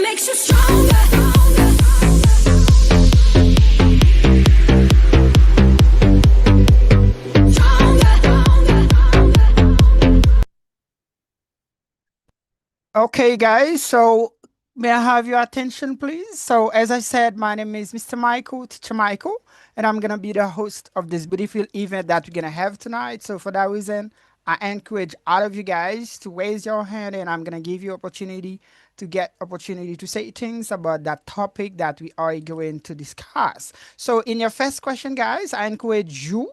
makes you stronger. Okay, guys, so may I have your attention, please? So, as I said, my name is Mr. Michael, Teacher Michael, and I'm going to be the host of this beautiful event that we're going to have tonight. So, for that reason, I encourage all of you guys to raise your hand, and I'm going to give you opportunity to say things about that topic that we are going to discuss. So, in your first question, guys, I encourage you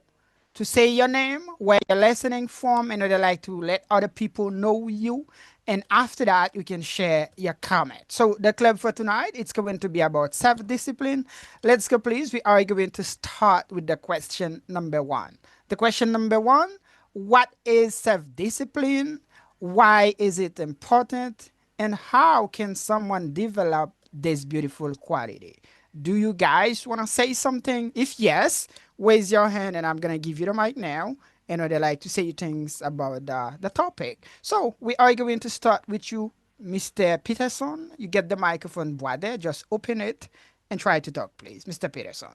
to say your name, where you're listening from, and I'd like to let other people know you. And after that, you can share your comment. So the club for tonight, it's going to be about self-discipline. Let's go, please. We are going to start with the question number one. The question number one, what is self-discipline? Why is it important? And how can someone develop this beautiful quality? Do you guys want to say something? If yes, raise your hand and I'm going to give you the mic now. And I'd like to say things about the topic. So we are going to start with you, Mr. Peterson. You get the microphone right there. Just open it and try to talk, please. Mr. Peterson.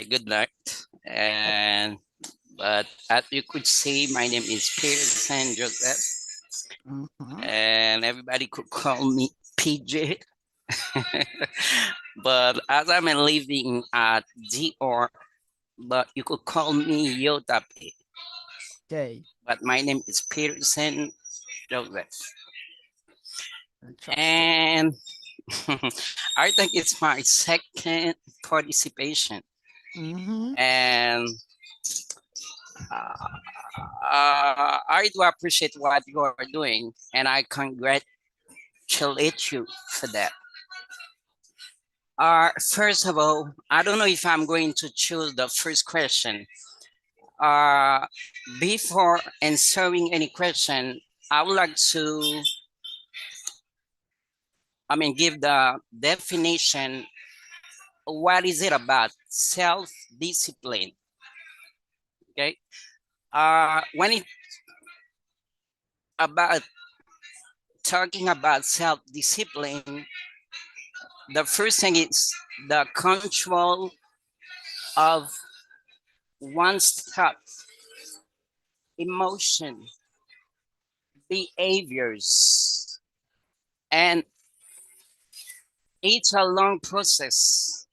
Good night. And but as you could see, my name is Peterson Joseph, and everybody could call me PJ. But as I'm living at DR, but you could call me Yotape. Okay. But my name is Peterson Joseph. And I think it's my second participation. And I do appreciate what you are doing, and I congratulate you for that. First of all, I don't know if I'm going to choose the first question. Before answering any question, I would like to, give the definition. What is it about self-discipline? Okay. When it about talking about self-discipline, the first thing is the control of one's thoughts, emotion, behaviors, and it's a long process.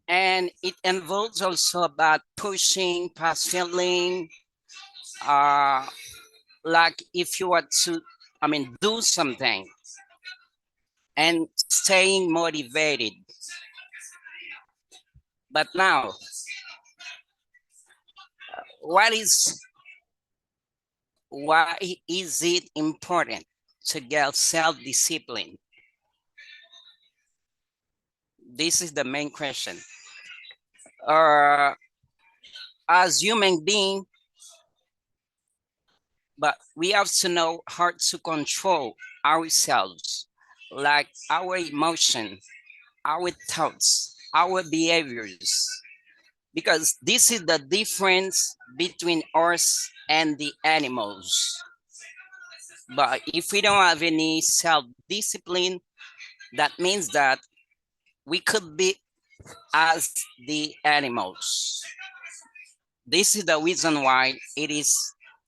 And it involves also about pushing past feeling, like if you were to, do something and staying motivated. But now, why is it important to get self-discipline? This is the main question. As human beings, but we have to know how to control ourselves, like our emotion, our thoughts, our behaviors, because this is the difference between us and the animals. But if we don't have any self-discipline, that means that we could be as the animals. This is the reason why it is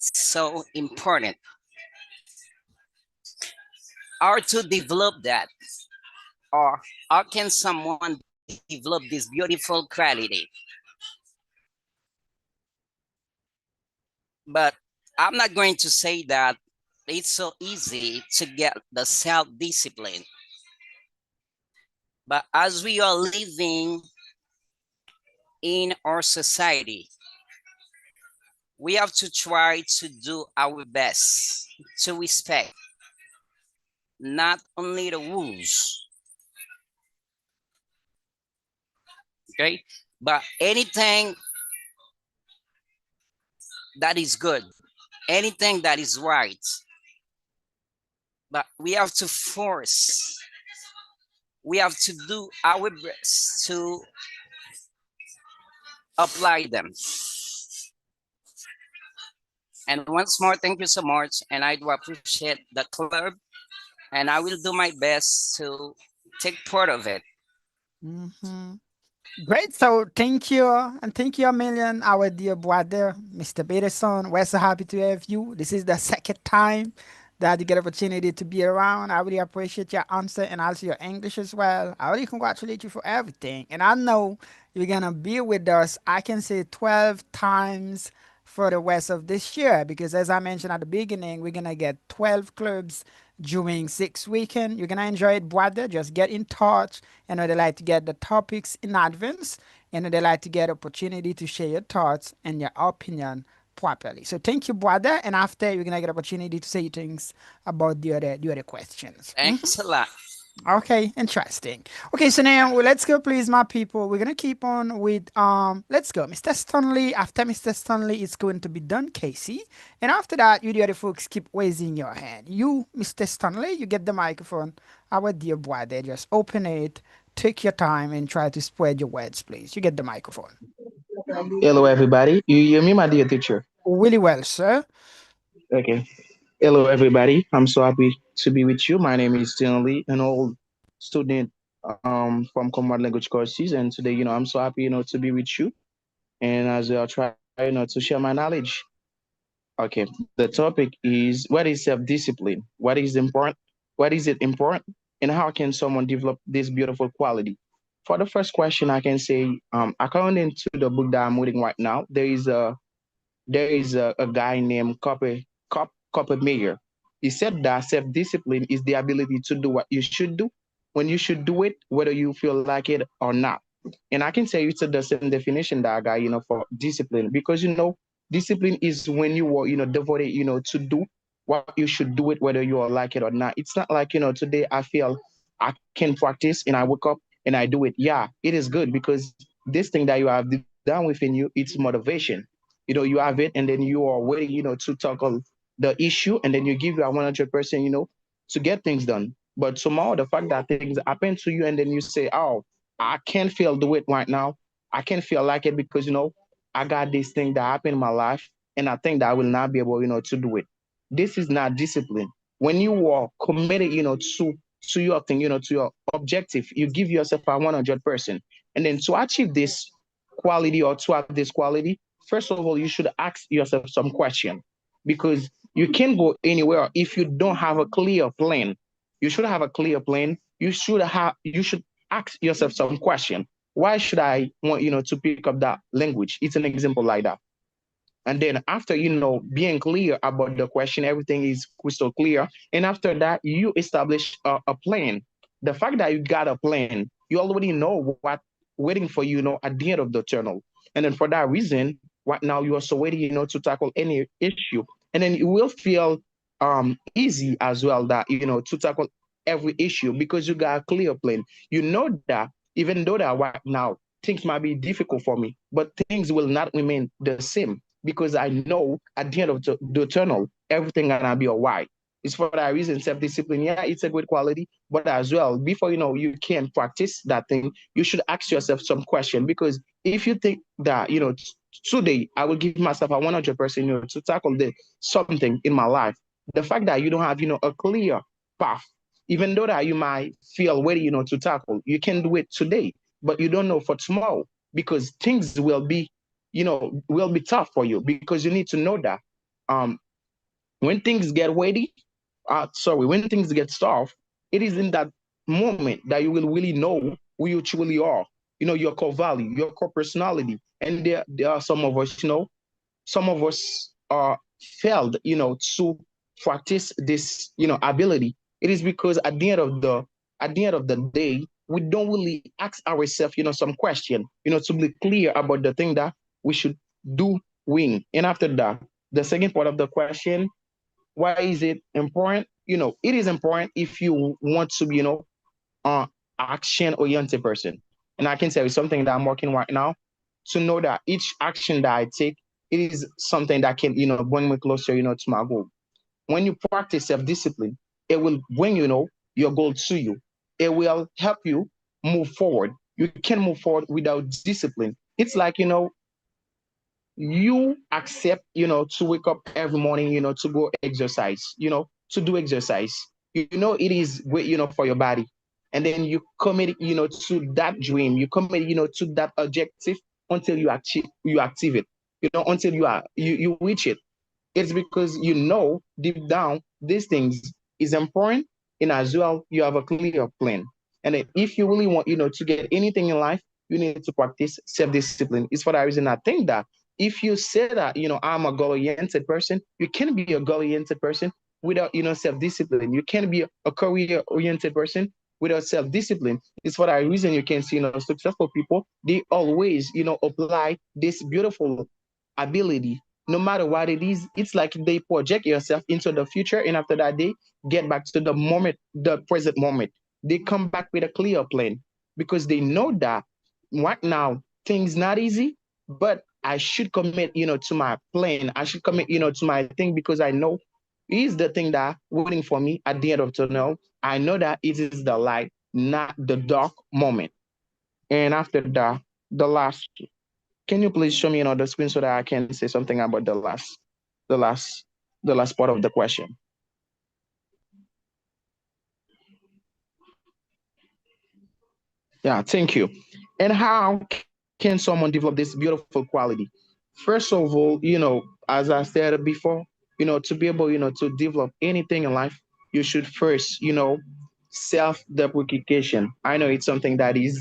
so important. How to develop that? Or how can someone develop this beautiful quality? But I'm not going to say that it's so easy to get the self-discipline. But as we are living in our society, we have to try to do our best to respect not only the rules, okay, but anything that is good, anything that is right. But we have to do our best to apply them. And once more, thank you so much. And I do appreciate the club, and I will do my best to take part of it. Mhm. Great. So thank you. And thank you a million, our dear brother, Mr. Peterson. We're so happy to have you. This is the second time that you get opportunity to be around. I really appreciate your answer and also your English as well. I really congratulate you for everything. And I know you're going to be with us, I can say 12 times for the rest of this year because as I mentioned at the beginning, we're going to get 12 clubs during 6 weekend. You're gonna enjoy it, brother. Just get in touch. You know, they like to get the topics in advance. You know, they like to get opportunity to share your thoughts and your opinion properly. So thank you, brother. And after you're gonna get opportunity to say things about the other questions. Thanks a lot. Okay, interesting. Okay, so now let's go, please, my people. We're gonna keep on with let's go, Mr. Stanley. After Mr. Stanley, it's going to be done, Casey. And after that, you the other folks keep raising your hand. You, Mr. Stanley, you get the microphone. Our dear brother, just open it, take your time, and try to spread your words, please. You get the microphone. Hello, everybody. You hear me, my dear teacher? Really well, sir. Okay. Hello, everybody. I'm so happy to be with you. My name is Stanley, an old student from Command Language Courses, and today, I'm so happy, to be with you, and as I'll try, to share my knowledge. Okay. The topic is what is self-discipline? What is important? What is it important? And how can someone develop this beautiful quality? For the first question, I can say, according to the book that I'm reading right now, there is a guy named Copper Mayer. He said that self-discipline is the ability to do what you should do when you should do it, whether you feel like it or not. And I can say it's the same definition that I got, for discipline, because discipline is when you are, devoted, to do what you should do it, whether you are like it or not. It's not like, today I feel I can practice and I wake up and I do it. Yeah, it is good because this thing that you have done within you, it's motivation. You have it and then you are waiting, to tackle the issue and then you give your 100%, to get things done. But tomorrow, the fact that things happen to you and then you say, oh, I can't feel do it right now. I can't feel like it because, I got this thing that happened in my life and I think that I will not be able, to do it. This is not discipline. When you are committed, to your thing, to your objective, you give yourself a 100%. And then to achieve this quality or to have this quality, first of all, you should ask yourself some question because you can't go anywhere if you don't have a clear plan. You should have a clear plan. You should ask yourself some question. Why should I want to pick up that language? It's an example like that. And then after being clear about the question, everything is crystal clear. And after that, you establish a plan. The fact that you got a plan, you already know what waiting for you, at the end of the tunnel. And then for that reason, right now you are so ready, to tackle any issue. And then you will feel easy as well that to tackle every issue because you got a clear plan. You know that even though that right now things might be difficult for me, but things will not remain the same because I know at the end of the tunnel, everything gonna be all right. It's for that reason, self-discipline, yeah, it's a good quality, but as well, before you can practice that thing, you should ask yourself some question because if you think that, today I will give myself a 100%, to tackle something in my life, the fact that you don't have, a clear path, even though that you might feel ready, to tackle, you can do it today, but you don't know for tomorrow because things will be tough for you because you need to know that um, when things get weighty, when things get tough, it is in that moment that you will really know who you truly are. Your core value, your core personality, and there are some of us, some of us are failed, to practice this, ability. It is because at the end of the day, we don't really ask ourselves, some question, to be clear about the thing that we should do win. And after that, the second part of the question, why is it important? It is important if you want to be, uh, action-oriented person. And I can tell you something that I'm working right now to know that each action that I take, it is something that can, bring me closer, to my goal. When you practice self-discipline, it will bring, your goal to you. It will help you move forward. You can move forward without discipline. It's like, you accept, to wake up every morning, to go exercise, to do exercise. It is great, for your body. And then you commit, to that dream. You commit, to that objective until you achieve it, until you reach it. It's because deep down these things is important, and as well you have a clear plan. And then if you really want, to get anything in life, you need to practice self-discipline. It's for that reason I think that if you say that, I'm a goal-oriented person, you can be a goal-oriented person without, self-discipline. You can be a career-oriented person without self-discipline. It's for that reason you can see, successful people, they always, apply this beautiful ability no matter what it is. It's like they project yourself into the future, and after that, they get back to the moment, the present moment. They come back with a clear plan because they know that right now things not easy, but I should commit, to my plan. I should commit, to my thing because I know is the thing that waiting for me at the end of the tunnel. I know that it is the light, not the dark moment. And after that, the last, can you please show me the screen so that I can say something about the last, the last part of the question? Yeah, thank you. And how can someone develop this beautiful quality? First of all, as I said before, to be able, to develop anything in life, you should first, self-deprecation. I know it's something that is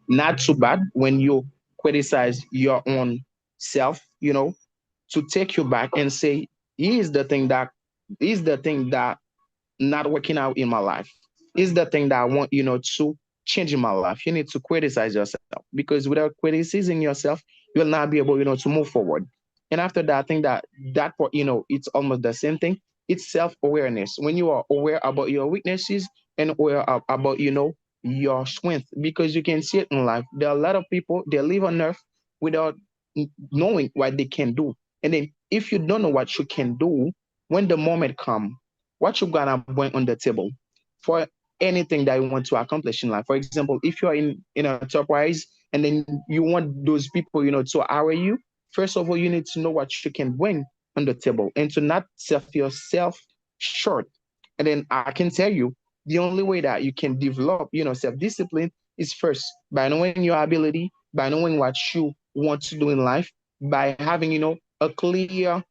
not too bad when you criticize your own self, to take you back and say, here's the thing that is the thing that not working out in my life. Is the thing that I want, to change in my life. You need to criticize yourself because without criticizing yourself, you'll not be able, to move forward. And after that, I think that part, it's almost the same thing. It's self-awareness. When you are aware about your weaknesses and aware about, your strength, because you can see it in life. There are a lot of people, they live on earth without knowing what they can do. And then if you don't know what you can do, when the moment comes, what you gonna bring on the table for anything that you want to accomplish in life. For example, if you're in a enterprise and then you want those people, to hire you, first of all, you need to know what you can bring on the table and to not sell yourself short. And then I can tell you, the only way that you can develop, self-discipline is first by knowing your ability, by knowing what you want to do in life, by having, a clear,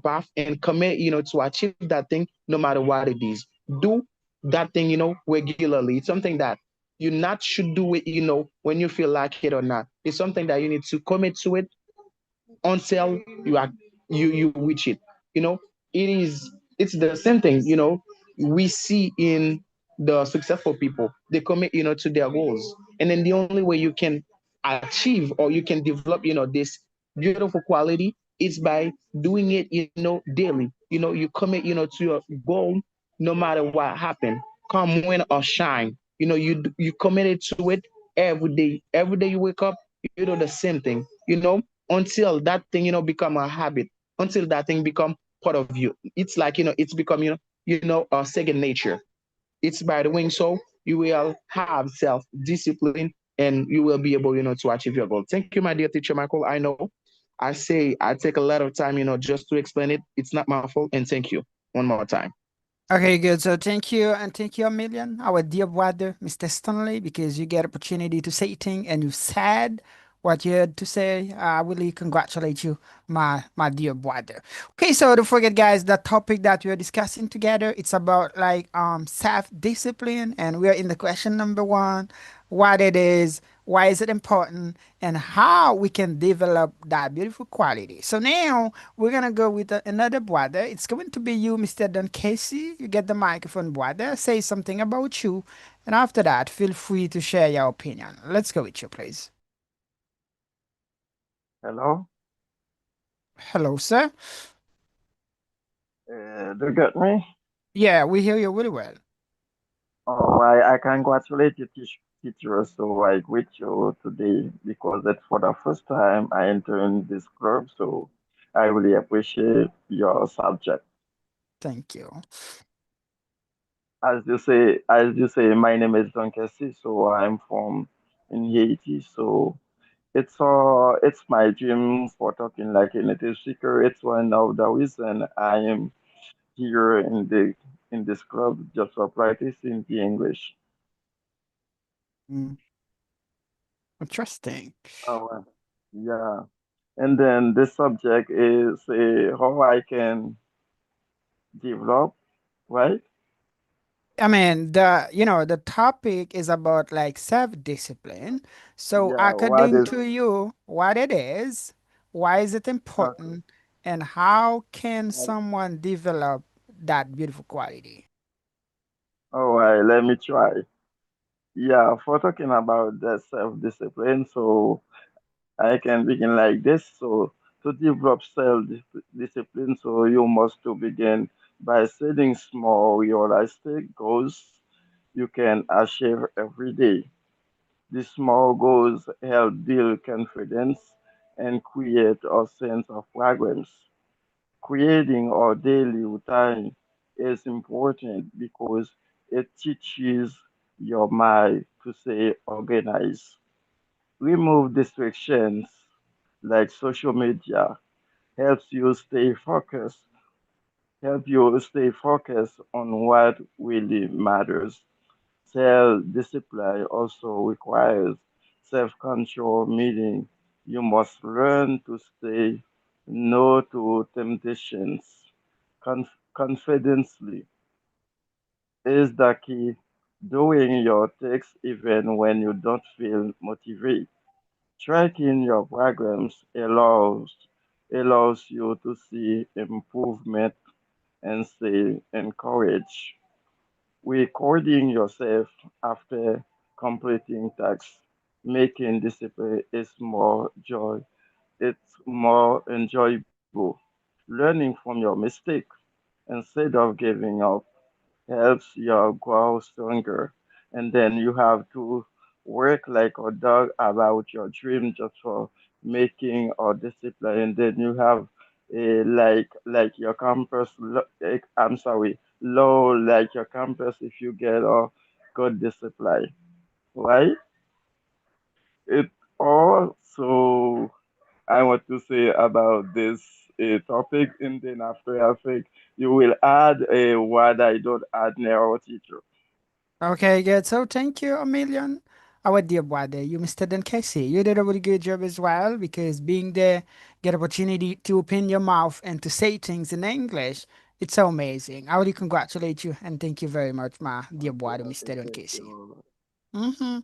path and commit, to achieve that thing no matter what it is. Do that thing, regularly. It's something that you not should do it, when you feel like it or not. It's something that you need to commit to it until you reach it. You know, it's the same thing, we see in the successful people. They commit, to their goals. And then the only way you can achieve or you can develop, this beautiful quality is by doing it, daily. You commit, to your goal no matter what happened. Come win or shine. You committed to it every day. Every day you wake up, you do the same thing, until that thing, become a habit, until that thing become part of you. It's like, it's become, a second nature. It's by doing so, you will have self-discipline and you will be able, to achieve your goal. Thank you, my dear teacher Michael. I know I take a lot of time, just to explain it. It's not my fault. And thank you one more time. Okay, good. So thank you, and thank you a million, our dear brother, Mr. Stanley, because you get opportunity to say things and you said what you had to say. I really congratulate you, my dear brother. Okay, so don't forget, guys, the topic that we are discussing together, it's about like self-discipline, and we are in the question number one, what it is, why is it important, and how we can develop that beautiful quality. So now we're gonna go with another brother. It's going to be you, Mr. Don Casey. You get the microphone, brother. Say something about you, and after that, feel free to share your opinion. Let's go with you, please. Hello, Hello, sir. do you get me? Yeah, we hear you really well. Oh, I congratulate you, teacher. So I greet you today because that's for the first time I enter in this club. So I really appreciate your subject. Thank you. As you say, my name is Don Kessie, so I'm from in Haiti. So it's my dream for talking like a native speaker. It's one of the reason I am here in this club just for practicing the English. Mm, interesting. Oh, yeah. And then the subject is how I can develop, right? I mean, the topic is about like self-discipline. So Yeah, what according is to you, what it is, why is it okay? important, and how can Like, someone develop that beautiful quality? all right, let me try. Yeah, for talking about the self-discipline, so I can begin like this. So to develop self-discipline, so you must to begin by setting small, realistic goals you can achieve every day. These small goals help build confidence and create a sense of progress. Creating a daily routine is important because it teaches your mind to stay organized. Remove distractions like social media helps you stay focused, help you stay focused on what really matters. Self-discipline also requires self-control, meaning you must learn to say no to temptations. Confidently is the key. Doing your tasks even when you don't feel motivated. Tracking your programs allows you to see improvement and stay encouraged. Recording yourself after completing tasks, making discipline is more joy. It's more enjoyable. Learning from your mistake instead of giving up helps you grow stronger. And then you have to work like a dog about your dream just for making or discipline. And then you have a like your campus. I'm sorry, low like your campus if you get a good discipline, right? It also I want to say about this topic, and then after I think you will add what I don't add now, teacher. Okay, good. So thank you a million. Our dear brother, you Mr. Dan Casey. You did a really good job as well because being there, get opportunity to open your mouth and to say things in English. It's so amazing. I really congratulate you and thank you very much, my dear Okay, brother, okay, Mr. Dan thank Casey. you. Mm-hmm.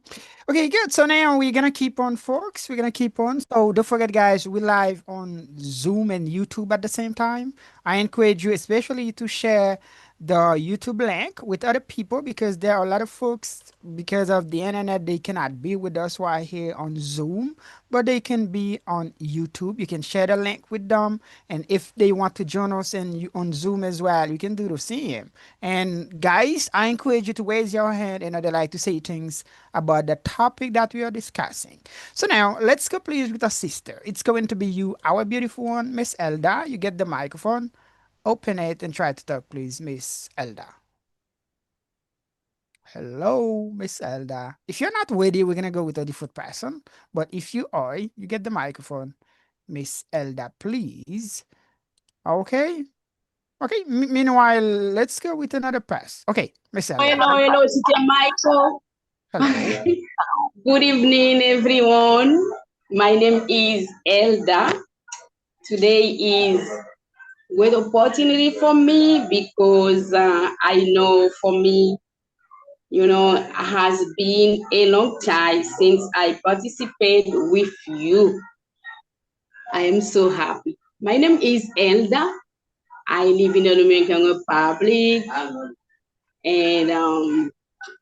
Okay, good. So now we're gonna keep on, folks. We're gonna keep on. So don't forget, guys, we live on Zoom and YouTube at the same time. I encourage you, especially to share the YouTube link with other people because there are a lot of folks because of the internet they cannot be with us right here on Zoom, but they can be on YouTube. You can share the link with them, and if they want to join us on Zoom as well, you can do the same. And guys, I encourage you to raise your hand and I'd like to say things about the topic that we are discussing. So now let's go please with our sister. It's going to be you, our beautiful one, Miss Elda. You get the microphone, open it and try to talk, please, Miss Elda. Hello, Miss Elda. If you're not ready, we're gonna go with a different person. But if you are, you get the microphone, Miss Elda, please. Okay. Okay. Meanwhile, let's go with another pass. Okay, Miss Elda. Hello, hello, it's Michael. Hello. Good evening, everyone. My name is Elda. Today is great opportunity for me because I know for me, has been a long time since I participate with you. I am so happy. My name is Elda. I live in the Dominican Republic, and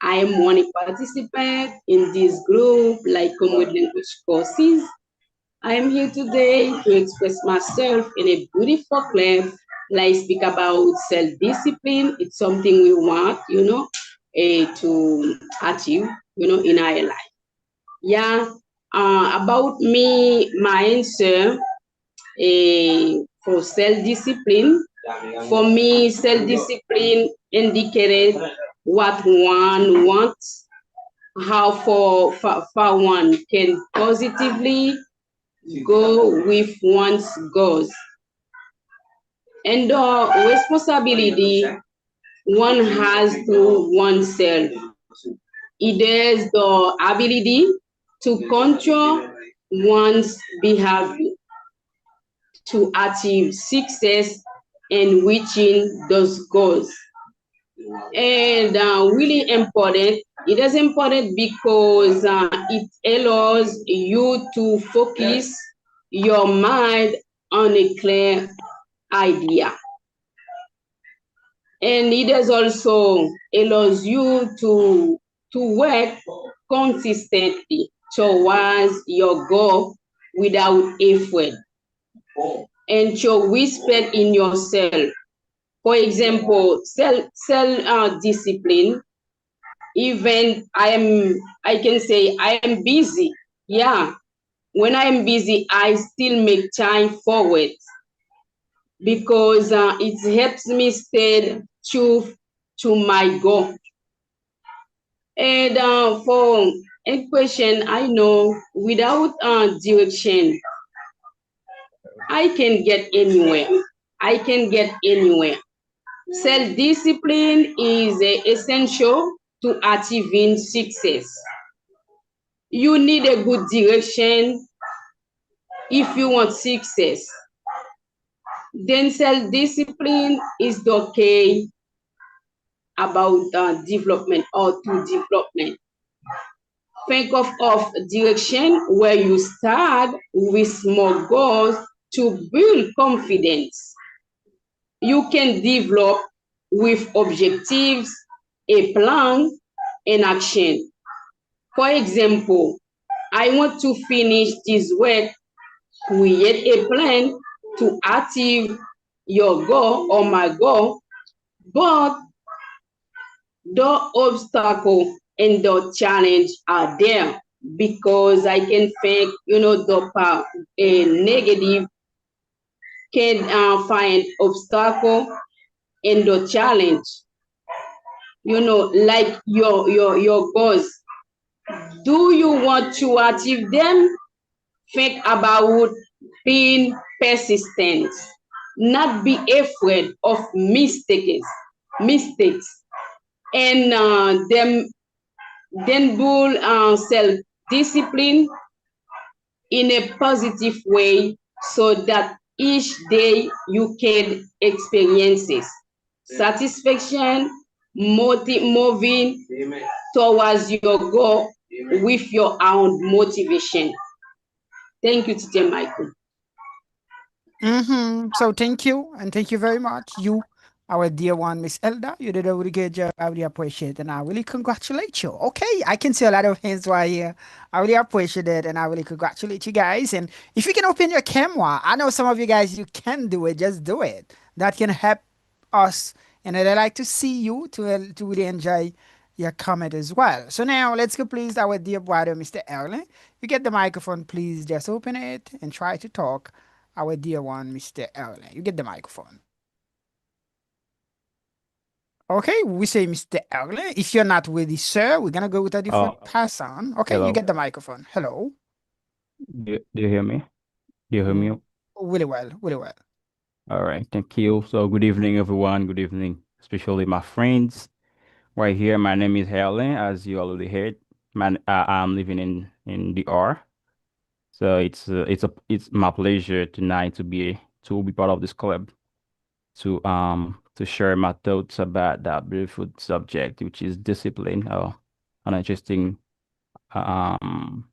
I am one participant in this group, like Common Language Courses. I am here today to express myself in a beautiful club, like speak about self-discipline. It's something we want, to achieve, in our life. Yeah, about me, my answer for self-discipline. For me, self-discipline indicated what one wants how far one can positively go with one's goals. And the responsibility one has to oneself. It is the ability to control one's behavior to achieve success in reaching those goals. And really important, it is important because it allows you to focus your mind on a clear idea. And it is also allows you to work consistently towards your goal without effort and show respect in yourself. For example, self discipline. Even I can say I am busy. Yeah, when I am busy, I still make time for it because it helps me stay true to my goal. And for a question, I know without direction, I can get anywhere. I can get anywhere. Self-discipline is essential to achieving success. You need a good direction if you want success. Then self-discipline is the key about development or to development. Think of direction where you start with small goals to build confidence. You can develop with objectives, a plan, and action. For example, I want to finish this work, create a plan to achieve your goal or my goal, but the obstacle and the challenge are there because I can think, the negative can find obstacle and the challenge, like your goals. Do you want to achieve them? Think about being persistent, not be afraid of mistakes, and then build self-discipline in a positive way so that each day you can experience satisfaction, moving towards your goal with your own motivation. Thank you, Teacher Michael. So thank you, and thank you very much. You, our dear one, Miss Elda, you did a really good job. I really appreciate it, and I really congratulate you. Okay, I can see a lot of hands right here. I really appreciate it, and I really congratulate you guys. And if you can open your camera, I know some of you guys, you can do it. Just do it. That can help us, and I'd like to see you to really enjoy your comment as well. So now let's go, please, our dear brother, Mr. Erlen. You get the microphone, please. Just open it and try to talk. Our dear one, Mr. Erlen. You get the microphone. Okay, we say Mr. Erlen. If you're not ready, sir, we're gonna go with a different person. Okay, hello. you get the microphone. Hello. Do you hear me? Do you hear me? Really well, really well. All right, thank you. So good evening, everyone. Good evening, especially my friends right here. My name is Helen, as you already heard. I'm living in DR. So it's my pleasure tonight to be part of this club to share my thoughts about that beautiful subject, which is discipline, or an interesting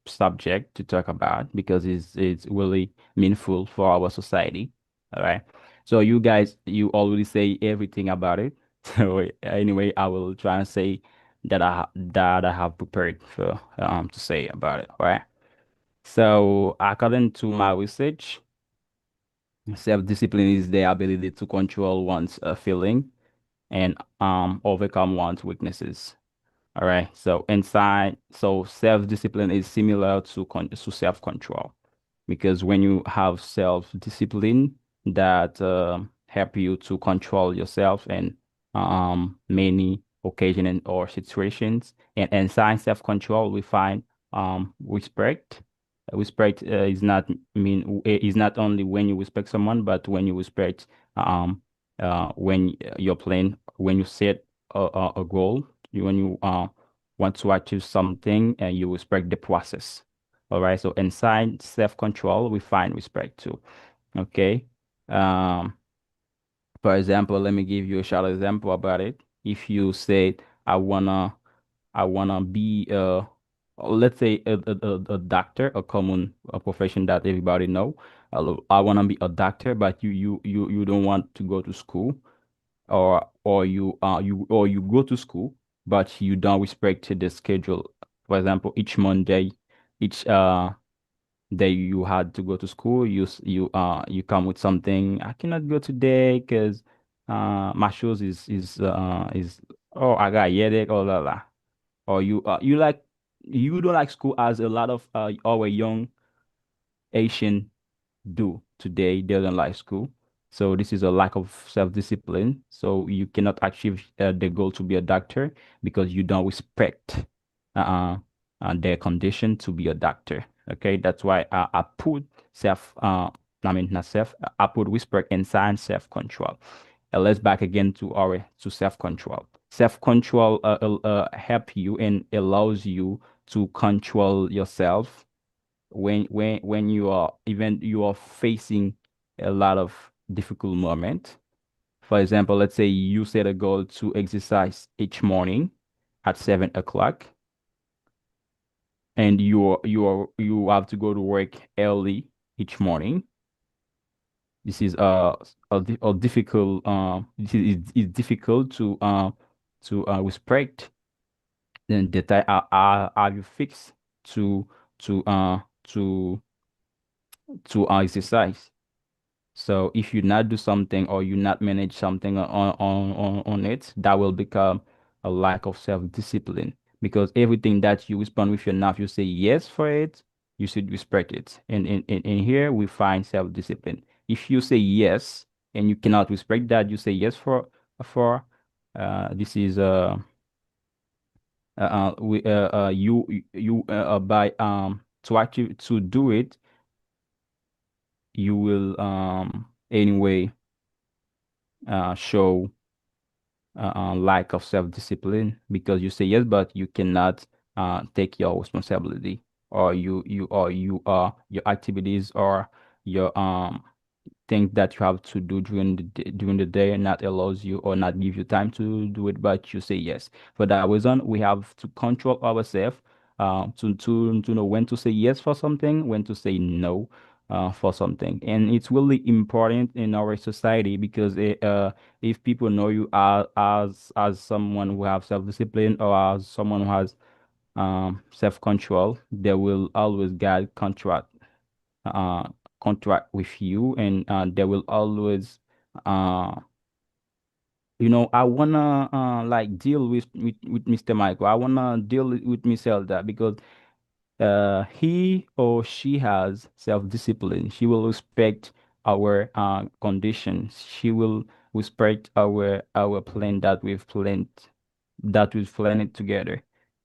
subject to talk about because it's really meaningful for our society. All right. So you guys, you already say everything about it. So anyway, I will try and say that I have prepared for to say about it. All right. So according to my research, self-discipline is the ability to control one's feeling and overcome one's weaknesses. All right. So self-discipline is similar to self-control, because when you have self-discipline that help you to control yourself and many occasion or situations. And inside self-control, we find respect. Respect is not only when you respect someone, but when you respect when you're playing, when you set a goal, when you want to achieve something, and you respect the process. All right. So inside self-control, we find respect too. Okay. Um, for example, let me give you a short example about it. If you say, I wanna be let's say a doctor, a common profession that everybody know. I wanna be a doctor, but you don't want to go to school, or you go to school, but you don't respect the schedule. For example, each Monday, each day you had to go to school, you come with something. I cannot go today because my shoes is oh, I got headache, or la la. Or you don't like school, as a lot of our young Asian do today. They don't like school. So this is a lack of self-discipline. So you cannot achieve the goal to be a doctor because you don't respect uh, their condition to be a doctor. Okay, that's why I put not self, I put respect inside self-control. Let's back again to self-control. Self-control help you and allows you to control yourself when you are facing a lot of difficult moment. For example, let's say you set a goal to exercise each morning at 7 o'clock, and you have to go to work early each morning. This is a difficult it's difficult to respect. Then the time are you fixed to to uh to exercise. So if you not do something, or you not manage something on it, that will become a lack of self-discipline. Because everything that you respond with your mouth, you say yes for it, you should respect it. And in here we find self-discipline. If you say yes and you cannot respect that, you say yes for this is we you by to actually to do it, you will anyway show lack of self-discipline, because you say yes, but you cannot take your responsibility, or you your activities, or your things that you have to do during the day, not allows you, or not give you time to do it, but you say yes. For that reason, we have to control ourselves to know when to say yes for something, when to say no for something. And it's really important in our society, because if people know you as someone who have self-discipline, or as someone who has self-control, they will always get uh, contract with you, and they will always uh, I wanna like deal with Mr. Michael. I wanna deal with Miss Elda, because he or she has self-discipline. She will respect our conditions. She will respect our plan that we've planned it together.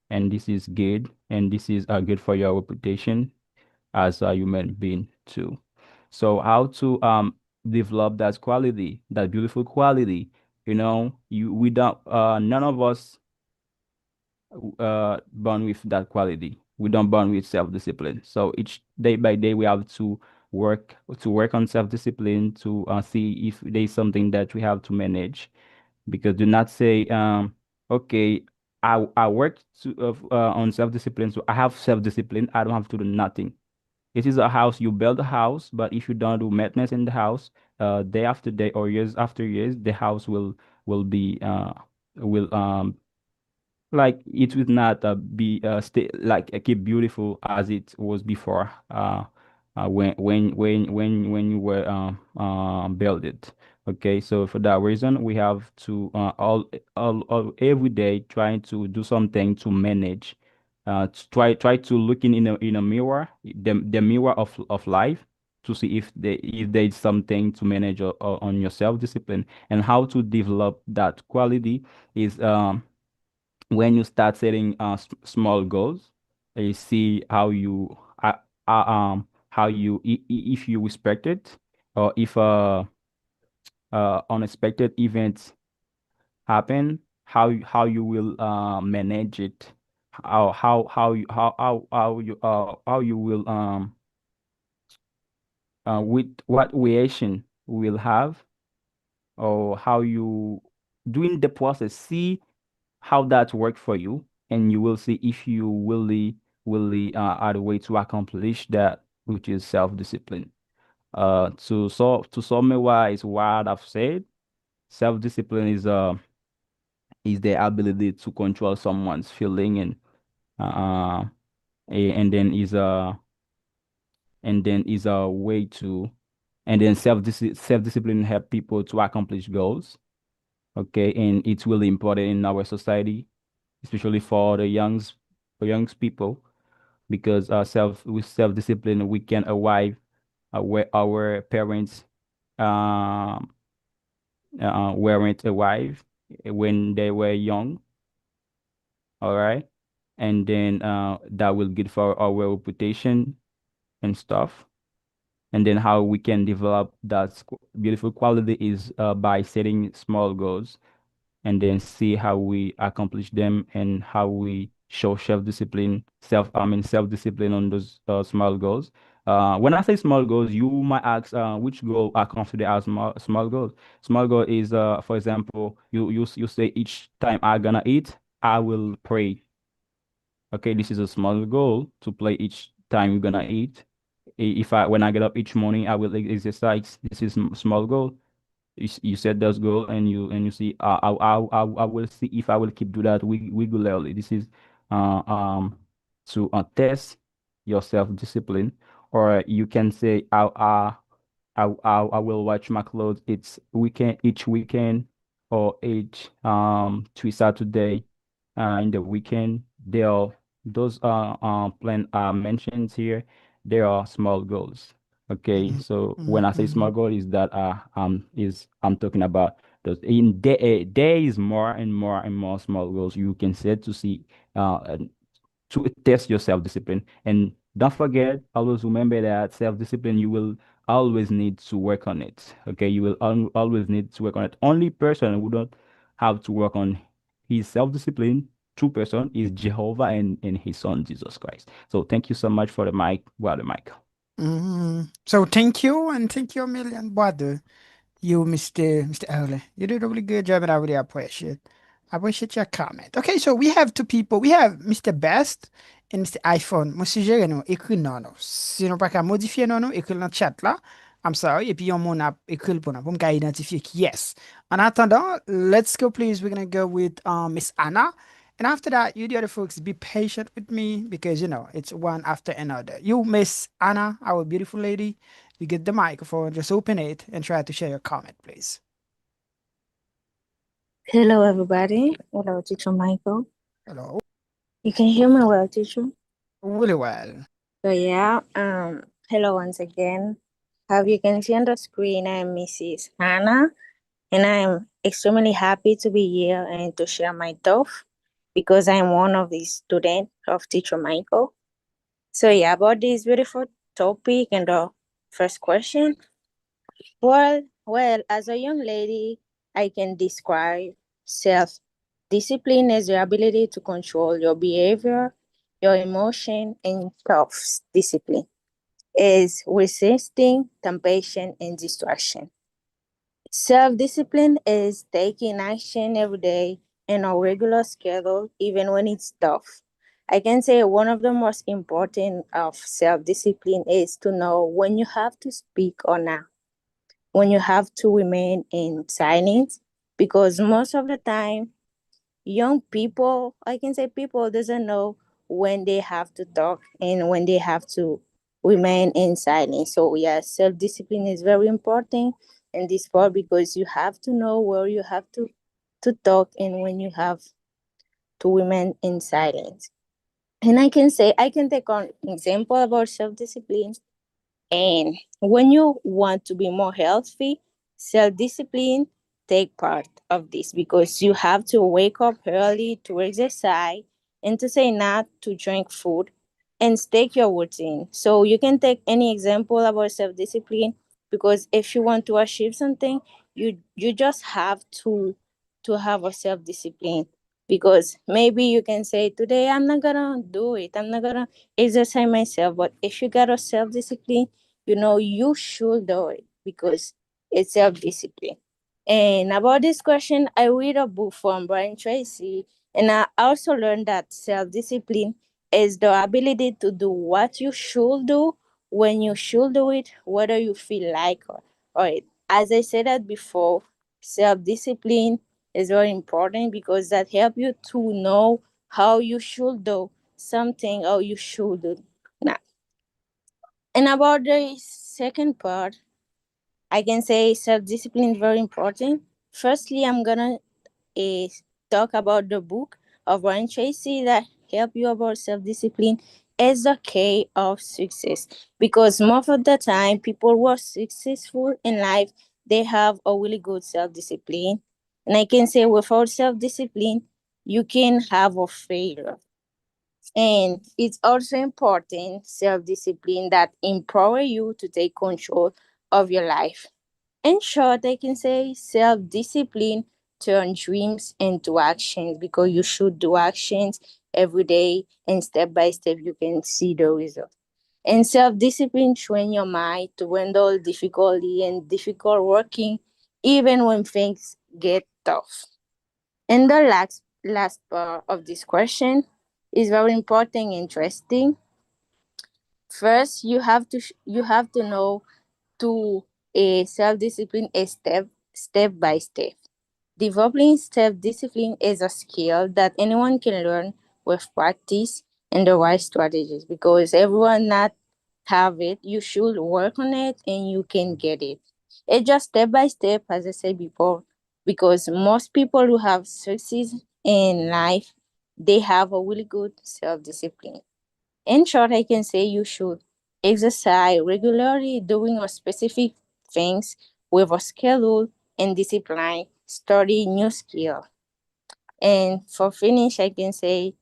And this is good, and this is good for your reputation as a human being too. So how to develop that quality, that beautiful quality? We don't none of us born with that quality. We don't born with self-discipline. So each day by day we have to work on self-discipline, to see if there's something that we have to manage. Because do not say okay, I work on self-discipline, so I have self-discipline, I don't have to do nothing. It is a house. You build a house, but if you don't do maintenance in the house, day after day or years after years, the house will be will like it will not be stay like keep beautiful as it was before, when you were build it. Okay, so for that reason, we have to all every day trying to do something to manage, to try to look in a mirror, the mirror of life, to see if there is something to manage on your self discipline. And how to develop that quality is when you start setting small goals, you see how you if you respect it, or if unexpected events happen, how you will manage it, how you will with what reaction will have, or how you doing the process, see how that worked for you, and you will see if you really are the way to accomplish that, which is self-discipline. To summarize what I've said, self-discipline is the ability to control someone's feeling, uh and then is a way to, and then self-discipline help people to accomplish goals. Okay, and it's really important in our society, especially for the young people, because with self-discipline we can arrive where our parents um weren't arrive when they were young. All right, and then that will good for our reputation and stuff. And then how we can develop that beautiful quality is by setting small goals, and then see how we accomplish them, and how we show self-discipline, self-discipline on those small goals. When I say small goals, you might ask, which goal are considered as small goals. Small goal is, for example, you say each time I'm gonna eat, I will pray. Okay, this is a small goal to play each time you're gonna eat. If when I get up each morning, I will exercise. This is small goal. You set those goal, and you see, I will see if I will keep do that regularly. This is uh, um to test your self-discipline. Or you can say, I will watch my clothes each weekend, or each 3 Saturday in the weekend. They are those plan mentions here. They are small goals. Okay, Mhm, so when mhm, I say small mhm. goal, is that I'm talking about those. There is more and more and more small goals you can set to see to test your self-discipline. And don't forget, always remember that self-discipline, you will always need to work on it. Okay, you will always need to work on it. Only person who don't have to work on his self-discipline, true person, is Jehovah and his son Jesus Christ. So thank you so much for the mic, brother Mike. So thank you, and thank you a million, brother. You, Mr. Early. You did a really good job, and I really appreciate your comment. Okay, so we have two people. We have Mr. Best and Mr. iPhone. Moi, suggère nous écrit non, non. Si nous pas qu'à modifier non, non, écrit dans le chat là. I'm sorry. Et puis, on m'a écrit pour nous, pour me identifier qui yes. En attendant, let's go, please. We're gonna go with Miss Anna. And after that, you the other folks, be patient with me because, it's one after another. You, Miss Anna, our beautiful lady, you get the microphone, just open it and try to share your comment, please. Hello, everybody. Hello, Teacher Michael. Hello. You can hear me well, teacher? Really well. So yeah, hello once again. How you can see on the screen, I'm Mrs. Hannah, and I'm extremely happy to be here and to share my thoughts because I'm one of the students of Teacher Michael. So yeah, about this beautiful topic and the first question. Well, as a young lady, I can describe self-discipline as the ability to control your behavior, your emotion, and self-discipline is resisting temptation and distraction. Self-discipline is taking action every day in a regular schedule, even when it's tough. I can say one of the most important of self-discipline is to know when you have to speak or not, when you have to remain in silence, because most of the time young people, I can say people doesn't know when they have to talk and when they have to remain in silence. So yeah, self-discipline is very important in this part because you have to know where you have to talk and when you have to remain in silence. And I can take an example about self-discipline. And when you want to be more healthy, self-discipline take part of this, because you have to wake up early to exercise and to say not to drink food and stick your routine. So you can take any example about self-discipline, because if you want to achieve something, you just have to have a self-discipline. Because maybe you can say, today I'm not gonna do it, I'm not gonna exercise myself. But if you got a self-discipline, you know you should do it, because it's self-discipline. And about this question, I read a book from Brian Tracy, and I also learned that self-discipline is the ability to do what you should do when you should do it, whether you feel like or it. As I said that before, self-discipline is very important, because that helps you to know how you should do something or you should do not. And about the second part, I can say self-discipline is very important. Firstly, I'm gonna talk about the book of Brian Tracy that help you about self-discipline as the key of success. Because most of the time, people who are successful in life, they have a really good self-discipline. And I can say without self-discipline, you can have a failure. And it's also important self-discipline that empower you to take control of your life. In short, I can say self-discipline turn dreams into actions, because you should do actions every day, and step by step you can see the result. And self-discipline train your mind to handle difficulty and difficult working even when things get tough. And the last part of this question is very important and interesting. First, you have to know to a self-discipline is step by step. Developing self-discipline is a skill that anyone can learn with practice and the right strategies, because everyone not have it. You should work on it and you can get it. It's just step by step, as I said before, because most people who have success in life, they have a really good self-discipline. In short, I can say you should exercise regularly, doing a specific things with a schedule and discipline, study new skill. And for finish, I can say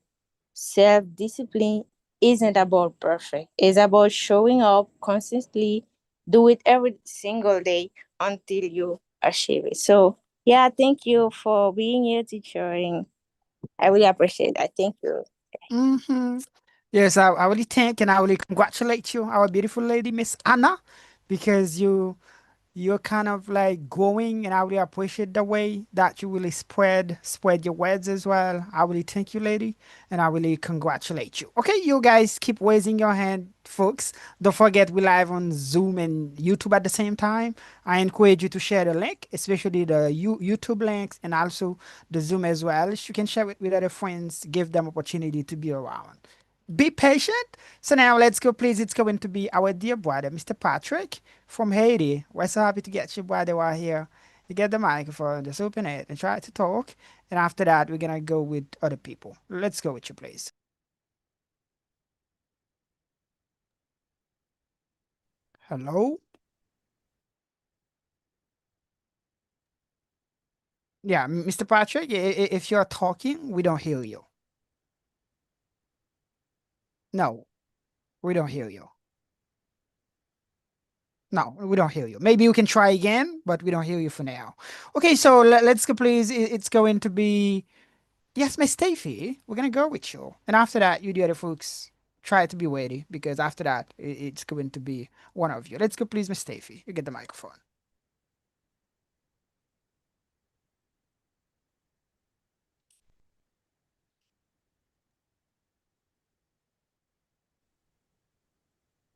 self-discipline isn't about perfect. It's about showing up consistently, do it every single day until you achieve it. So yeah, thank you for being here, teacher, and I really appreciate that. Thank you. Mm-hmm. Yes, I really thank and I really congratulate you, our beautiful lady, Miss Anna, because you're kind of like growing, and I really appreciate the way that you really spread your words as well. I really thank you, lady, and I really congratulate you. Okay, you guys keep raising your hand, folks. Don't forget we live on Zoom and YouTube at the same time. I encourage you to share the link, especially the YouTube links and also the Zoom as well. You can share it with other friends, give them opportunity to be around. Be patient. So now let's go, please. It's going to be our dear brother, Mr. Patrick from Haiti. We're so happy to get you, brother, right here. You get the microphone, just open it and try to talk. And after that, we're going to go with other people. Let's go with you, please. Hello? Yeah, Mr. Patrick, if you're talking, we don't hear you. No, we don't hear you. No, we don't hear you. Maybe you can try again, but we don't hear you for now. Okay, so let's go, please. It's going to be, yes, Miss Steffi. We're going to go with you. And after that, you the other folks try to be ready, because after that, it's going to be one of you. Let's go, please, Miss Steffi. You get the microphone.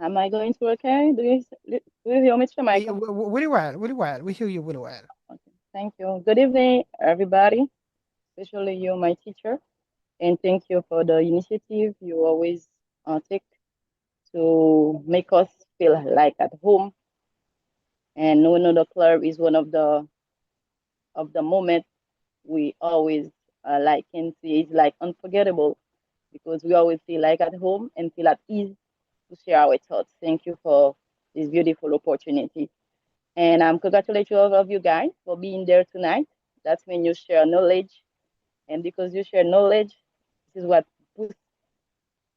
Am I going to okay? Do you hear me, Mr. Michael? Really well, really well. We hear you really well. Okay. Thank you. Good evening, everybody, especially you, my teacher. And thank you for the initiative you always take to make us feel like at home. And knowing the club is one of the moment we always like can see is like unforgettable, because we always feel like at home and feel at ease to share our thoughts. Thank you for this beautiful opportunity. And congratulate you all of you guys for being there tonight. That's when you share knowledge. And because you share knowledge, this is what boosts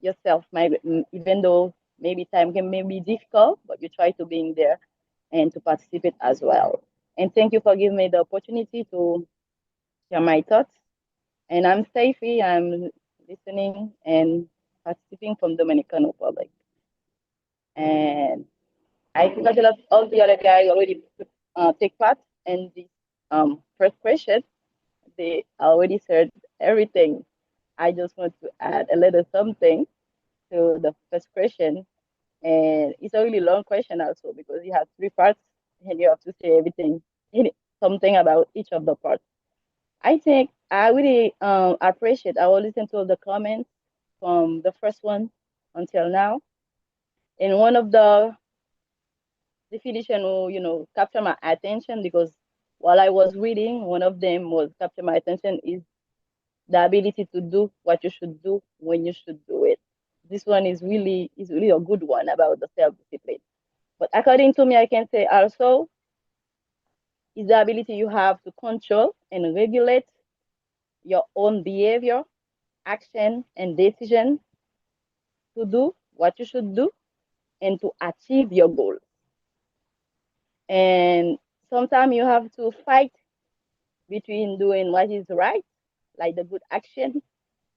yourself. Even though maybe time can be difficult, but you try to be in there and to participate as well. And thank you for giving me the opportunity to share my thoughts. And I'm Stacey. I'm listening and participating from Dominican Republic. And I congratulate all the other guys already take part in this first question. They already said everything. I just want to add a little something to the first question. And it's a really long question also because you have 3 parts and you have to say everything, something about each of the parts. I think I really appreciate, I will listen to all the comments from the first one until now. And one of the definition who, capture my attention because while I was reading, one of them was capture my attention is the ability to do what you should do when you should do it. This one is really a good one about the self-discipline. But according to me, I can say also is the ability you have to control and regulate your own behavior, action, and decision to do what you should do and to achieve your goal. And sometimes you have to fight between doing what is right, like the good action,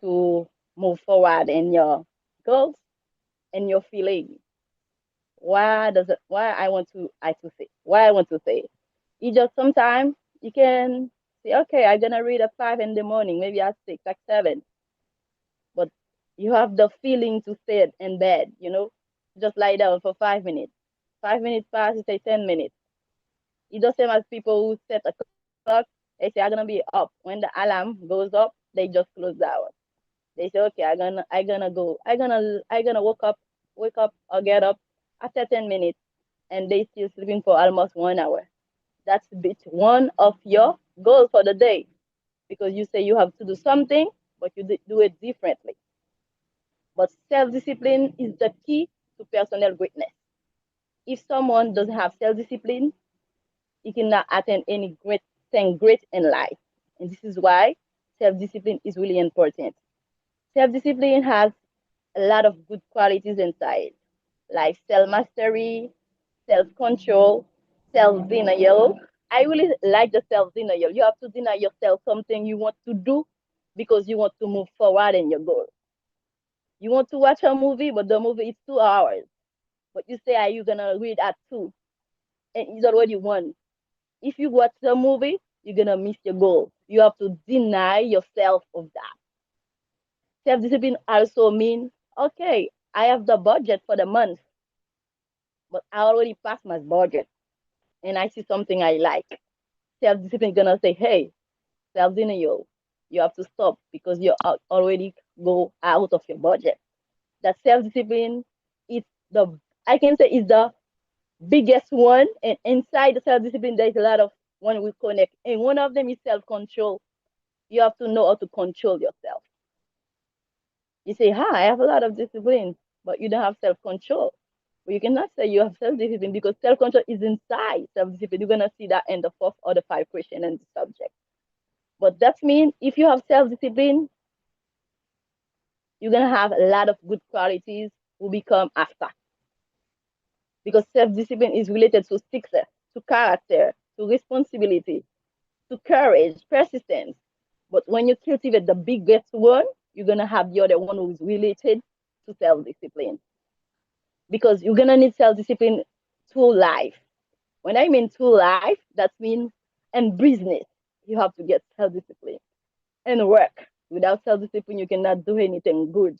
to move forward in your goals and your feeling. Why I want to say it just sometimes you can say, okay, I'm gonna read at 5 in the morning, maybe at 6, at 7. But you have the feeling to stay in bed, just lie down for 5 minutes. 5 minutes pass, you say 10 minutes. It's the same as people who set a clock, they say, I'm gonna be up. When the alarm goes up, they just close down. They say, okay, I'm gonna wake up or get up after 10 minutes, and they still sleeping for almost 1 hour. That's one of your goals for the day, because you say you have to do something, but you do it differently. But self-discipline is the key to personal greatness. If someone doesn't have self-discipline, he cannot attain any great thing great in life. And this is why self-discipline is really important. Self-discipline has a lot of good qualities inside, like self-mastery, self-control, self-denial. I really like the self-denial. You have to deny yourself something you want to do because you want to move forward in your goal. You want to watch a movie, but the movie is 2 hours. But you say, are you gonna read at 2? And it's already 1. If you watch the movie, you're gonna miss your goal. You have to deny yourself of that. Self-discipline also means, okay, I have the budget for the month, but I already passed my budget and I see something I like. Self-discipline gonna say, hey, self-denial, you have to stop because you already go out of your budget. That self-discipline is I can say is the biggest one. And inside the self-discipline, there's a lot of one we connect. And one of them is self-control. You have to know how to control yourself. You say, I have a lot of discipline, but you don't have self-control. But you cannot say you have self-discipline because self-control is inside self-discipline. You're gonna see that in the 4th or the 5 question in the subject. But that means if you have self-discipline, you're gonna have a lot of good qualities will become after. Because self-discipline is related to success, to character, to responsibility, to courage, persistence. But when you cultivate the biggest one, you're gonna have the other one who's related to self-discipline. Because you're gonna need self-discipline through life. When I mean through life, that means in business, you have to get self-discipline. In work, without self-discipline, you cannot do anything good.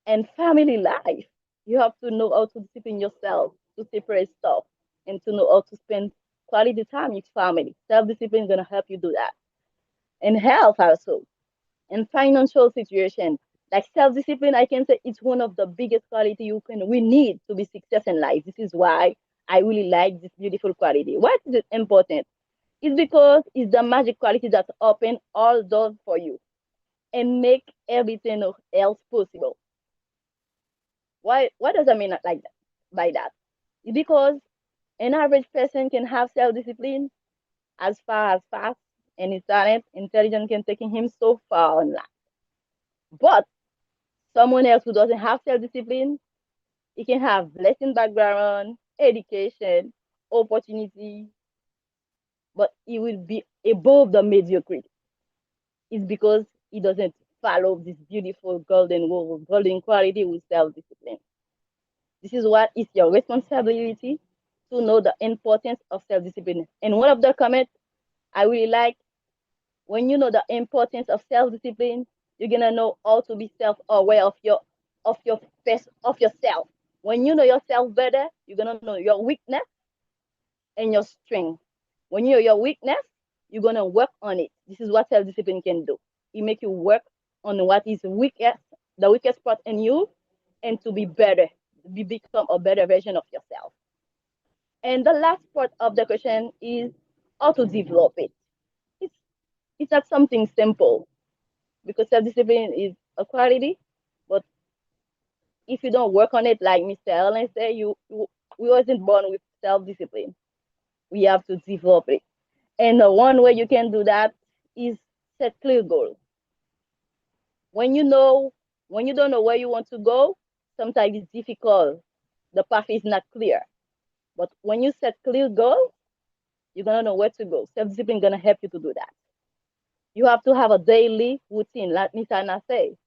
And family life, you have to know how to discipline yourself, to separate stuff, and to know how to spend quality time with family. Self-discipline is gonna help you do that. And health also. And financial situation. Like self-discipline, I can say it's one of the biggest quality we need to be success in life. This is why I really like this beautiful quality. Why is it important? It's because it's the magic quality that open all doors for you and make everything else possible. What does I mean like that? By that? It's because An average person can have self-discipline as far as fast, and his talent, intelligence can take him so far in life. But someone else who doesn't have self-discipline, he can have lesson background, education, opportunity, but he will be above the mediocrity. It's because he doesn't follow this beautiful golden rule, golden quality with self-discipline. This is what is your responsibility to know the importance of self-discipline. And one of the comments I really like, when you know the importance of self-discipline, you're gonna know how to be self-aware of yourself. When you know yourself better, you're gonna know your weakness and your strength. When you know your weakness, you're gonna work on it. This is what self-discipline can do. It make you work on what is weakest, the weakest part in you, and to be better, become a better version of yourself. And the last part of the question is how to develop it. It's it's not something simple because self-discipline is a quality, but if you don't work on it, like Mr. Allen said, we wasn't born with self-discipline. We have to develop it. And the one way you can do that is set clear goals. When you don't know where you want to go, sometimes it's difficult. The path is not clear. But when you set clear goals, you're gonna know where to go. Self-discipline is gonna help you to do that. You have to have a daily routine, like Miss Anna said.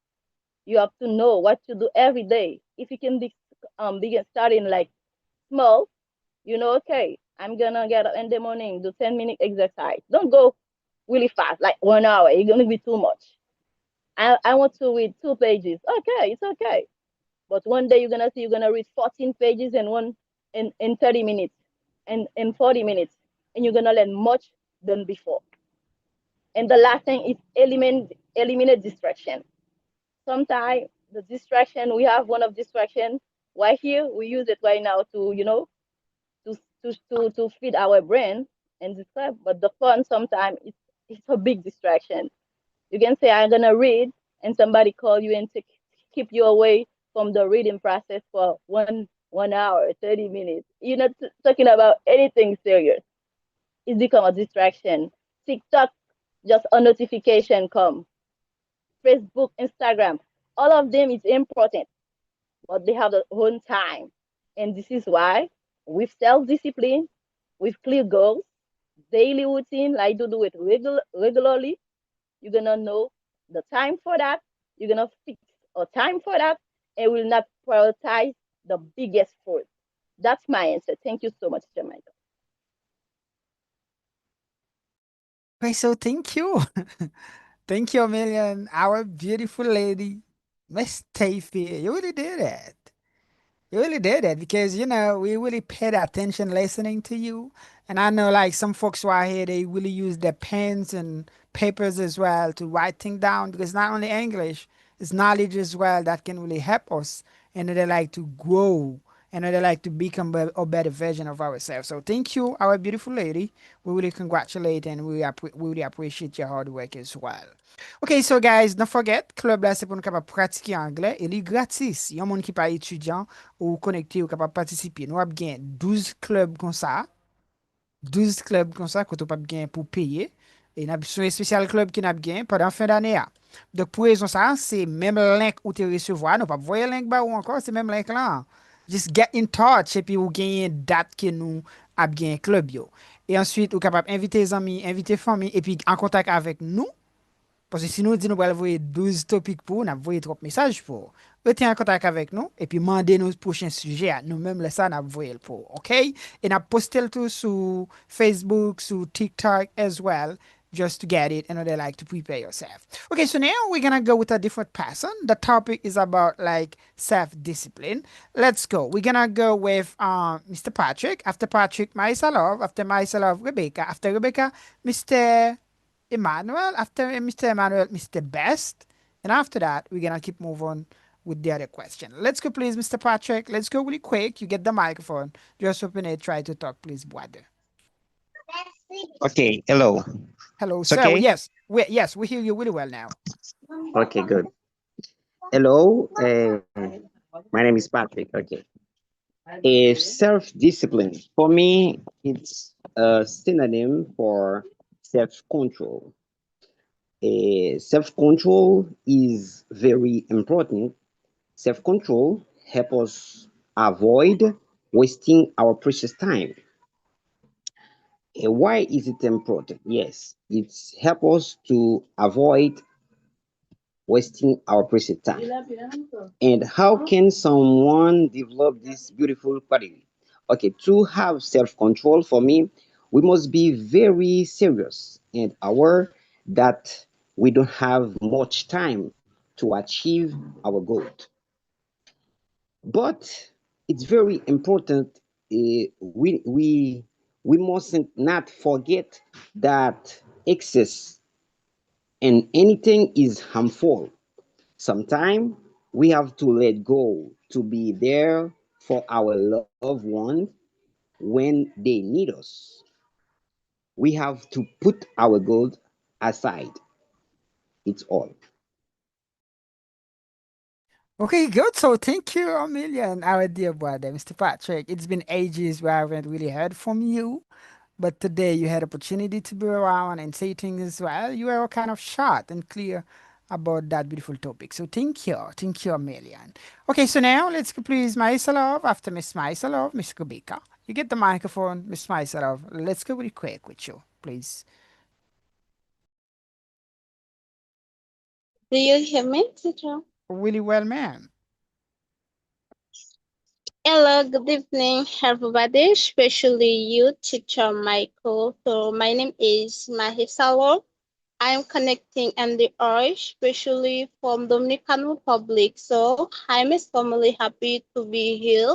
You have to know what to do every day. If you can begin starting like small, okay, I'm gonna get up in the morning, do 10-minute exercise. Don't go really fast, like 1 hour. It's gonna be too much. I want to read 2 pages. Okay, it's okay. But one day you're gonna read 14 pages in 30 minutes and in 40 minutes, and you're gonna learn much than before. And the last thing is eliminate distraction. Sometimes the distraction, we have one of distraction right here. We use it right now to to feed our brain and distract. But the phone sometimes it's a big distraction. You can say I'm gonna read, and somebody call you and keep you away from the reading process for 1 hour, 30 minutes. You're not talking about anything serious. It's become a distraction. TikTok, just a notification come. Facebook, Instagram, all of them is important, but they have their own time. And this is why, with self-discipline, with clear goals, daily routine, like to do it regularly, you're gonna know the time for that. You're gonna fix a time for that, and will not prioritize the biggest fault. That's my answer. Thank you so much, Jamaica. Okay, so thank you. Thank you a million, our beautiful lady, Miss Tafy. You really did it. You really did it because we really paid attention listening to you. And I know like some folks who are here, they really use their pens and papers as well to write things down because not only English, it's knowledge as well that can really help us. And they like to grow and they like to become a better version of ourselves. So thank you, our beautiful lady. We really congratulate and we really appreciate your hard work as well. Ok, so guys, don't forget, Club la se pou nou kapap pratike anglais, e li gratis. Yon moun ki pa etudyan ou konekte ou kapap patisipe. Nou ap gen 12 club kon sa, 12 club kon sa koto pap gen pou peye. E nab sou e special club ki nab gen padan fin d'année a. Dok pou rezon sa, se mem link ou te resevoa, nou pap voye link ba ou ankon, se mem link lan. Just get in touch, e pi ou genyen dat ke nou ap gen club yo. E answit ou kapap invite zami, invite fami, e pi an kontak avek nou. Parce que si nous disons nous allons envoyer 12 topics pour, nous envoyer trop messages pour. Restez en contact avec nous et puis mandez nos prochains sujets. Nous-mêmes, là, ça, nous envoyer pour. OK? Et nous postez tout sur Facebook, sur TikTok as well, just to get it and they like to prepare yourself. Okay, so now we're going to go with a different person. The topic is about like self-discipline. Let's go. We're going to go with Mr. Patrick. After Patrick, myself. After myself, Rebecca. After Rebecca, Mr. Emmanuel, after Mr. Emmanuel, Mr. Best. And after that, we're going to keep moving on with the other question. Let's go, please, Mr. Patrick. Let's go really quick. You get the microphone. Just open it. Try to talk, please, brother. Okay, hello. Hello, It's sir. okay? Yes, we hear you really well now. Okay, good. Hello, my name is Patrick. Okay. A self-discipline. For me, it's a synonym for self-control. A self-control is very important. Self-control helps us avoid wasting our precious time. Why is it important? Yes, it's help us to avoid wasting our precious time. And how can someone develop this beautiful quality? Okay, to have self-control for me, we must be very serious and aware that we don't have much time to achieve our goal. But it's very important. We mustn't not forget that excess and anything is harmful. Sometimes we have to let go to be there for our loved ones when they need us. We have to put our goals aside. It's all. Okay, good. So thank you a million, our dear brother, Mr. Patrick. It's been ages where I haven't really heard from you, but today you had opportunity to be around and say things as well. You were kind of short and clear about that beautiful topic. So thank you a million. Okay, so now let's go please Myself. After Miss Myself, Miss Kubika. You get the microphone, Miss Myself. Let's go really quick with you, please. Do you hear me, teacher? Really well, ma'am. Hello, good evening, everybody, especially you, teacher Michael. So my name is Mahisalo. I'm connecting in the earth, especially from Dominican Republic. So I'm extremely happy to be here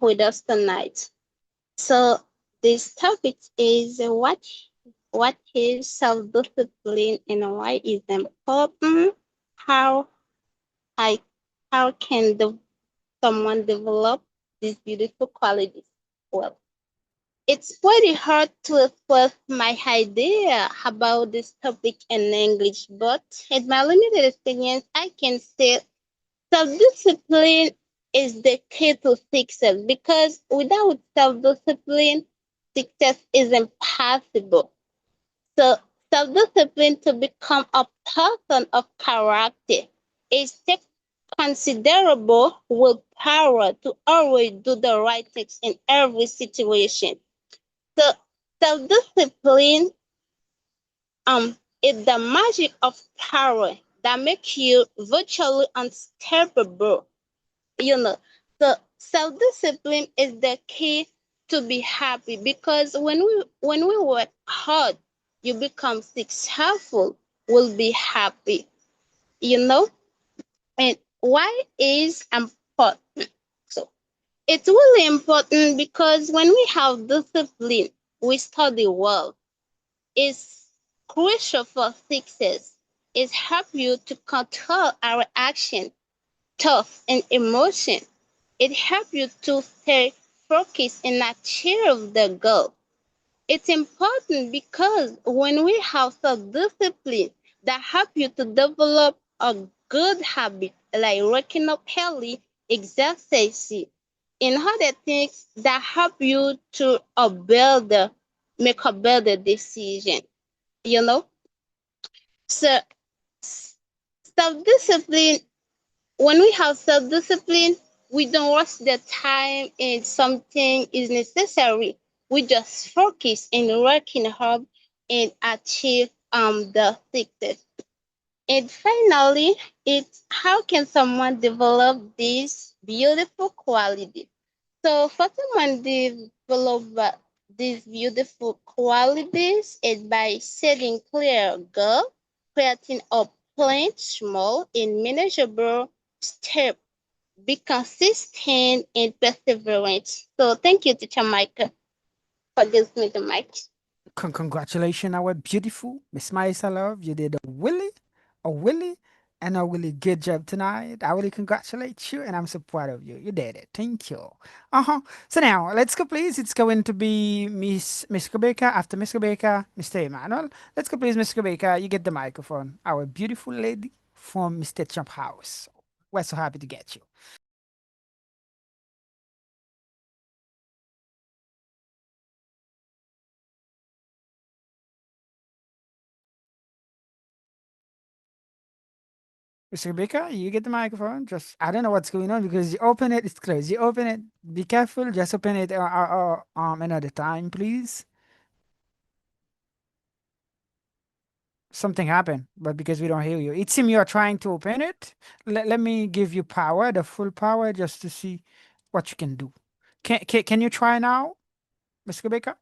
with us tonight. So this topic is what is self-discipline and why is important? How I how can someone develop these beautiful qualities? Well, it's pretty hard to express my idea about this topic in English, but in my limited experience, I can say self-discipline is the key to success because without self-discipline, success is impossible. So self-discipline to become a person of character is take considerable willpower to always do the right things in every situation. So self-discipline is the magic of power that makes you virtually unstoppable. You know, so self-discipline is the key to be happy because when we work hard, you become successful, will be happy. You know, and why is important? So it's really important because when we have discipline, we study well. It's crucial for success. It helps you to control our action, thoughts, and emotion. It helps you to stay focused and achieve the goal. It's important because when we have self-discipline that help you to develop a good habit like waking up early, exercising, and other things that help you to make a better decision. You know, so self-discipline. When we have self-discipline, we don't waste the time and something is necessary. We just focus and working hard and achieve the success. And finally, it's how can someone develop this beautiful quality? So for someone develop these beautiful qualities is by setting clear goals, creating a plan, small and manageable step, be consistent and perseverant. So thank you, Teacher Michael, for giving me the mic. Congratulations, our beautiful Miss Myself. You did a willy, and a really good job tonight. I really congratulate you, and I'm so proud of you. You did it. Thank you. So now let's go, please. It's going to be Miss Rebecca. After Miss Rebecca, Mr. Emmanuel. Let's go, please, Miss Rebecca. You get the microphone. Our beautiful lady from Mr. Trump House. We're so happy to get you. Mr. Rebecca, you get the microphone. Just I don't know what's going on because you open it, it's closed. You open it. Be careful. Just open it another time, please. Something happened, but because we don't hear you, it seems you are trying to open it. Let me give you power, the full power, just to see what you can do. Can you try now, Mr. Rebecca?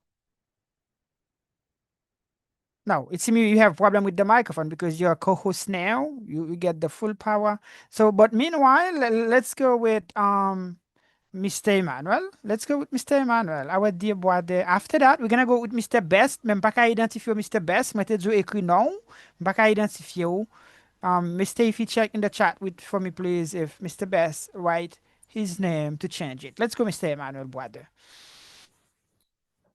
No, it seems you have problem with the microphone because you're a co-host now. You get the full power. So, but meanwhile, let's go with Mr. Emmanuel. Let's go with Mr. Emmanuel. Our dear boy there. After that, we're gonna go with Mr. Best. Même pas qu'à identifier Mr. Best. Mettez du écrit non. Pas qu'à identifier ou. Mr. If you check in the chat with for me, please, if Mr. Best write his name to change it. Let's go, Mr. Emmanuel Boade.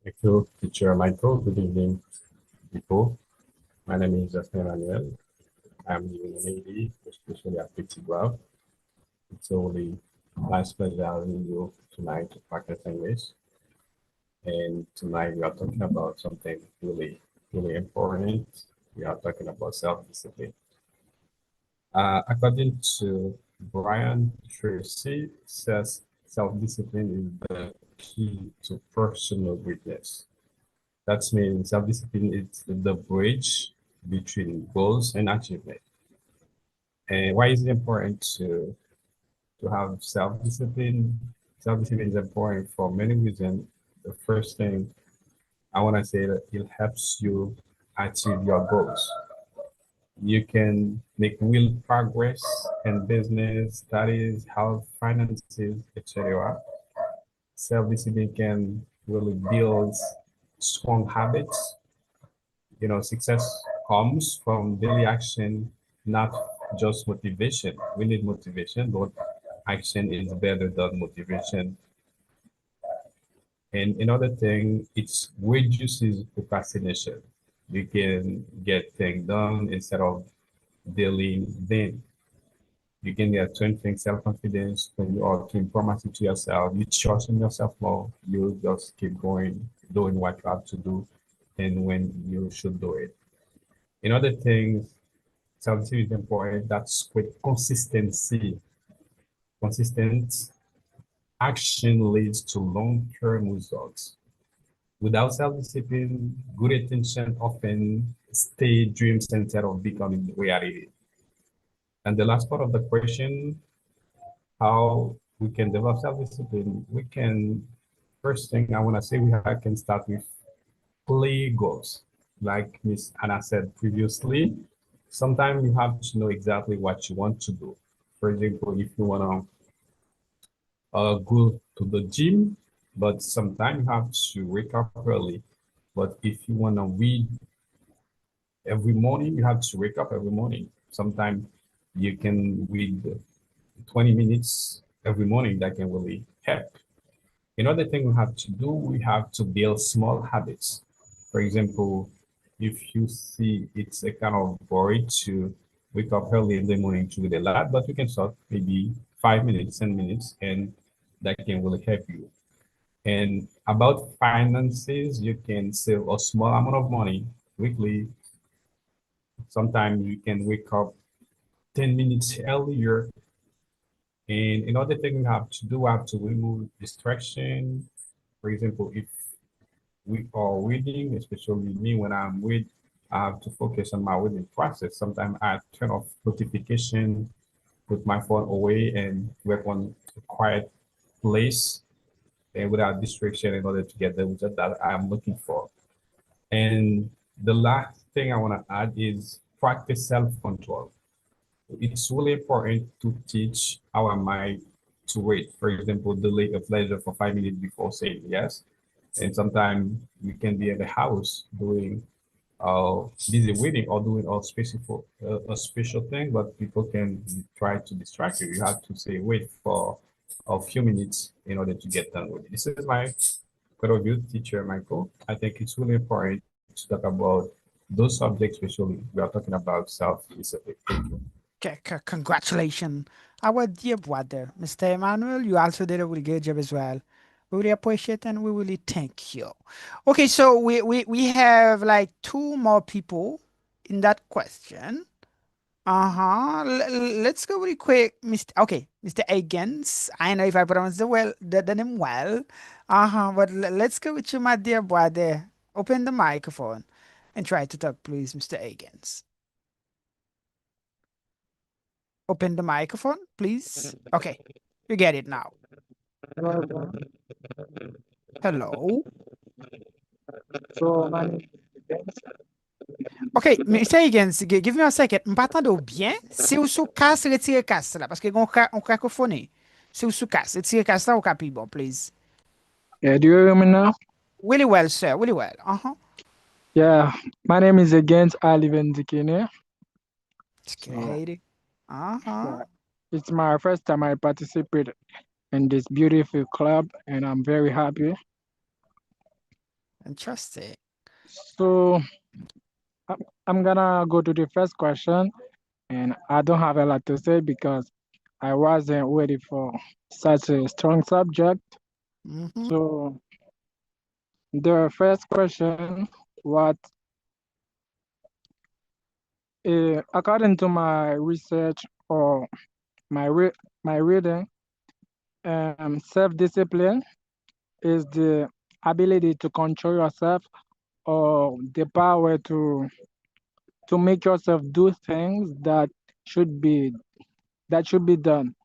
Thank you, Teacher Michael. Good evening, people. My name is Justin Emmanuel. I'm living in Haiti, especially at Petit Guave. It's a really nice pleasure having you tonight to practice English. And tonight we are talking about something really, really important. We are talking about self-discipline. According to Brian Tracy, says self-discipline is the key to personal greatness. That means self-discipline is the bridge between goals and achievement. And why is it important to have self-discipline? Self-discipline is important for many reasons. The first thing I want to say that it helps you achieve your goals. You can make real progress in business, studies, health, finances, etc. Self-discipline can really build strong habits. You know, success comes from daily action, not just motivation. We need motivation, but action is better than motivation. And another thing, it reduces procrastination. You can get things done instead of dealing then. You can get strengthening self-confidence when you are keep promising to yourself, you trust in yourself more, you just keep going, doing what you have to do and when you should do it. Another thing, self-discipline is important, that's with consistency. Consistent action leads to long-term results. Without self-discipline, good intention often stay dreams instead of becoming reality. And the last part of the question, how we can develop self-discipline, we can, first thing I want to say, I can start with play goals. Like Miss Anna said previously, sometimes you have to know exactly what you want to do. For example, if you want to go to the gym, but sometimes you have to wake up early. But if you want to read every morning, you have to wake up every morning. Sometimes you can read 20 minutes every morning. That can really help. Another thing we have to do, we have to build small habits. For example, if you see it's a kind of boring to wake up early in the morning to read a lot, but you can start maybe 5 minutes, 10 minutes, and that can really help you. And about finances, you can save a small amount of money weekly. Sometimes you can wake up 10 minutes earlier. And another thing we have to do, we have to remove distraction. For example, if we are reading, especially me when I'm reading, I have to focus on my reading process. Sometimes I turn off notification, put my phone away and work on a quiet place and without distraction in order to get the result that I'm looking for. And the last thing I want to add is practice self-control. It's really important to teach our mind to wait. For example, delay a pleasure for 5 minutes before saying yes. And sometimes you can be in the house doing busy waiting or doing a special thing, but people can try to distract you. You have to say wait for a few minutes in order to get done with it. This is my point of view, Teacher Michael. I think it's really important to talk about those subjects, especially we are talking about self-discipline. Thank you. Okay, congratulations. Our dear brother, Mr. Emmanuel, you also did a really good job as well. We really appreciate and we really thank you. Okay, so we have like 2 more people in that question. Let's go really quick, Mr. Higgins. I know if I pronounce the name well. But let's go with you, my dear boy. There, open the microphone and try to talk, please, Mr. Higgins. Open the microphone, please. Okay, you get it now. Hello. So, Ok, Mr. Higgins, give me a second. M'entendez bien? Si vous sous casse, retirez casse là, parce que on cacophonie. Si vous sous casse, retirez casse là, au capi bon, please. yeah, do you hear me now? Really well, sir. Really well. Yeah, my name is Against. I live in Dikine. Haiti. It's my first time I participate in this beautiful club, and I'm very happy. Interesting. So, I'm gonna go to the first question, and I don't have a lot to say because I wasn't ready for such a strong subject. So, the first question, according to my research or my reading, self-discipline is the ability to control yourself or the power to make yourself do things that should be done,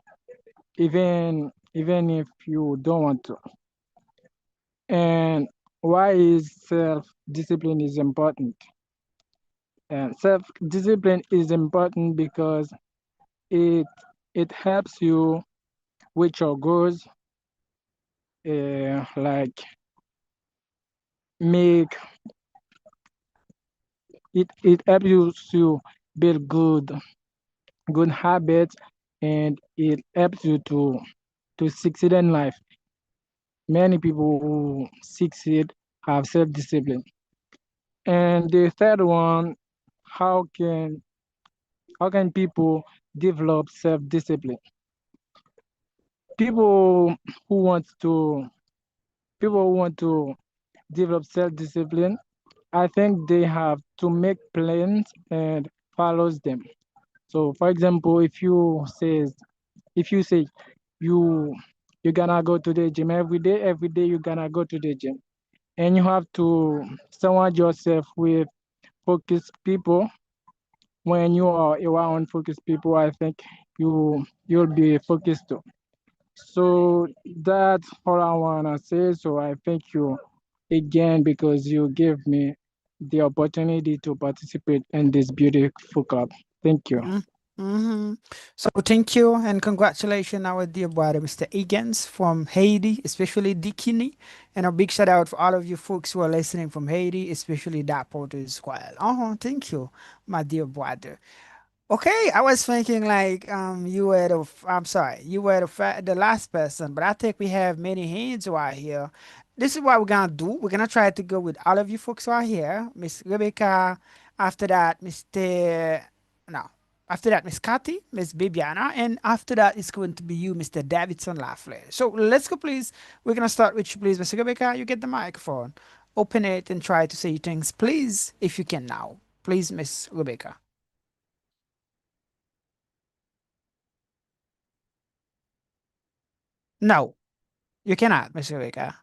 even if you don't want to. And why is self-discipline is important? And self-discipline is important because it helps you with your goals, like make it helps you to build good habits, and it helps you to succeed in life. Many people who succeed have self-discipline. And the third one, how can people develop self-discipline? People who want to develop self-discipline, I think they have to make plans and follows them. So, for example, if you say you're gonna go to the gym every day you're gonna go to the gym, and you have to surround yourself with focused people. When you are around focused people, I think you'll be focused too. So that's all I wanna say. So I thank you again because you gave me the opportunity to participate in this beautiful club. Thank you. So thank you and congratulations, our dear brother, Mr. Higgins from Haiti, especially Dikini, and a big shout out for all of you folks who are listening from Haiti, especially that part as well. Thank you, my dear brother. Okay, I was thinking like you were the last person, but I think we have many hands right here. This is what we're gonna do. We're gonna try to go with all of you folks right here. Miss Rebecca, after that, after that, Miss Cathy, Miss Bibiana, and after that it's going to be you, Mr. Davidson Lafleur. So let's go, please. We're gonna start with you, please, Miss Rebecca. You get the microphone. Open it and try to say things, please, if you can now. Please, Miss Rebecca. No, you cannot, Mr. Rebecca.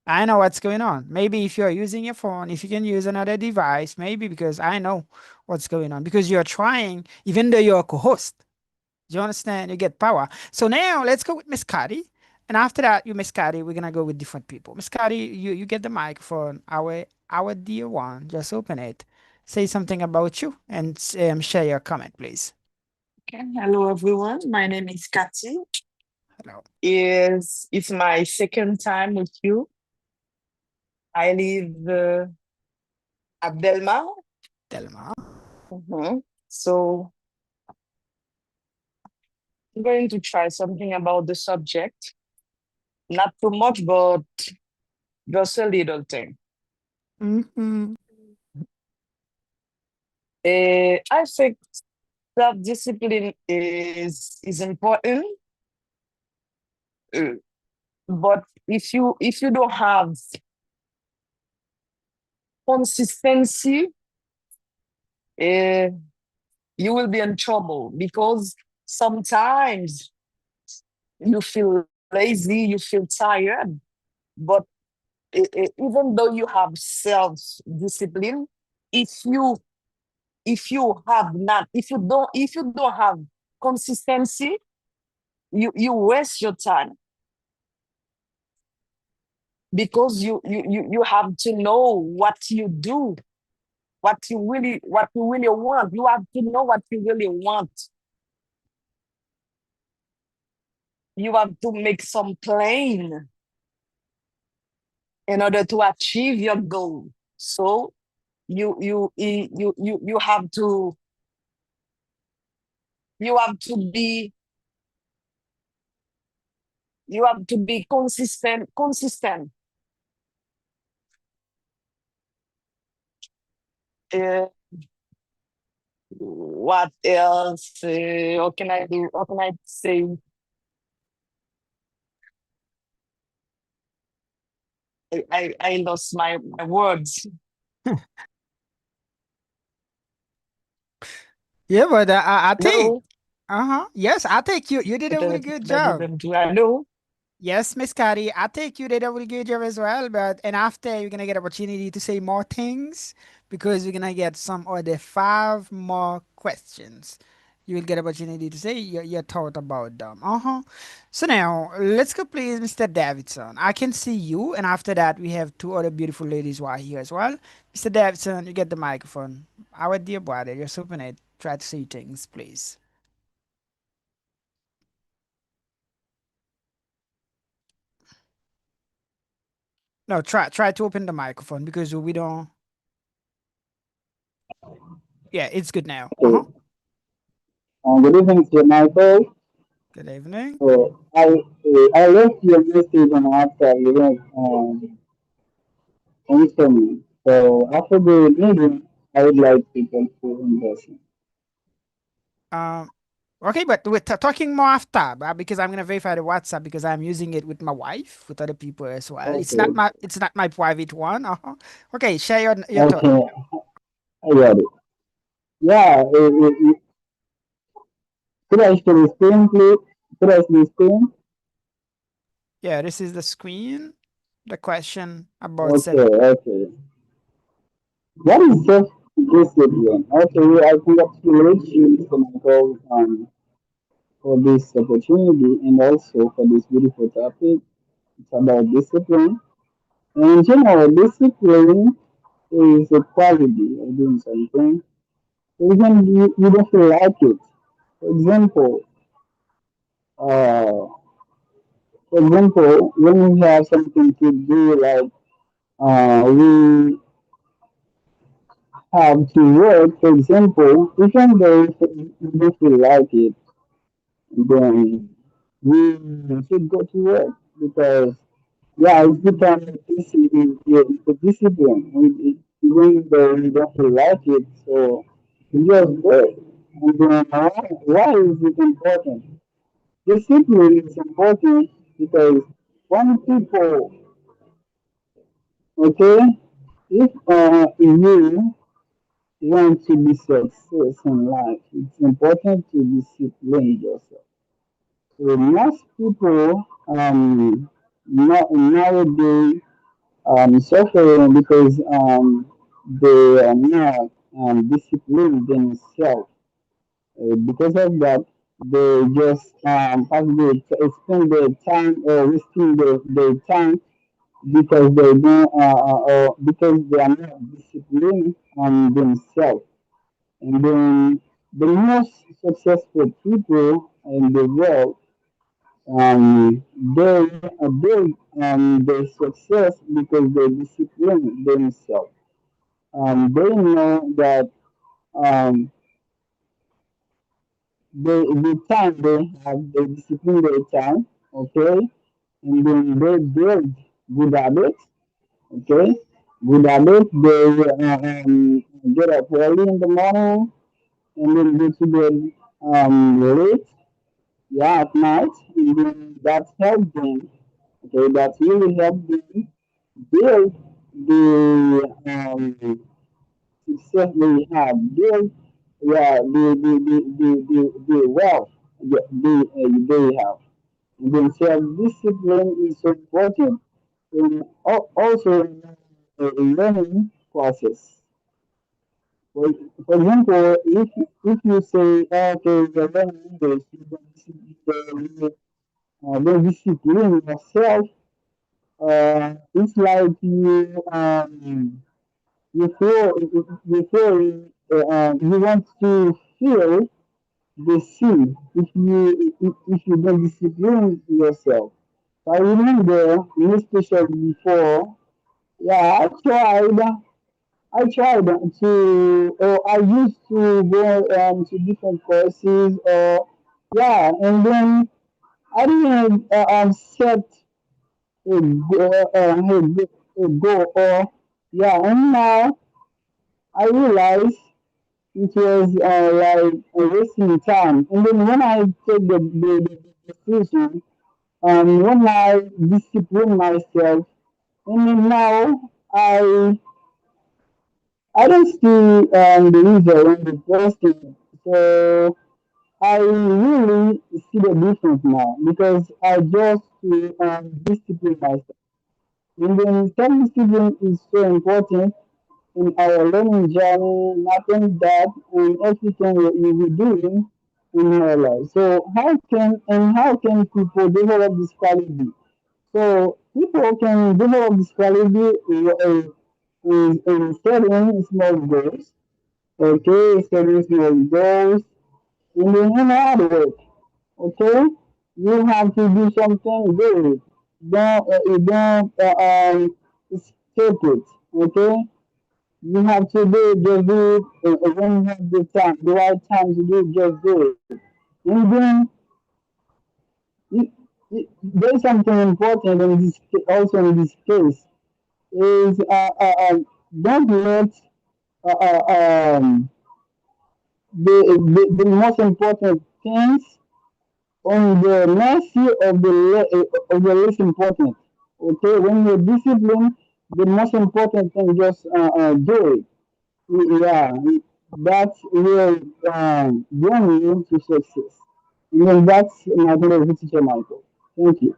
I know what's going on. Maybe if you're using your phone, if you can use another device, maybe because I know what's going on. Because you're trying, even though you're a co-host. Do you understand? You get power. So now let's go with Miss Cathy. And after that, you, Miss Cathy, we're gonna go with different people. Miss Cathy, you get the microphone. Our dear one, just open it. Say something about you and share your comment, please. Okay. Hello, everyone. My name is Cathy. Hello. It's my second time with you. I live at Delma. So I'm going to try something about the subject. Not too much, but just a little thing. I think self-discipline is important. But if you don't have consistency, you you will be in trouble, because sometimes you feel lazy, you feel tired, but even though you have self-discipline, if you don't have consistency, you waste your time, because you have to know what you do, what you really want. You have to know what you really want. You have to make some plan in order to achieve your goal. So you have to be consistent. What else? What can I do? What can I say? I lost my words. Yeah, but I think, No, yes, I think you did a really good job. I know. Yes, Miss Cardi, I think you did a really good job as well. But and after you're gonna get opportunity to say more things because you're gonna get some other 5 more questions. You will get opportunity to say your thought about them. So now let's go, please, Mr. Davidson. I can see you, and after that we have 2 other beautiful ladies who are here as well. Mr. Davidson, you get the microphone. Our dear brother, just open it. Try to say things, please. No, try to open the microphone because we don't. Yeah, it's good now. Okay. Good evening to Michael. Good evening. So I left your message on WhatsApp. You know, answer me. So after the meeting, I would like to talk to you in person. Okay, but we're talking more after, because I'm gonna verify the WhatsApp because I'm using it with my wife, with other people as well. Okay. It's not my private one. Okay, share your thought. Okay. I got it. Yeah. Could I share the screen, please? Could I see the screen? Yeah, this is the screen. The question about Okay. Okay. What is self-discipline? Okay. I congratulate you, Mr. Michael, for this opportunity and also for this beautiful topic. It's about discipline. And in general, discipline is a quality of doing something. Even you don't feel like it. For example, uh, when we have something to do, like we have to work, for example, even though we don't feel like it, then we should go to work because yeah, it's become a discipline. Even though we don't feel like it, so we just do it. And then why is it important? Discipline is important because when people, okay, if you want to be success in life, it's important to discipline yourself. So most people nowadays suffering because they are not disciplined themselves. Because of that, they just probably spend their time or wasting their time because they don't or because they are not disciplined on themselves. And then the most successful people in the world, they build their success because they discipline themselves. They know that um, the time they have, they discipline their time, okay, and then they build good habits, okay. Good habits, they get up early in the morning and then go to bed late, yeah, at night, and then that helps them, okay, that really helps them build the success they have, build yeah, the wealth they have. And then self-discipline is so important in also in learning process. For, for example, if you say, okay, you're learning English, don't discipline yourself. It's like you want to feel the sea if you don't discipline yourself. I remember, especially before, yeah, I tried or I used to go to different courses, or yeah, and then I didn't set a goal, or yeah, and now I realize it was like a wasting time. And then when I take the decision, when I discipline myself, and then now I don't see the result in the person. So I really see the difference now because I just discipline myself. And then self-discipline is so important in our learning journey, not only that, in everything we do in our life. So how can people develop this quality? So people can develop this quality in setting small goals. Okay, setting small goals, and then you know how to work. Okay, you have to do something good. Don't skip it. Okay, you have to do it, just do it when you have the right time to do it, just do it. And then you, there's something important in this also in this case is don't let uh, uh, um, the most important things on the mercy of the least important. Okay, when you're disciplined, the most important thing just do it. Yeah, that will bring you to success. And then that's my favorite teacher, Michael. Thank you.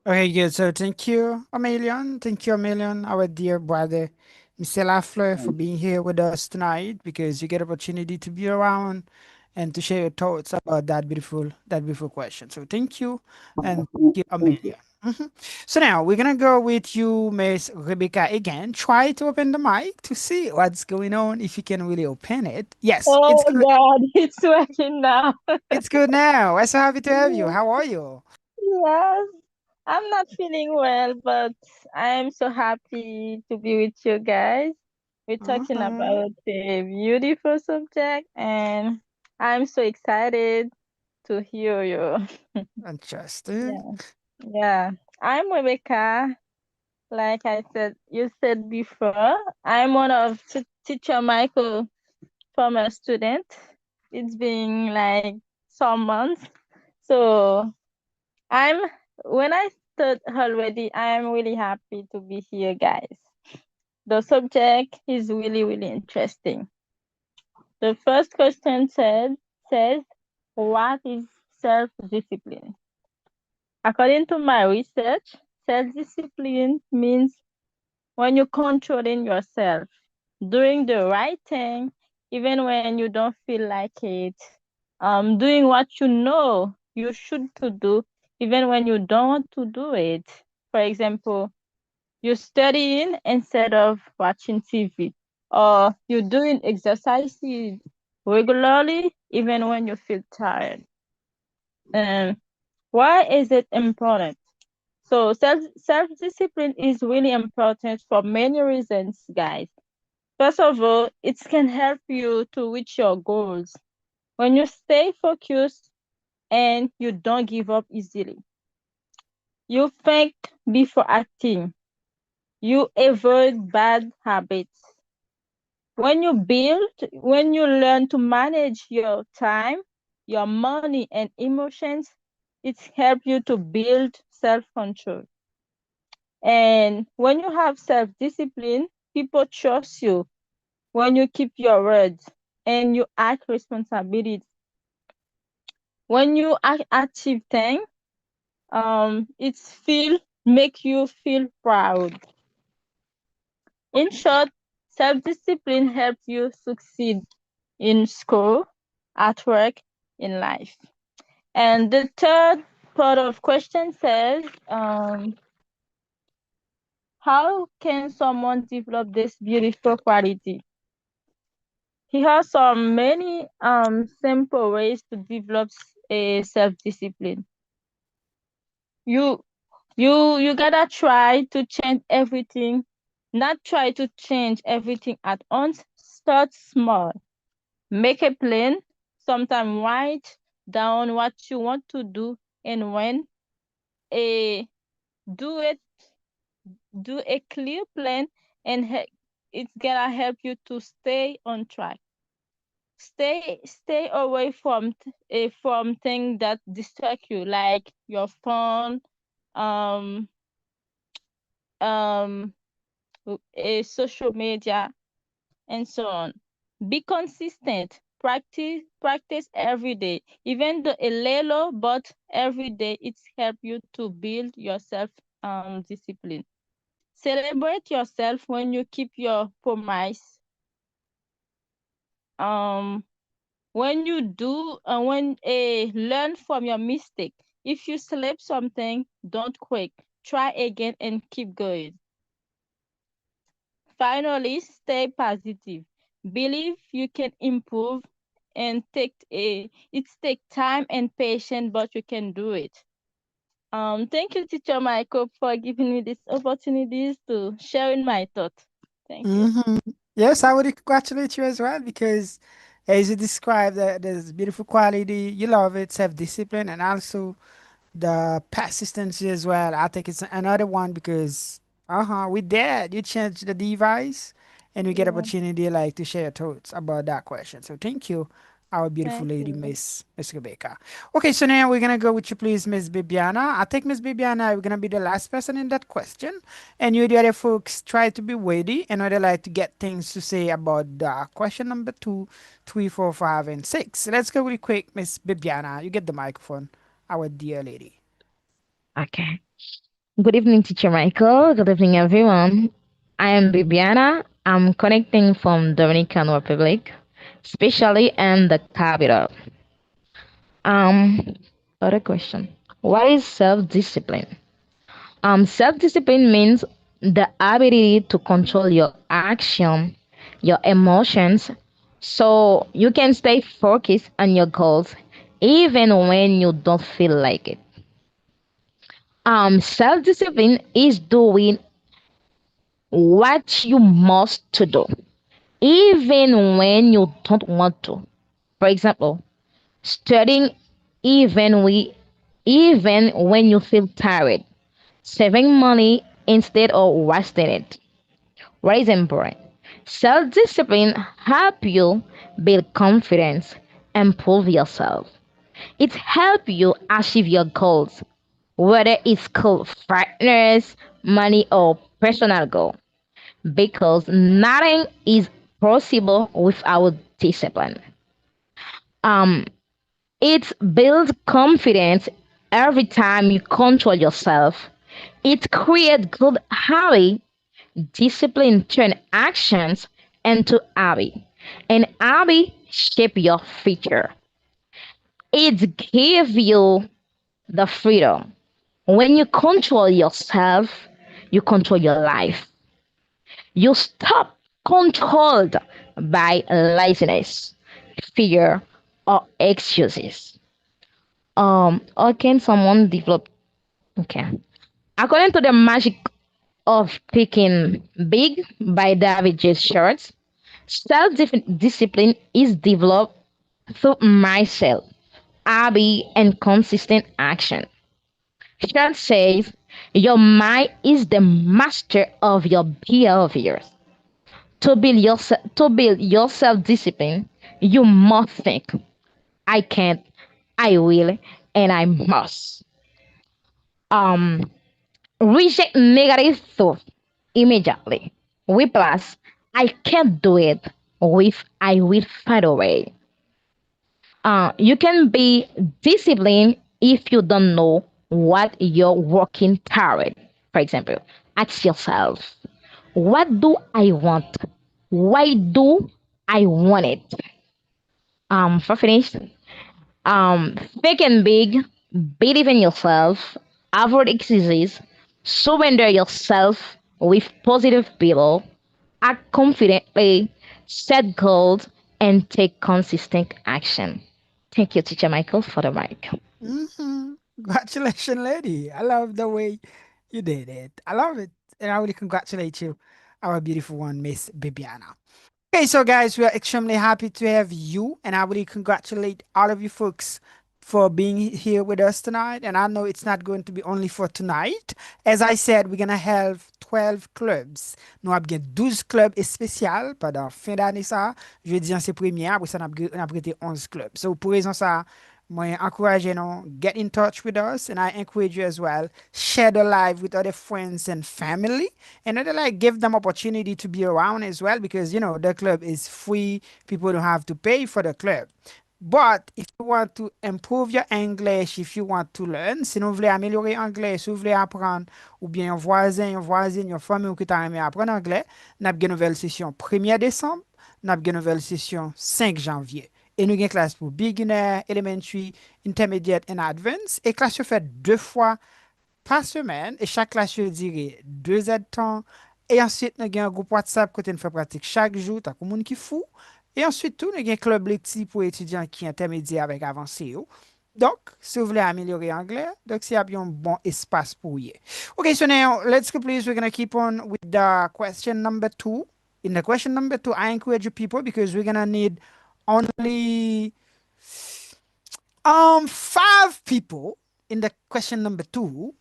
Okay, good. So thank you, Amelian. Thank you, Amelian, our dear brother, Mr. Lafleur, for being here with us tonight because you get opportunity to be around and to share your thoughts about that beautiful question. So thank you, and thank you, Thank you. Amelia. Mhm. So now we're gonna go with you, Miss Rebecca, again. Try to open the mic to see what's going on. If you can really open it. Yes, Oh it's good. God, it's working now. It's good now. We're so happy to have you. How are you? Yes, I'm not feeling well, but I'm so happy to be with you guys. We're talking Mhm. about a beautiful subject, and I'm so excited to hear you. Interesting. Yeah, yeah. I'm Rebecca. Like I said, you said before, I'm one of teacher Michael former student. It's been like some months. So I'm when I start already, I'm really happy to be here, guys. The subject is really, really interesting. The first question says, what is self-discipline? According to my research, self-discipline means when you're controlling yourself, doing the right thing, even when you don't feel like it, doing what you know you should to do, even when you don't want to do it. For example, you're studying instead of watching TV, or you're doing exercises regularly, even when you feel tired. And why is it important? So self-discipline is really important for many reasons, guys. First of all, it can help you to reach your goals. When you stay focused and you don't give up easily, you think before acting, you avoid bad habits. When you learn to manage your time, your money, and emotions, it helps you to build self-control. And when you have self-discipline, people trust you when you keep your words. and you act responsibility. When you achieve things, make you feel proud. In short, self-discipline helps you succeed in school, at work, in life. And the third part of question says, how can someone develop this beautiful quality? Here are some many simple ways to develop a self-discipline. You gotta try to change everything, not try to change everything at once. Start small. Make a plan. Sometimes write down what you want to do and when. Do it. Do a clear plan, and it's gonna help you to stay on track. Stay away from things that distract you, like your phone, um, um, social media, and so on. Be consistent. Practice every day, even though a little, but every day it's help you to build yourself discipline. Celebrate yourself when you keep your promise. When you do, learn from your mistake. If you slip something, don't quit. Try again and keep going. Finally, stay positive. Believe you can improve, and it takes time and patience, but you can do it. Thank you, Teacher Michael, for giving me these opportunities to sharing my thoughts. Thank you. Yes, I would congratulate you as well because, as you described, that there's beautiful quality. You love it, self-discipline, and also the persistency as well. I think it's another one because, with that, you change the device, and we get Yeah. opportunity like to share your thoughts about that question. So thank you, our beautiful Thank lady, you. Miss Rebecca. Okay, so now we're gonna go with you, please, Miss Bibiana. I think Miss Bibiana, you're gonna be the last person in that question, and you the other folks try to be ready in order like to get things to say about question number 2, 3, 4, 5, and 6. Let's go really quick, Miss Bibiana. You get the microphone, our dear lady. Okay. Good evening, Teacher Michael. Good evening, everyone. I am Bibiana. I'm connecting from Dominican Republic, especially in the capital. Um, Other question. What is self-discipline? Self-discipline means the ability to control your action, your emotions, so you can stay focused on your goals even when you don't feel like it. Self-discipline is doing what you must to do, even when you don't want to. For example, studying even when you feel tired, saving money instead of wasting it. What is important? Self-discipline help you build confidence, improve yourself. It help you achieve your goals, whether it's called fitness, money, or personal goal, because nothing is possible without discipline. Um, it builds confidence every time you control yourself. It creates good habit. Discipline turn actions into habit, and habit shape your future. It gives you the freedom. When you control yourself, you control your life. You stop controlled by laziness, fear, or excuses. Or can someone develop? Okay. According to the magic of picking big by David J. Schwartz, self-discipline is developed through myself, habit, and consistent action. Schwartz says your mind is the master of your behaviors. To build your self-discipline, you must think, I can't, I will, and I must. Um, Reject negative thoughts immediately. Replace, I can't do it with I will find a way. You can be disciplined if you don't know what you're working toward. For example, ask yourself, what do I want? Why do I want it? For finish, think and big, believe in yourself, avoid excuses, surrender yourself with positive people, act confidently, set goals, and take consistent action. Thank you, Teacher Michael, for the mic. Congratulations, lady. I love the way you did it. I love it. And I really congratulate you, our beautiful one, Miss Bibiana. Okay, so guys, we are extremely happy to have you, and I really congratulate all of you folks for being here with us tonight. And I know it's not going to be only for tonight. As I said, we're gonna have 12 clubs. Nous avons 12 clubs spéciaux pendant fin d'année ça. Jeudi c'est premier, après ça on a 11 clubs. So pour raison ça, moi encourage get in touch with us, and I encourage you as well, share the live with other friends and family, and other like give them opportunity to be around as well, because the club is free. People don't have to pay for the club. But if you want to improve your English, if you want to learn, si vous voulez améliorer anglais, si vous voulez apprendre, ou bien un voisin, une voisine, une famille ou qui t'a aimé apprendre anglais, nous avons une nouvelle session 1er décembre, nous avons une nouvelle session 5 janvier. Et nous avons une classe pour beginner, elementary, intermediate and advanced. Et classe se fait 2 fois par semaine. Et chaque classe, je dirais, 2 heures de temps. Et ensuite, nous avons un groupe WhatsApp côté nous fait pratique chaque jour. T'as comme monde qui fou. Et ensuite, tout, nous avons un club lectif pour étudiants qui intermédiaires avec avancé. Donc, si vous voulez améliorer l'anglais, donc c'est un bon espace pour y. Okay, so now let's go, please. We're going to keep on with the question number 2. In the question number 2, I encourage you people, because we're going to need only 5 people in the question number 2.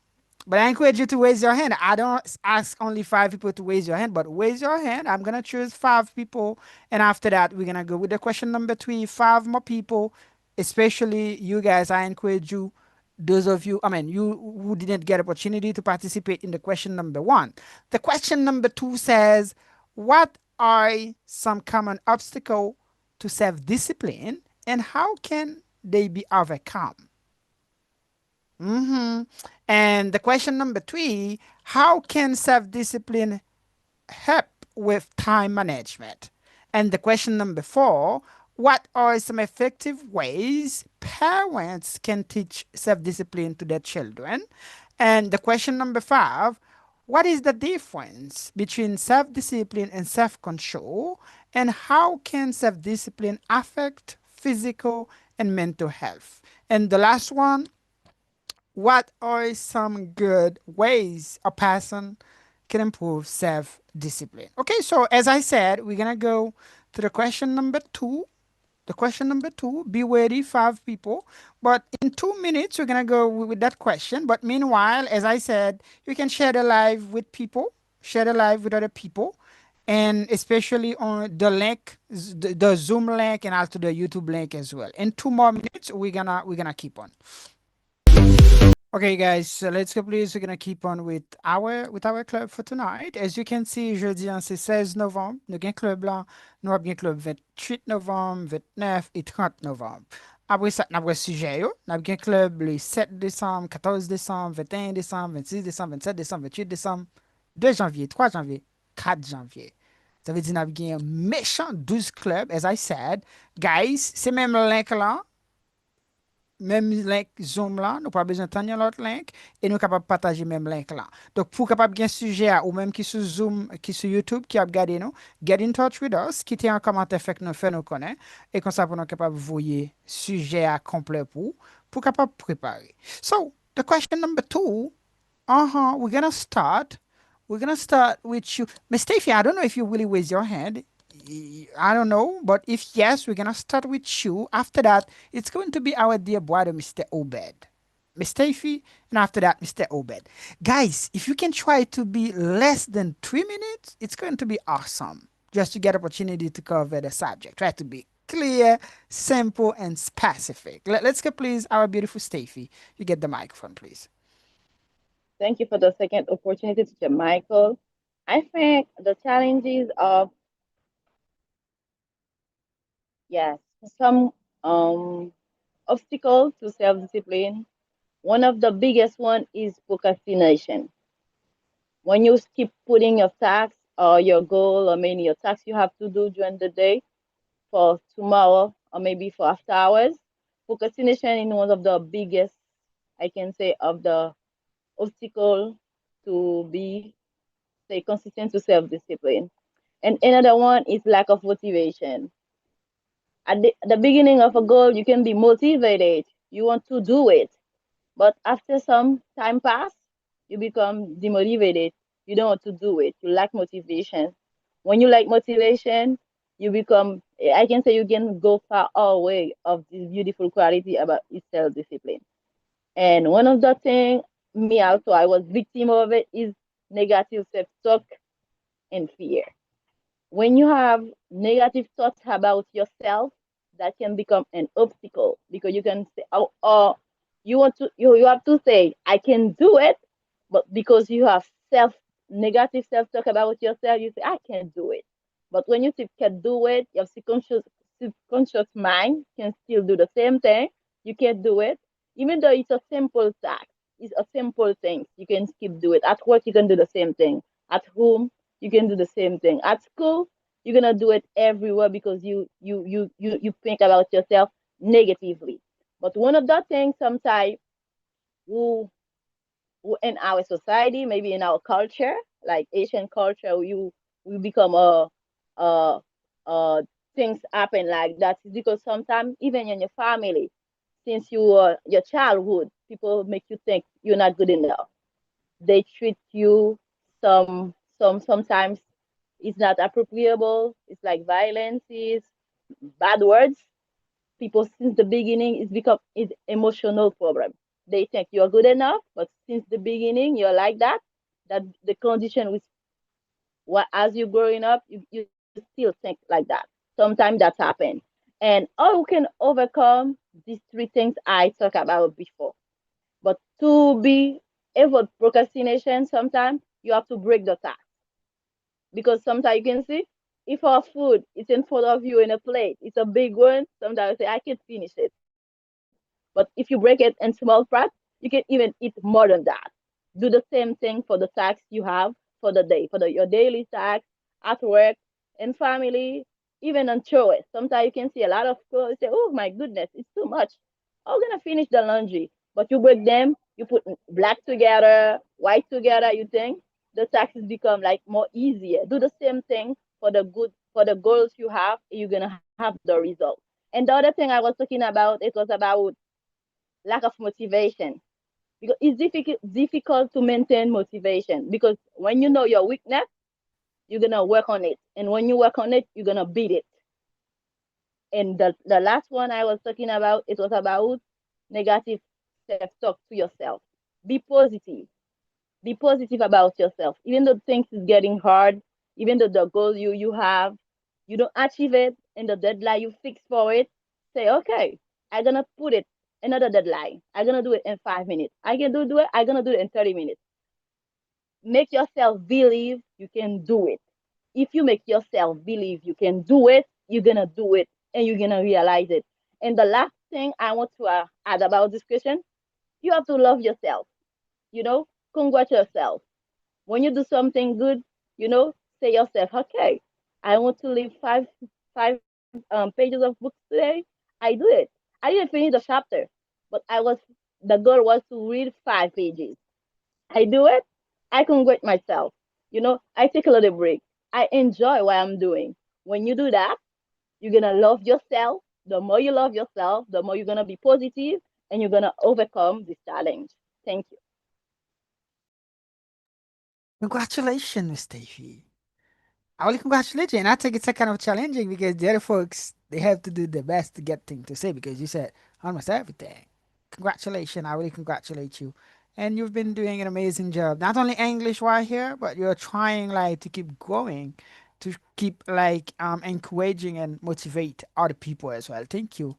But I encourage you to raise your hand. I don't ask only 5 people to raise your hand, but raise your hand. I'm going to choose 5 people. And after that, we're going to go with the question number 3, 5 more people, especially you guys. I encourage you, those of you, you who didn't get opportunity to participate in the question number 1. The question number 2 says, what are some common obstacles to self-discipline, and how can they be overcome? And the question number 3, how can self-discipline help with time management? And the question number 4, what are some effective ways parents can teach self-discipline to their children? And the question number 5, what is the difference between self-discipline and self-control? And how can self-discipline affect physical and mental health? And the last one, what are some good ways a person can improve self-discipline? Okay, so as I said, we're gonna go to the question number 2. The question number 2, be ready, 5 people. But in 2 minutes, we're gonna go with that question. But meanwhile, as I said, you can share the live with people, share the live with other people, and especially on the link, the Zoom link, and also the YouTube link as well. In 2 more minutes, we're gonna keep on. Okay, guys, so let's go, please. We're gonna keep on with our club for tonight. As you can see, jeudi, c'est 16 novembre. Nous avons un club là. Nous avons un club 28 novembre, 29 et 30 novembre. Après ça, nous avons un sujet. Nous avons un club le 7 décembre, 14 décembre, 21 décembre, 26 décembre, 27 décembre, 28 décembre, 2 janvier, 3 janvier, 4 janvier. Ça veut dire que nous avons un méchant 12 clubs, as I said. Guys, c'est même le link là. Même link Zoom là, nous pas besoin de tenir l'autre link, et nous capable partager même link là. Donc pour capable bien sujet ou même qui sur Zoom, qui sur YouTube, qui a regardé nous, get in touch with us, quittez un commentaire fait que nous fait nous connaître, et comme ça pour nous capable voyer sujet à complet pour capable préparer. So the question number 2, we're gonna start with you, Miss Stacey. I don't know if you really raise your hand. I don't know, but if yes, we're gonna start with you. After that, it's going to be our dear brother, Mr. Obed, Miss Stacey, and after that, Mr. Obed. Guys, if you can try to be less than 3 minutes, it's going to be awesome. Just to get opportunity to cover the subject. Try to be clear, simple, and specific. Let's go, please, our beautiful Stacey. You get the microphone, please. Thank you for the second opportunity, Teacher Michael. I think the challenges of Yes, some obstacles to self-discipline. One of the biggest one is procrastination. When you keep putting your tasks or your goal or maybe your tasks you have to do during the day for tomorrow or maybe for after hours, procrastination is one of the biggest, I can say, of the obstacle to be stay consistent to self-discipline. And another one is lack of motivation. At the beginning of a goal, you can be motivated. You want to do it. But after some time pass, you become demotivated. You don't want to do it. You lack motivation. When you lack motivation, you become, I can say you can go far away of this beautiful quality about self-discipline. And one of the things, me also, I was victim of it, is negative self-talk and fear. When you have negative thoughts about yourself, that can become an obstacle because you can say, oh, you have to say, I can do it, but because you have negative self-talk about yourself, you say, I can't do it. But when you say can do it, your subconscious mind can still do the same thing. You can't do it, even though it's a simple task. It's a simple thing. You can keep do it. At work, you can do the same thing. At home, you can do the same thing. At school, you're gonna do it everywhere because you think about yourself negatively. But one of the things sometimes who in our society, maybe in our culture, like Asian culture, we become a things happen like that is because sometimes even in your family, since you were your childhood, people make you think you're not good enough. They treat you sometimes it's not appropriable. It's like violence, is bad words. People since the beginning it's become it's emotional problem. They think you're good enough, but since the beginning you're like that. That the condition with what as you're growing up, you still think like that. Sometimes that's happened. And how you can overcome these three things I talked about before. But to be avoid procrastination, sometimes you have to break the task because sometimes you can see if our food is in front of you in a plate, it's a big one. Sometimes you say I can't finish it, but if you break it in small parts, you can even eat more than that. Do the same thing for the tasks you have for the day, for your daily tasks at work, in family, even on chores. Sometimes you can see a lot of clothes. Say, "Oh my goodness, it's too much. How gonna finish the laundry?" But you break them, you put black together, white together. You think the tasks become like more easier. Do the same thing for the goals you have. You're gonna have the result. And the other thing I was talking about, it was about lack of motivation because it's difficult to maintain motivation because when you know your weakness, you're gonna work on it, and when you work on it, you're gonna beat it. And the last one I was talking about, it was about negative self-talk to yourself. Be positive. Be positive about yourself. Even though things is getting hard, even though the goal you have, you don't achieve it and the deadline you fix for it, say, okay, I'm gonna put it another deadline. I'm gonna do it in 5 minutes. I can do it, I'm gonna do it in 30 minutes. Make yourself believe you can do it. If you make yourself believe you can do it, you're gonna do it and you're gonna realize it. And the last thing I want to add about this question, you have to love yourself, congratulate yourself. When you do something good, say yourself, okay, I want to read five pages of books today. I do it. I didn't finish the chapter, but the goal was to read 5 pages. I do it. I congratulate myself. I take a little break. I enjoy what I'm doing. When you do that, you're gonna love yourself. The more you love yourself, the more you're gonna be positive and you're gonna overcome this challenge. Thank you. Congratulations, Miss Stacey. I will congratulate you, and I think it's a kind of challenging because the other folks they have to do their best to get things to say because you said almost everything. Congratulations, I really congratulate you, and you've been doing an amazing job. Not only English right here, but you're trying like to keep growing, to keep like encouraging and motivate other people as well. Thank you.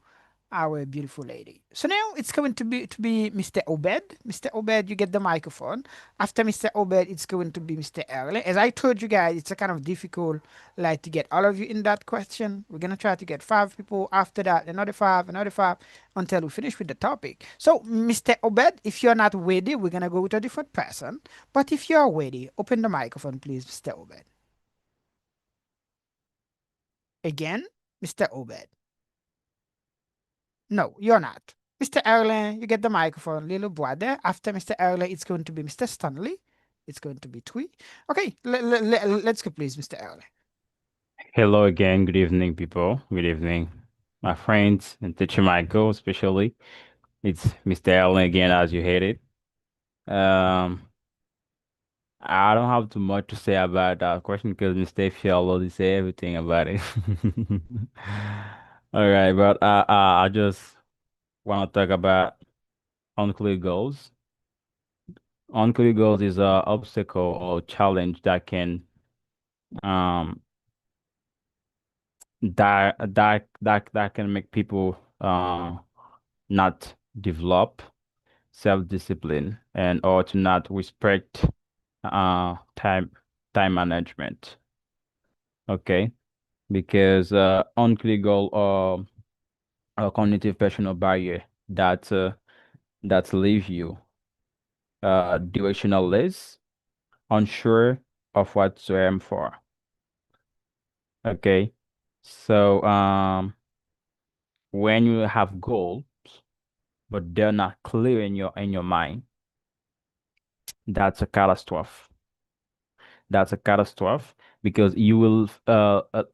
our beautiful lady. So now it's going to be Mr. Obed. Mr. Obed, you get the microphone. After Mr. Obed, it's going to be Mr. Erle. As I told you guys, it's a kind of difficult like to get all of you in that question. We're gonna try to get 5 people. After that, another 5, until we finish with the topic. So, Mr. Obed, if you're not ready, we're gonna go to a different person. But if you're ready, open the microphone, please, Mr. Obed. Again, Mr. Obed. No, you're not. Mr. Erle, you get the microphone, little brother. After Mr. Erle, it's going to be Mr. Stanley. It's going to be Twee. Okay, let's go, please, Mr. Erle. Hello again. Good evening, people. Good evening, my friends and teacher Michael, especially. It's Mr. Allen again, as you heard it. I don't have too much to say about that question because Mr. F already said everything about it. All right, but I just want to talk about unclear goals. Unclear goals is a obstacle or challenge that can that can make people not develop self-discipline and or to not respect time management. Okay, because unclear goal or a cognitive personal barrier that leave you directionless, unsure of what to aim for. Okay, so when you have goals but they're not clear in your mind, that's a catastrophe. That's a catastrophe because you will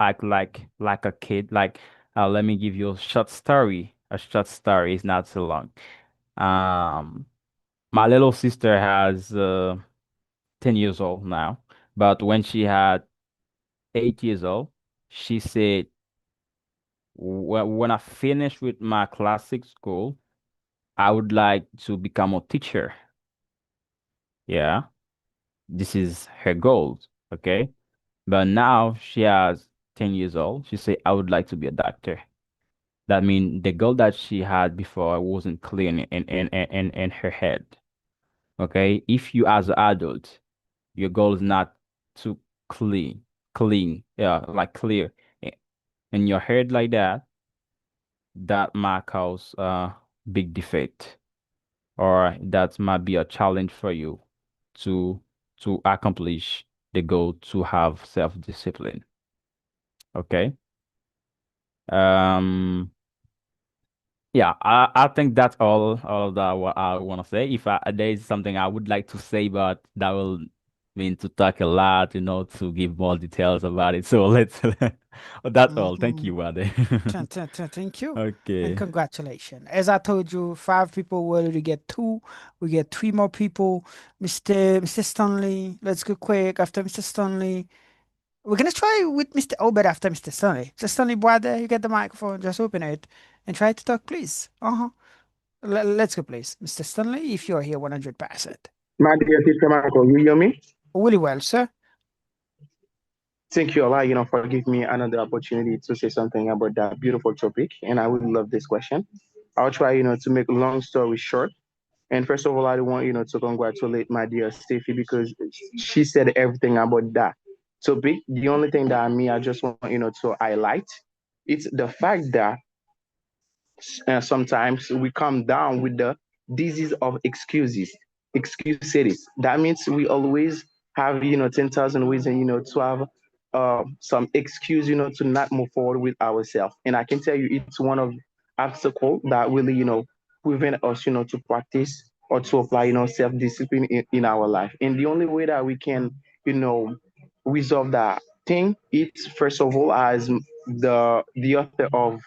act like a kid. Like, let me give you a short story. A short story is not so long. My little sister has 10 years old now, but when she had 8 years old, she said, when I finish with my classic school, I would like to become a teacher. Yeah, this is her goal. Okay. But now she has 10 years old. She say, I would like to be a doctor. That means the goal that she had before wasn't clear in her head. Okay. If you as an adult, your goal is not to clean, yeah, like clear in your head like that, that might cause a big defect, or that might be a challenge for you to accomplish the goal to have self-discipline. Okay. Yeah, I think that's all of that what I want to say. If there is something I would like to say, but that will mean to talk a lot, to give more details about it. So let's that's all. Thank you, brother. Thank you. Okay. And congratulations. As I told you, 5 people will already get 2. We get 3 more people. Mr. Stanley, let's go quick after Mr. Stanley. We're gonna try with Mr. Obed after Mr. Stanley. Mr. Stanley, brother, you get the microphone. Just open it and try to talk, please. Let's go, please. Mr. Stanley, if you're here 100%. My dear sister Michael, you hear me? Really well, sir. Thank you a lot, for giving me another opportunity to say something about that beautiful topic. And I would love this question. I'll try, to make a long story short. And first of all, I want, to congratulate my dear Steffi because she said everything about that topic. The only thing that I just want, to highlight, it's the fact that sometimes we come down with the disease of excuses. That means we always have 10,000 reasons to have some excuse to not move forward with ourselves. And I can tell you it's one of obstacle that really prevent us to practice or to apply self-discipline in our life. And the only way that we can you know resolve that thing, it's first of all, as the author of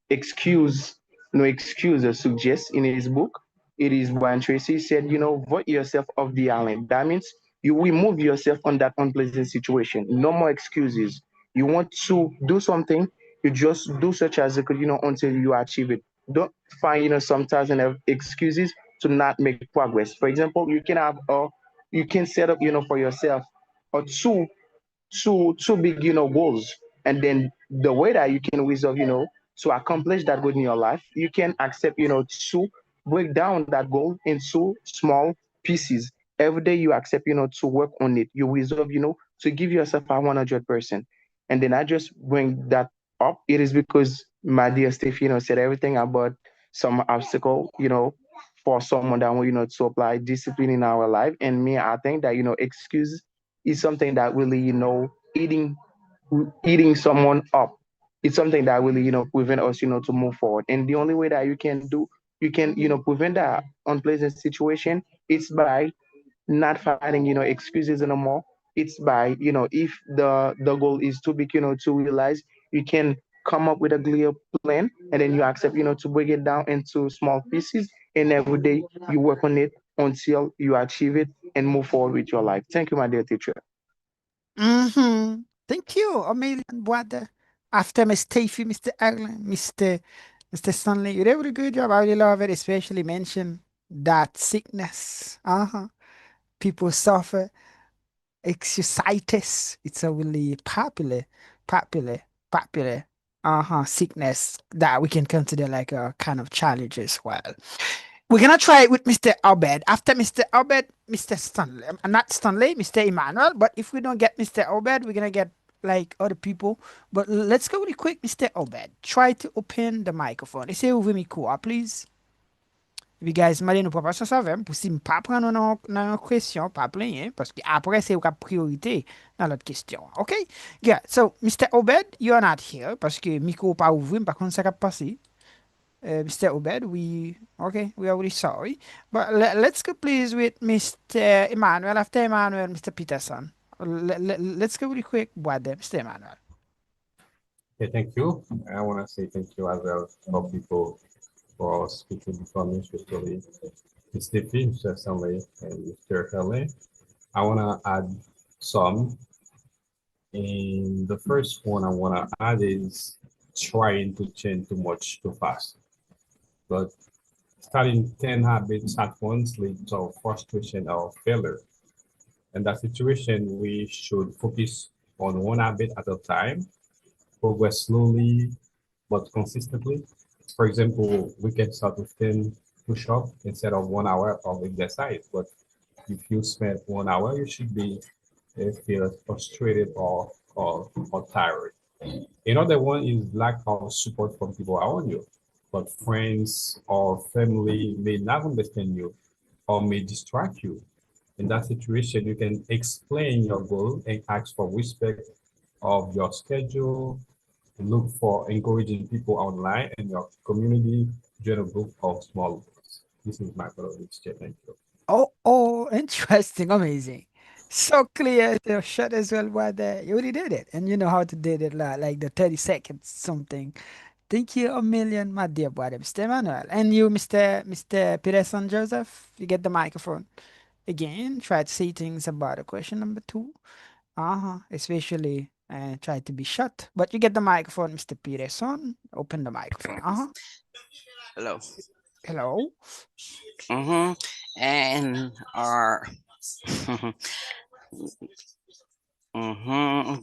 excuse no excuses suggests in his book. It is Brian Tracy said, vote yourself off the island. That means you remove yourself from that unpleasant situation. No more excuses. You want to do something, you just do such as you could, until you achieve it. Don't find, some thousand of excuses to not make progress. For example, you can set up, for yourself or two big, goals. And then the way that you can resolve, to accomplish that goal in your life, you can accept, to break down that goal into small pieces. Every day you accept, to work on it. You resolve, to give yourself a 100%. And then I just bring that up. It is because my dear Steve, said everything about some obstacle, for someone that want, to apply discipline in our life. And me, I think that, excuse is something that really, eating someone up. It's something that really, prevent us, to move forward. And the only way that you can, prevent that unpleasant situation, it's by not finding, excuses anymore. It's by, if the goal is too big, to realize, you can come up with a clear plan, and then you accept, to break it down into small pieces, and every day you work on it until you achieve it and move forward with your life. Thank you, my dear teacher. Thank you, Amelia and Boada. After Miss Steffi, Mr. Aglan, Mr. Stanley, you did a really good job. I really love it, especially mention that sickness. People suffer exercitis. It's a really popular sickness that we can consider like a kind of challenge as well. We're gonna try it with Mr. Obed. After Mr. Obed, Mr. Stanley. Not Stanley, Mr. Emmanuel. But if we don't get Mr. Obed, we're gonna get like other people. But let's go really quick, Mr. Obed. Try to open the microphone. Essayez ouvrir micro, please. Et puis, guys, je nous pas ça savem pour si ne pas prendre dans question, pas plein, parce que après c'est la priorité dans l'autre question. OK? Yeah. So, Mr. Obed, you are not here parce que micro pas ouvert, par contre ça va passer. Mr. Obed, we are really sorry. But let's go please with Mr. Emmanuel. After Emmanuel, Mr. Peterson. Let's go really quick. Mr. Emmanuel. Okay, thank you. I want to say thank you as well for people for speaking before me, especially Mr. P, Mr. Stanley, and Mr. Helen. I want to add some. And the first one I want to add is trying to change too much too fast. But starting 10 habits at once leads to frustration or failure. In that situation, we should focus on one habit at a time, progress slowly but consistently. For example, we can start with 10 push-ups instead of 1 hour of exercise. But if you spend 1 hour, you should be feel frustrated or tired. Another one is lack of support from people around you. But friends or family may not understand you or may distract you. In that situation, you can explain your goal and ask for respect of your schedule. Look for encouraging people online and your community, join a group of small groups. This is my share. Thank you. Oh, interesting, amazing. So clear, so short as well, but you already did it, and you know how to do it, like the 30 seconds something. Thank you a million, my dear brother, Mr. Emmanuel. And you, Mr. Peterson Joseph, you get the microphone. Again, try to say things about the question number 2. Especially try to be short. But you get the microphone, Mr. Peterson. Open the microphone. Hello. Hello. And our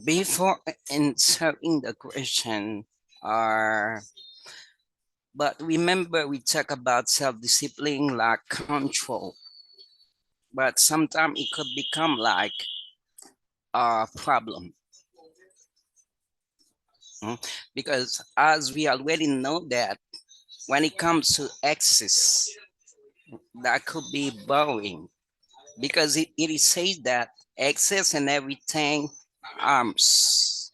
before answering the question, but remember we talk about self-discipline like control, but sometimes it could become like a problem. Because as we already know that when it comes to excess, that could be boring, because it says that excess and everything harms.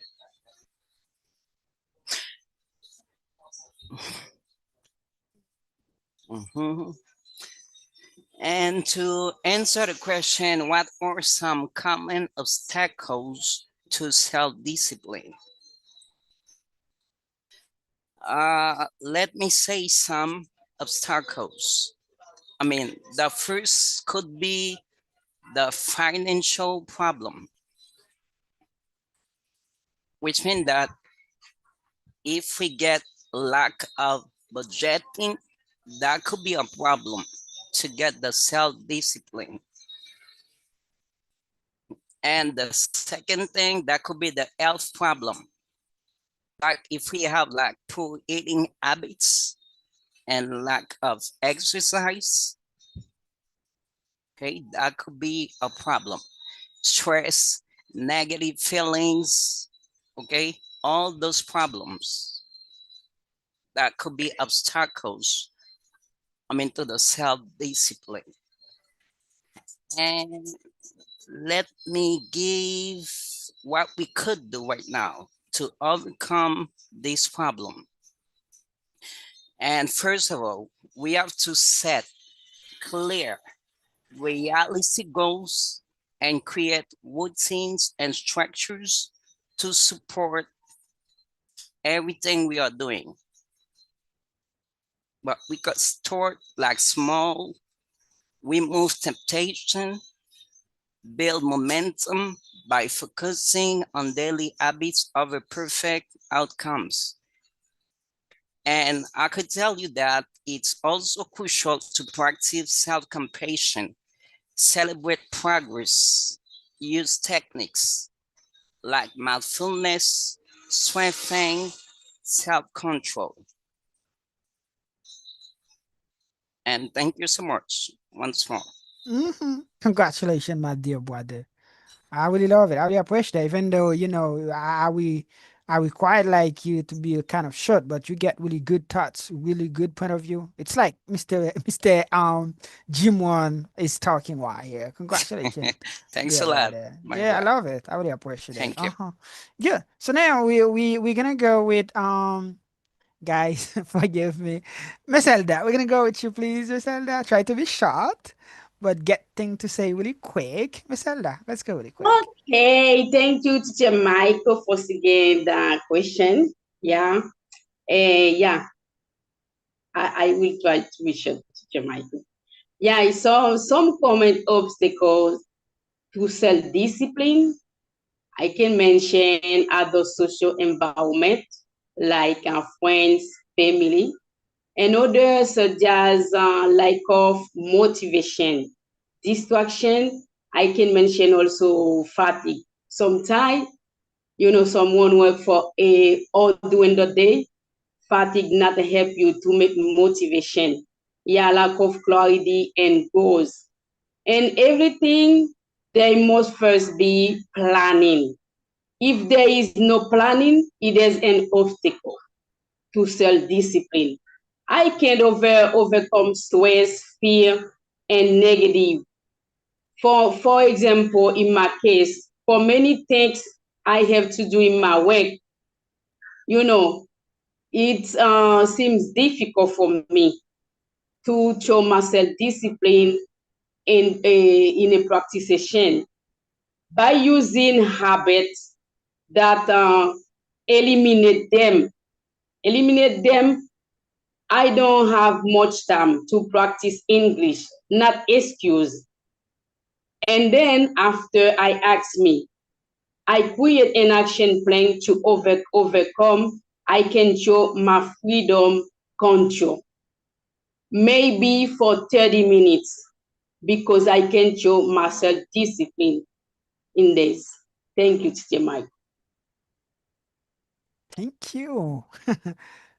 And to answer the question, what are some common obstacles to self-discipline? Let me say some obstacles. I mean, the first could be the financial problem, which means that if we get lack of budgeting, that could be a problem to get the self-discipline. And the second thing, that could be the health problem. Like if we have like poor eating habits and lack of exercise. Okay, that could be a problem. Stress, negative feelings, okay, all those problems that could be obstacles, to the self-discipline. And let me give what we could do right now to overcome this problem. And first of all, we have to set clear, realistic goals and create routines and structures to support everything we are doing. But we could start like small, remove temptation, build momentum by focusing on daily habits over perfect outcomes. And I could tell you that it's also crucial to practice self-compassion, celebrate progress, use techniques like mindfulness, strengthening self-control. And thank you so much once more. Congratulations, my dear brother. I really love it. I really appreciate it. Even though, I require like you to be kind of short, but you get really good thoughts, really good point of view. It's like Mr. Jim One is talking while here. Congratulations. Thanks Yeah, a lot, brother. my Yeah, I brother. love it. I really appreciate it. Thank you. Yeah. So now we're gonna go with guys, forgive me. Miss Elda, we're gonna go with you, please, Miss Elda. Try to be short, but get thing to say really quick. Miss Elda, let's go really quick. Okay, thank you, Teacher Michael, for again the question. Yeah. Yeah, I will try to be short, Teacher Michael. Yeah, I saw some common obstacles to self-discipline. I can mention other social environment like friends, family, and others such as lack of motivation, distraction. I can mention also fatigue. Sometimes, someone work for all during the day, fatigue not help you to make motivation. Yeah, lack of clarity and goals. And everything, there must first be planning. If there is no planning, it is an obstacle to self-discipline. I can't overcome stress, fear, and negative. For example, in my case, for many things I have to do in my work, it seems difficult for me to show myself discipline in a practice session by using habits that eliminate them. I don't have much time to practice English, not excuse. And then after I ask me, I create an action plan to overcome. I can show my freedom control. Maybe for 30 minutes, because I can show myself discipline in this. Thank you, Teacher Mike. Thank you.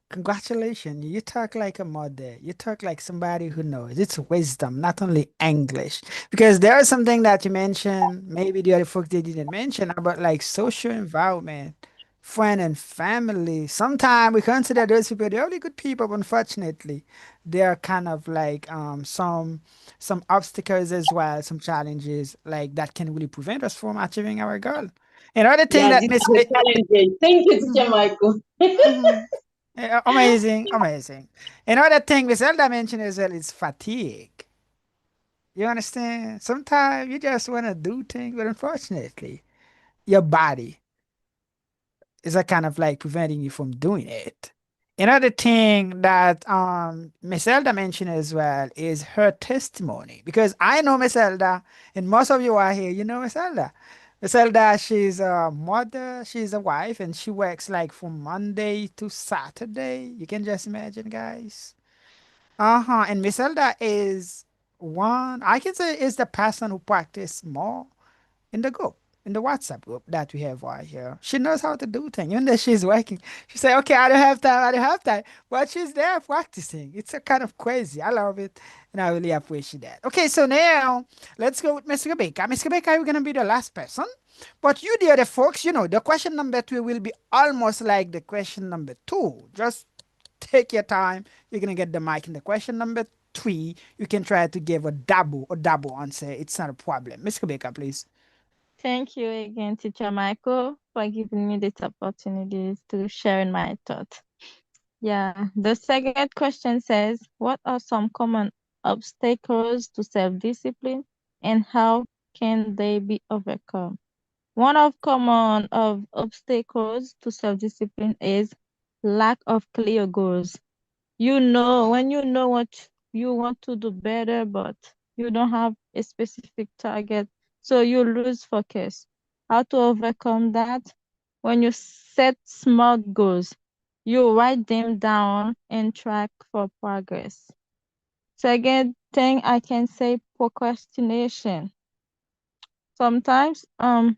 Congratulations. You talk like a mother. You talk like somebody who knows. It's wisdom, not only English. Because there is something that you mentioned, maybe the other folks they didn't mention about like social environment, friend and family. Sometimes we consider those people the only good people, but unfortunately, they are kind of like some obstacles as well, some challenges like that can really prevent us from achieving our goal. Another thing Yeah, that this Miss is a challenge. Thank you, Teacher Michael. Yeah, amazing, amazing. Another thing Miss Elda mentioned as well is fatigue. You understand? Sometimes you just want to do things, but unfortunately, your body is a kind of like preventing you from doing it. Another thing that Miss Elda mentioned as well is her testimony. Because I know Miss Elda, and most of you are here, you know Miss Elda. Miss Elda, she's a mother, she's a wife, and she works like from Monday to Saturday. You can just imagine, guys. And Miss Elda is one, I can say, is the person who practice more in the group. in the WhatsApp group that we have right here. She knows how to do things. Even though she's working, she say, "Okay, I don't have time. I don't have time," but she's there practicing. It's a kind of crazy. I love it, and I really appreciate that. Okay, so now let's go with Miss Rebecca. Miss Rebecca, you're gonna be the last person, but you, the other folks, you know, the question number 3 will be almost like the question number 2. Just take your time. You're gonna get the mic in the question number 3. You can try to give a double answer. It's not a problem. Miss Rebecca, please. Thank you again, Teacher Michael, for giving me this opportunity to share my thoughts. Yeah, the second question says, what are some common obstacles to self-discipline and how can they be overcome? One of common of obstacles to self-discipline is lack of clear goals. You know, when you know what you want to do better, but you don't have a specific target, so you lose focus. How to overcome that? When you set smart goals, you write them down and track for progress. Second thing I can say, procrastination. Sometimes, how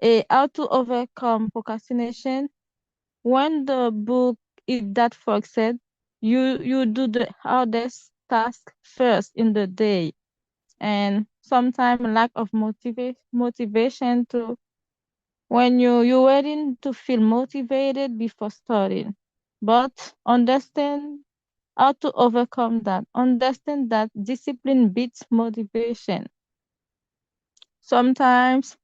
to overcome procrastination, when the book is that Fox said, you do the hardest task first in the day, and sometimes lack of motivation to when you're waiting to feel motivated before starting. But understand how to overcome that. Understand that discipline beats motivation. Sometimes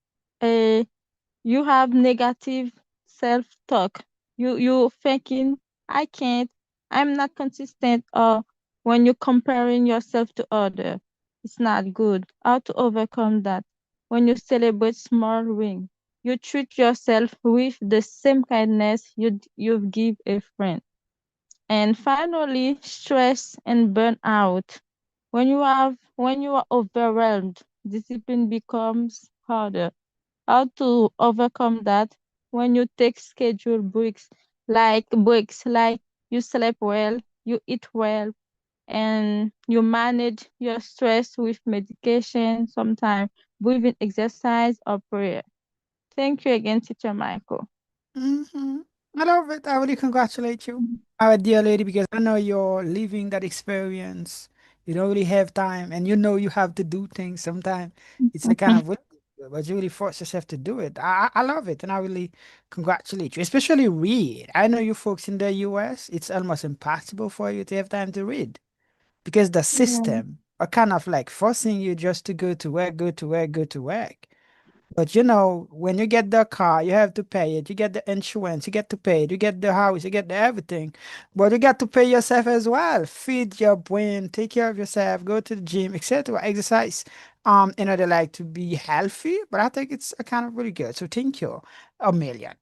you have negative self-talk. You thinking, I can't, I'm not consistent, or when you're comparing yourself to other, it's not good. How to overcome that? When you celebrate small wins, you treat yourself with the same kindness you give a friend. And finally, stress and burnout. When you are overwhelmed, discipline becomes harder. How to overcome that? When you take scheduled breaks like you sleep well, you eat well, and you manage your stress with medication, sometimes breathing exercise or prayer. Thank you again, Teacher Michael. Mm-hmm. I love it. I really congratulate you, our dear lady, because I know you're living that experience. You don't really have time, and you know you have to do things. Sometimes it's a kind of way, but you really force yourself to do it. I love it, and I really congratulate you, especially read. I know you folks in the US, it's almost impossible for you to have time to read because the system are kind of like forcing you just to go to work, go to work, go to work. But you know, when you get the car, you have to pay it. You get the insurance, you get to pay it. You get the house, you get the everything. But you got to pay yourself as well. Feed your brain, take care of yourself, go to the gym, etc. Exercise, in order like to be healthy. But I think it's a kind of really good. So thank you a million.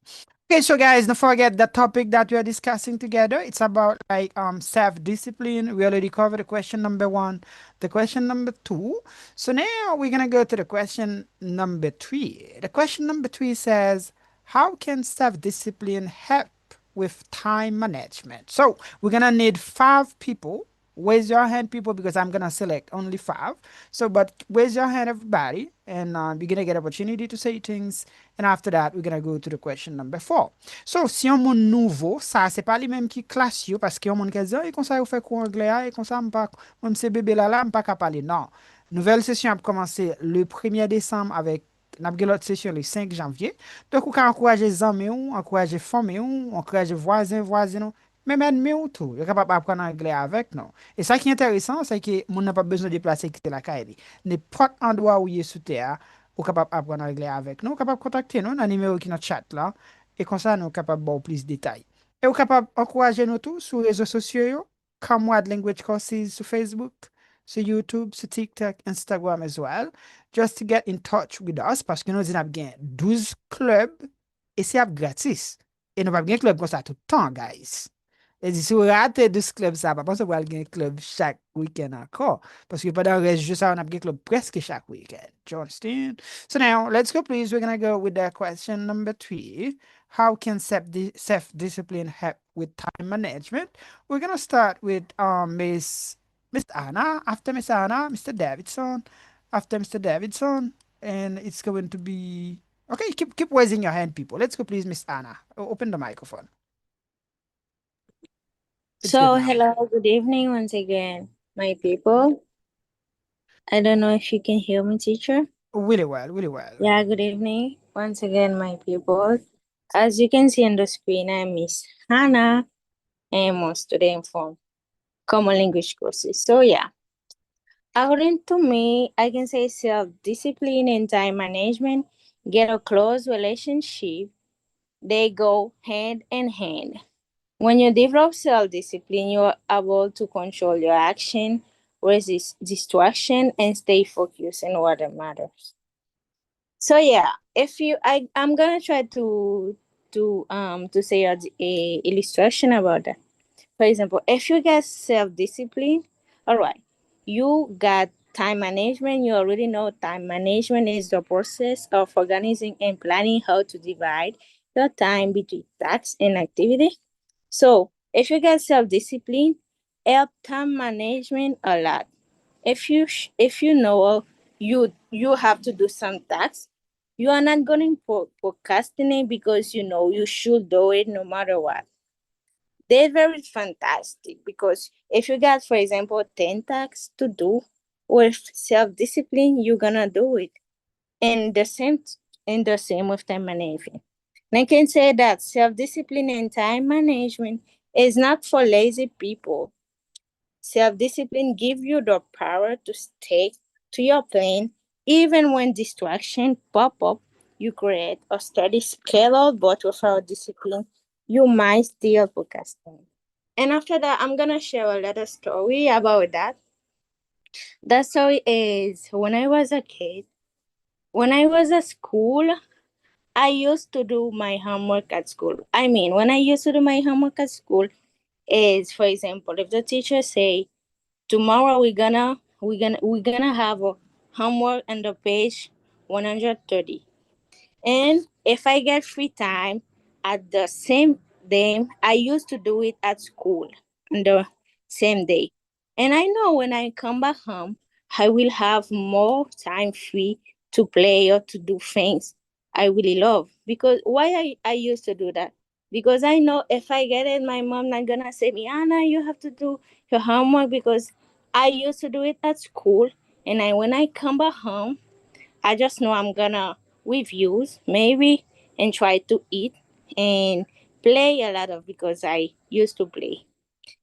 Okay, so guys, don't forget the topic that we are discussing together. It's about like self-discipline. We already covered the question number 1, the question number 2. So now we're gonna go to the question number 3. The question number 3 says, how can self-discipline help with time management? So we're gonna need 5 people. Raise your hand, people, because I'm gonna select only 5. So, but raise your hand, everybody, and we're gonna get opportunity to say things. And after that, we're gonna go to the question number 4. So, si yon moun nouveau, ça, c'est pas li même qui classe yo, parce que yon moun qui dit, comme ça, vous fait cours anglais, et comme ça, m'pa, même si bébé là, m'pa ka parler. Non. Nouvelle session a commencé le 1er décembre avec n'a pas l'autre session le 5 janvier. Donc, vous pouvez encourager les amis, encourager les familles, encourager les voisins, voisines, même ennemis ou tout. Vous êtes capable d'apprendre anglais avec nous. Et ça qui est intéressant, c'est que vous n'avez pas besoin de déplacer quitter la caille. N'importe endroit où il est sous terre, vous êtes capable d'apprendre anglais avec nous. Vous êtes capable de contacter nous dans le numéro qui est dans le chat là. Et comme ça, nous sommes capables de voir plus de détails. Et vous êtes capable d'encourager nous tous sur les réseaux sociaux, comme Wad Language Courses sur Facebook, sur YouTube, sur TikTok, Instagram as well. Just to get in touch with us, parce que nous avons 12 clubs et c'est gratis. Et nous avons un club comme ça tout le temps, guys. Et si vous ratez 12 clubs, ça va pas se voir un club chaque week-end encore. Parce que pendant le reste, juste ça, on a un club presque chaque week-end. Do you understand? So now, let's go, please. We're going to go with the question number 3. How can self-discipline help with time management? We're going to start with Miss Anna. After Miss Anna, Mr. Davidson. After Mr. Davidson. And it's going to be Okay, keep raising your hand, people. Let's go, please, Miss Anna. Open the microphone. It's good So, now. hello, good evening once again, my people. I don't know if you can hear me, teacher. Really well, really well. Yeah, good evening once again, my people. As you can see on the screen, I'm Miss Hannah, and I'm a student from Common Language courses. So, yeah, according to me, I can say self-discipline and time management get a close relationship. They go hand in hand. When you develop self discipline, you are able to control your action, resist distraction, and stay focused on what matters. So yeah, if you, I'm gonna try to say a illustration about that. For example, if you get self discipline, all right, you got time management. You already know time management is the process of organizing and planning how to divide your time between tasks and activity. So if you get self-discipline, help time management a lot. If you know you have to do some tasks, you are not going to procrastinate because you know you should do it no matter what. They're very fantastic because if you got, for example, 10 tasks to do with self-discipline, you're gonna do it. And the same with time management. And I can say that self-discipline and time management is not for lazy people. Self-discipline gives you the power to stick to your plan even when distraction pop up. You create a steady schedule, but without discipline, you might still procrastinate. And after that, I'm gonna share a little story about that. That story is when I was a kid, when I was at school, I used to do my homework at school. I mean, when I used to do my homework at school is, for example, if the teacher say tomorrow we're gonna have a homework on the page 130, and if I get free time at the same day, I used to do it at school on the same day. And I know when I come back home, I will have more time free to play or to do things I really love. Because why I used to do that? Because I know if I get it, my mom not gonna say me, Anna, you have to do your homework because I used to do it at school. And when I come back home, I just know I'm gonna reviews maybe and try to eat and play a lot of because I used to play.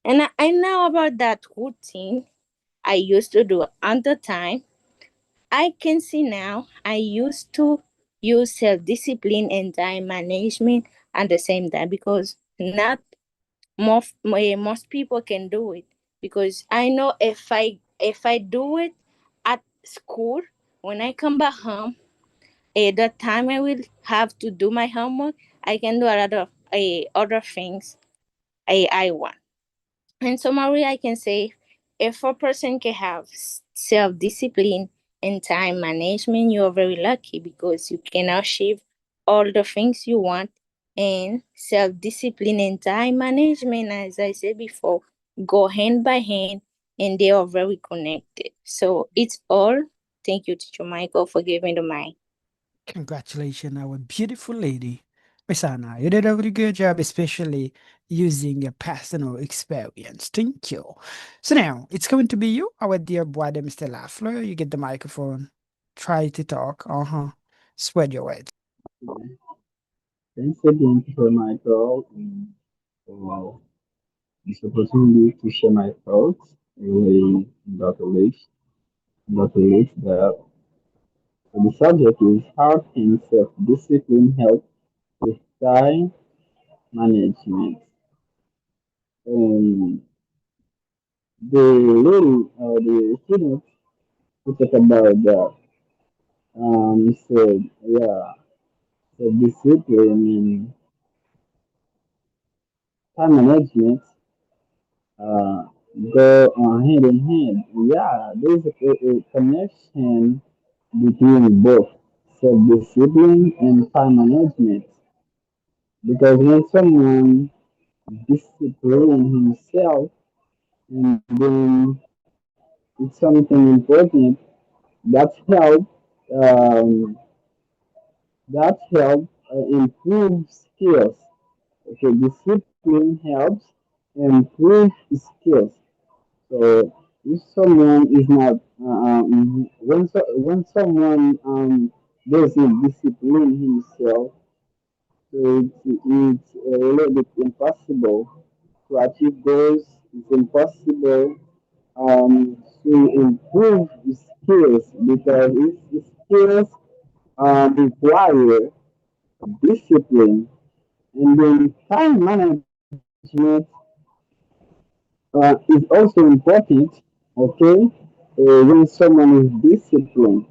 And I know about that routine I used to do at the time. I can see now I used to use self-discipline and time management at the same time because not most people can do it because I know if I do it at school when I come back home the time I will have to do my homework, I can do a lot of other things I want. In summary, I can say if a person can have self discipline and time management, you are very lucky because you can achieve all the things you want. And self discipline and time management, as I said before, go hand by hand and they are very connected. So it's all. Thank you, Teacher Michael, for giving the mic. Congratulations, our beautiful lady. Miss Anna, you did a really good job, especially using your personal experience. Thank you. So now it's going to be you, our dear brother, Mr. Lafleur. You get the microphone. Try to talk. Spread your words. Thanks again for my call and for this opportunity to share my thoughts really about the list that the subject is how can self-discipline help with time management. And the student who talk about that said, yeah, self-discipline and time management uh, go hand in hand. Yeah, there's a connection between both self-discipline and time management. Because when someone disciplines himself, and then it's something important that helps um, that help improve skills. Okay, discipline helps improve skills. So if someone is not when someone doesn't discipline himself, so it's a little bit impossible to achieve goals. It's impossible to improve skills because it's skills require discipline, and then time management is also important. Okay, when someone is disciplined,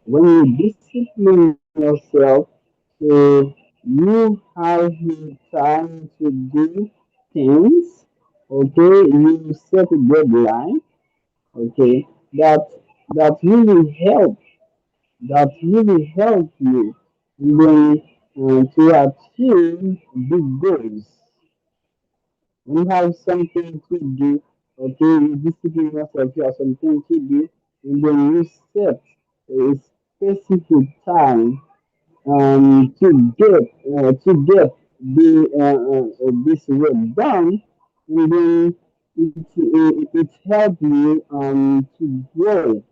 when you discipline yourself, so you have the time to do things. Okay, you set a deadline. Okay, that really help. That really help you when to achieve big goals. When you have something to do, okay, you discipline yourself, you have something to do, and then you set a specific time to get this work done, and then it helps you to grow.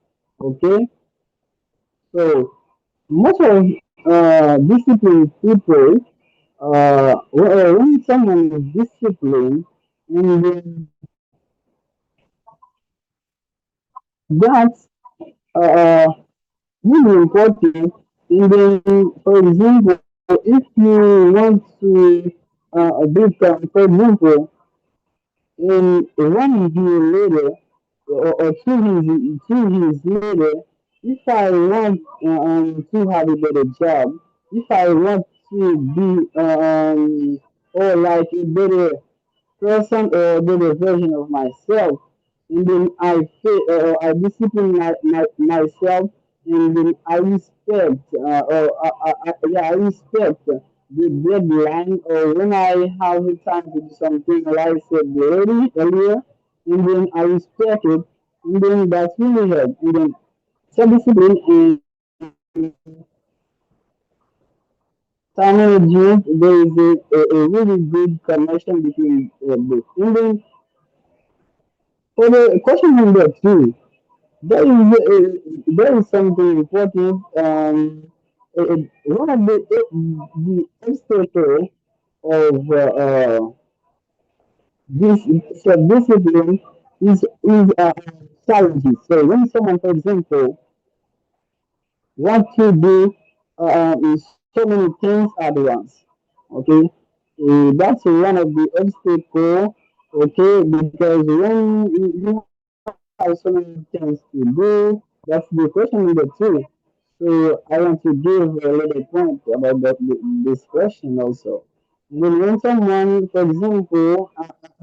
Okay, so most of disciplined people, when someone is disciplined, and then that's really important. And then, for example, if you want to become, for example, in 1 year later or 2 years later, if I want to have a better job, if I want to be or like a better person or a better version of myself, and then I discipline myself, and then I respect yeah, I respect the deadline, or when I have the time to do something like I said earlier, and then I respect it, and then that's really help. And then self-discipline and time management, there is a really good connection between both. And then for the question number two, there is something important. One of the obstacle of this self-discipline is challenges. So when someone, for example, want to do so many things at once, okay, that's one of the obstacle. Okay, because when you have so many things to do, that's the question number two. So I want to give a little point about this question also. When someone, for example,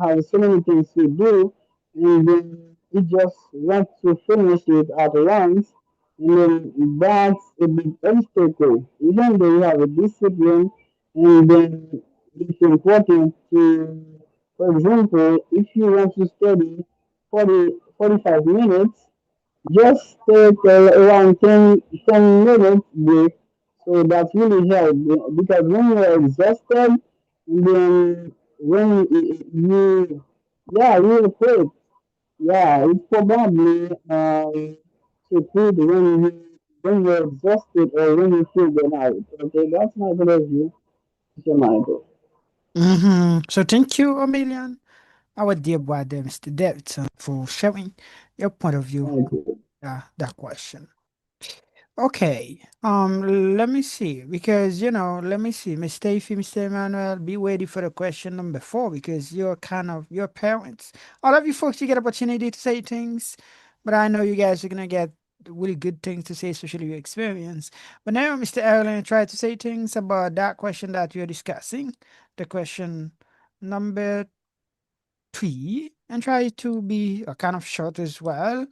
has so many things to do, and then he just wants to finish it at once, and then that's a big obstacle. Even though you have a discipline, and then it's important to, for example, if you want to study 45 minutes, just take around 10 minutes break. So that really helps because when you're exhausted, then when yeah, you quit. Yeah, it's probably to quit when you're exhausted or when you feel burnout. Okay, that's my point of view, Mr. Michael. So thank you, Améliane, our dear brother, Mr. Davidson, for sharing your point of view Thank you. that question. Okay, let me see, because, let me see, Miss Stacey, Mr. Emmanuel, be ready for the question number 4, because you're kind of your parents. All of you folks, you get opportunity to say things, but I know you guys are gonna get really good things to say, especially your experience. But now, Mr. Erlen, try to say things about that question that you're discussing, the question number 3, and try to be kind of short as well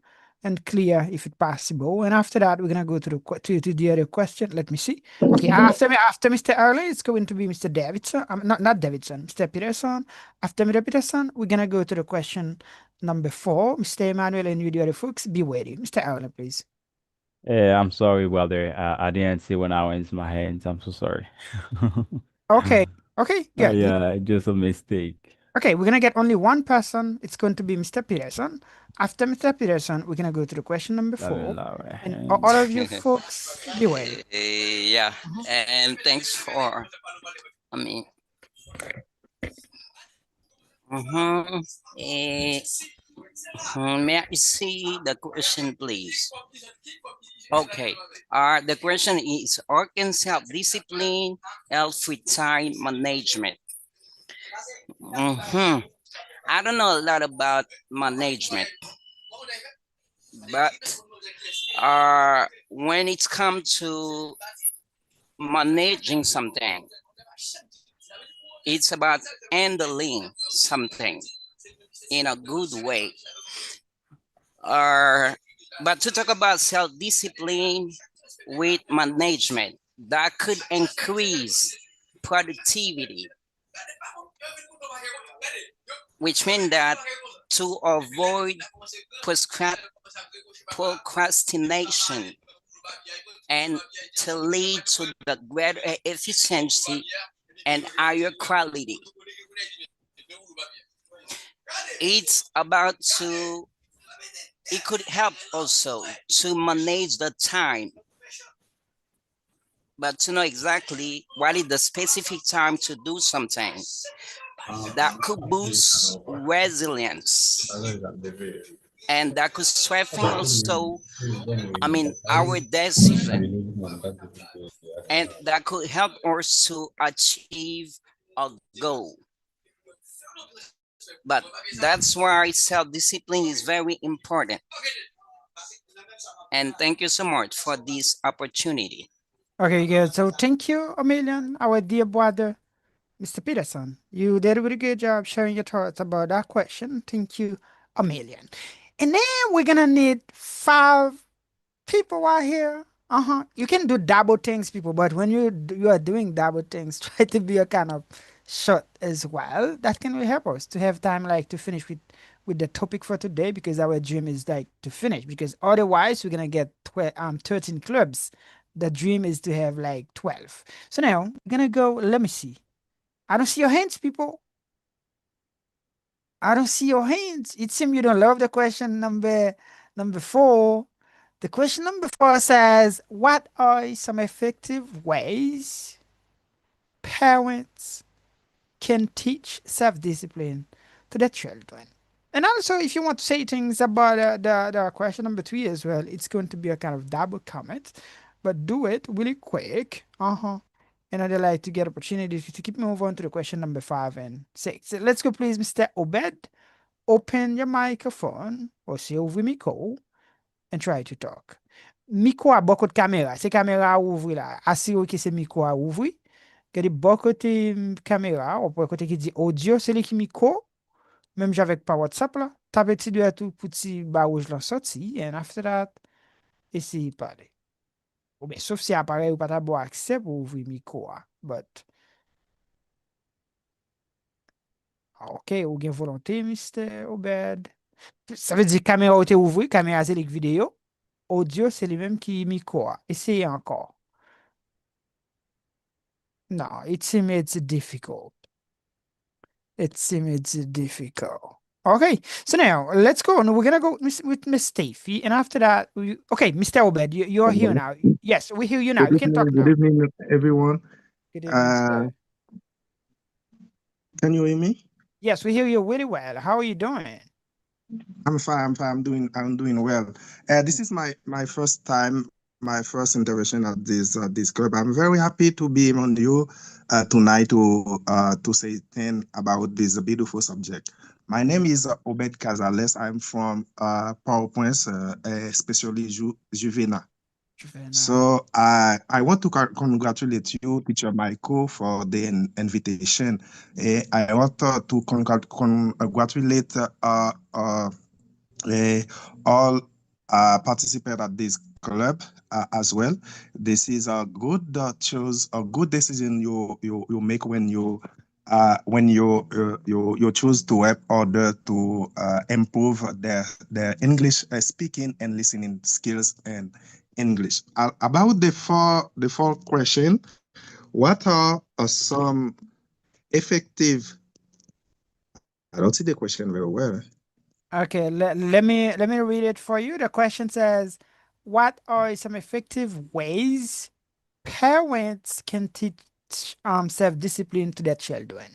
and clear if it's possible. And after that, we're gonna go to the other question. Let me see. Okay, after Mr. Early, it's going to be Mr. Davidson. Not Davidson, Mr. Peterson. After Mr. Peterson, we're gonna go to the question number 4. Mr. Emmanuel and you the other folks, be ready. Mr. Early, please. Yeah, I'm sorry, brother. I didn't see when I raised my hands. I'm so sorry. Okay. Okay. Good. Yeah, just a mistake. Okay, we're gonna get only one person. It's going to be Mr. Peterson. After Mr. Peterson, we're gonna go to the question number I will 4. lower my And hands. all of you folks, be ready. Yeah, and thanks for, I mean, may I see the question, please? Okay. The question is, how can self-discipline help with time management? I don't know a lot about management, but when it's come to managing something, it's about handling something in a good way. But to talk about self-discipline with management, that could increase productivity, which means that to avoid procrastination and to lead to the greater efficiency and higher quality. It's about it could help also to manage the time, but to know exactly what is the specific time to do something that could boost resilience and that could strengthen also, I mean, our discipline, and that could help us to achieve a goal. But that's why self-discipline is very important. And thank you so much for this opportunity. Okay, good. So thank you a million, our dear brother, Mr. Peterson. You did a really good job sharing your thoughts about that question. Thank you a million. And then we're gonna need 5 people out here. You can do double things, people, but when you are doing double things, try to be a kind of short as well. That can really help us to have time like to finish with the topic for today, because our dream is like to finish, because otherwise we're gonna get 13 clubs. The dream is to have like 12. So now we're gonna go. Let me see. I don't see your hands, people. I don't see your hands. It seems you don't love the question number 4. The question number 4 says, what are some effective ways parents can teach self-discipline to their children? And also, if you want to say things about the question number 3 as well, it's going to be a kind of double comment, but do it really quick. And I'd like to get opportunity to keep moving on to the question number 5 and 6. So let's go, please, Mr. Obed. Open your microphone or say ouvre micro and try to talk. Micro a beaucoup de caméra. C'est caméra à ouvrir là. Assurez que c'est micro à ouvrir. Que de bon côté caméra, ou pour côté qui dit audio, c'est qui micro. Même j'avais pas WhatsApp là. Tape petit de tout petit barouge là sorti. And after that, essayez parler. Ou bien, sauf si appareil ou pas d'abord accès pour ouvrir micro. But, ok, ou bien volonté, Mr. Obed. Ça veut dire caméra ou te ouvri, caméra c'est les vidéos. Audio, c'est les mêmes qui micro. Essayez encore. No, it seems it's difficult. Okay, so now let's go. And we're gonna go with Miss Steffi, and after that, okay, Mr. Obed, you're here now. Yes, we hear you now. You can talk now. Good evening, everyone. Good evening, sir. Can you hear me? Yes, we hear you really well. How are you doing? I'm fine. I'm doing well. This is my first time, my first interaction at this club. I'm very happy to be on you tonight to say things about this beautiful subject. My name is Obed Casales. I'm from PowerPoint, especially Juvena. So I want to congratulate you, Teacher Michael, for the invitation. I want to congratulate all participants at this club as well. This is a good good decision you make when you choose to help others to improve their English speaking and listening skills English. About the fourth question, what are some effective? I don't see the question very well. Okay, let me read it for you. The question says, what are some effective ways parents can teach self-discipline to their children?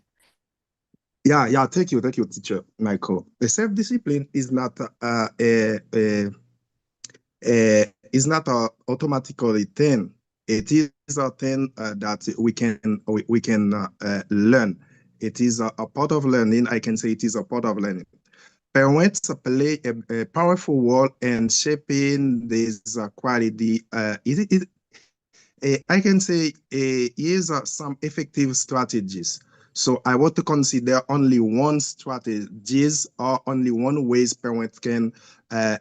Yeah. Thank you, teacher Michael. The self-discipline is not is not a automatically thing. It is a thing that we can learn. It is a part of learning. I can say it is a part of learning. Parents play a powerful role in shaping this quality. I can say here's some effective strategies. So I want to consider only one strategies or only one ways parents can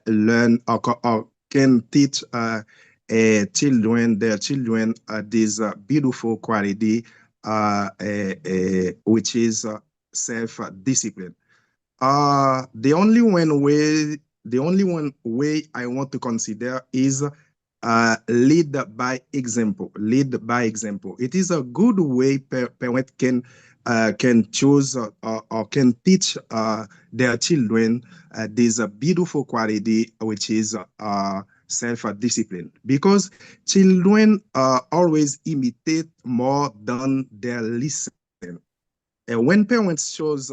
learn or can teach their children this beautiful quality, which is self-discipline. The only one way I want to consider is lead by example. Lead by example. It is a good way parent can choose or can teach their children this beautiful quality, which is self-discipline. Because children always imitate more than they listen. When parents shows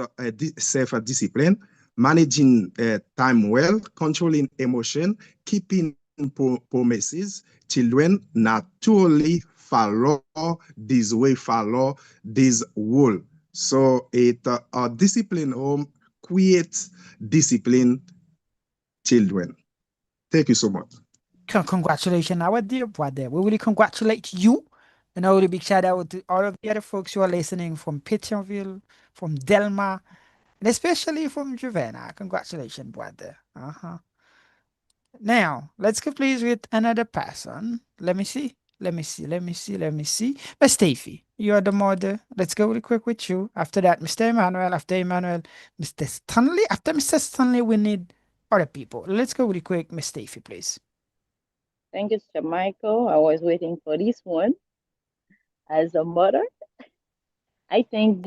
self-discipline, managing time well, controlling emotion, keeping promises, children naturally follow this rule. So a disciplined home creates disciplined children. Thank you so much. Congratulations, our dear brother. We really congratulate you. And a really big shout out to all of the other folks who are listening from Pétionville, from Delma, and especially from Juvena. Congratulations, brother. Now, let's go please with another person. Let me see. Miss Steffi, you are the mother. Let's go really quick with you. After that, Mr. Emmanuel. After Emmanuel, Mr. Stanley. After Mr. Stanley, we need other people. Let's go really quick, Miss Steffi, please. Thank you, Mr. Michael. I was waiting for this one. As a mother, I think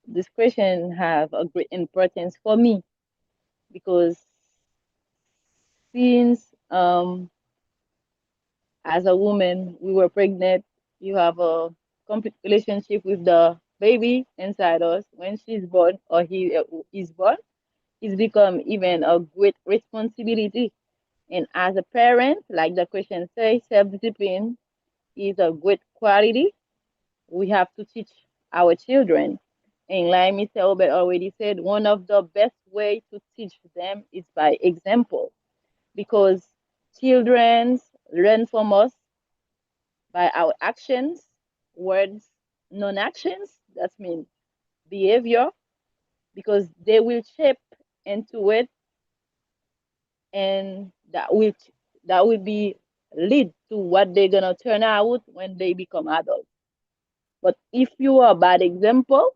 this question have a great importance for me because since as a woman we were pregnant, you have a complete relationship with the baby inside us. When she's born or he is born, it's become even a great responsibility. And as a parent, like the question says, self-discipline is a great quality we have to teach our children. And like Mr. Albert already said, one of the best way to teach them is by example, because children learn from us by our actions, words, non-actions, that means behavior, because they will shape into it, and that will be lead to what they're gonna turn out when they become adults. But if you are a bad example,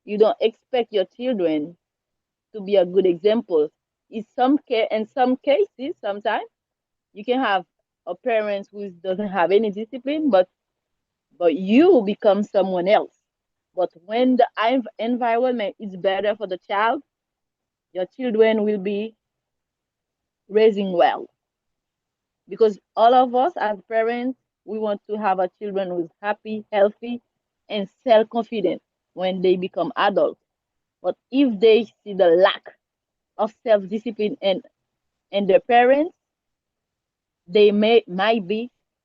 you don't expect your children to be a good example. In some cases, sometimes you can have a parent who doesn't have any discipline, but you become someone else. But when the environment is better for the child, your children will be raising well. Because all of us as parents, we want to have our children who's happy, healthy, and self-confident when they become adults. But if they see the lack of self-discipline and their parents, they might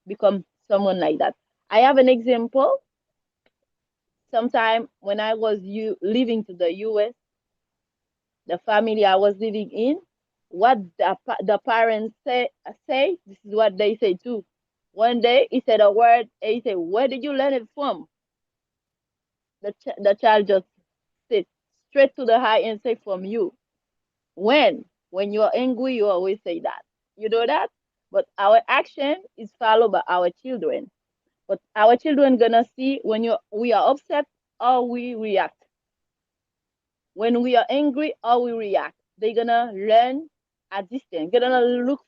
become someone like that. I have an example. Sometime when I was living to the US, the family I was living in, what the parents say, this is what they say too. One day he said a word, and he said, "Where did you learn it from?" The child just said straight to the eye and say, "From you." When you're angry, you always say that. You know that? But our action is followed by our children. But our children gonna see when we are upset, how we react. When we are angry, how we react. They're gonna learn at distance. They're gonna look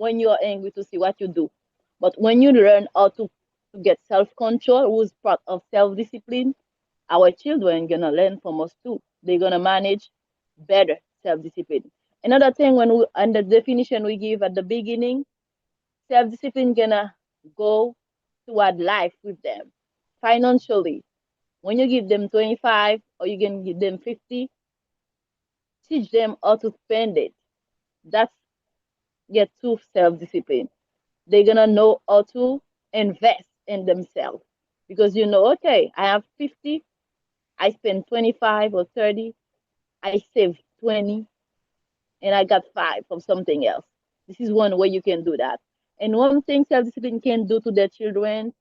when you are angry to see what you do. But when you learn how to get self-control, who's part of self-discipline, our children gonna learn from us too. They're gonna manage better self-discipline. Another thing, when we, and the definition we give at the beginning, self-discipline gonna go toward life with them. Financially, when you give them 25 or you can give them 50, teach them how to spend it. That's get to self-discipline. They're gonna know how to invest in themselves. Because you know, okay, I have 50, I spend 25 or 30, I save 20, and I got 5 from something else. This is one way you can do that. And one thing self-discipline can do to their children,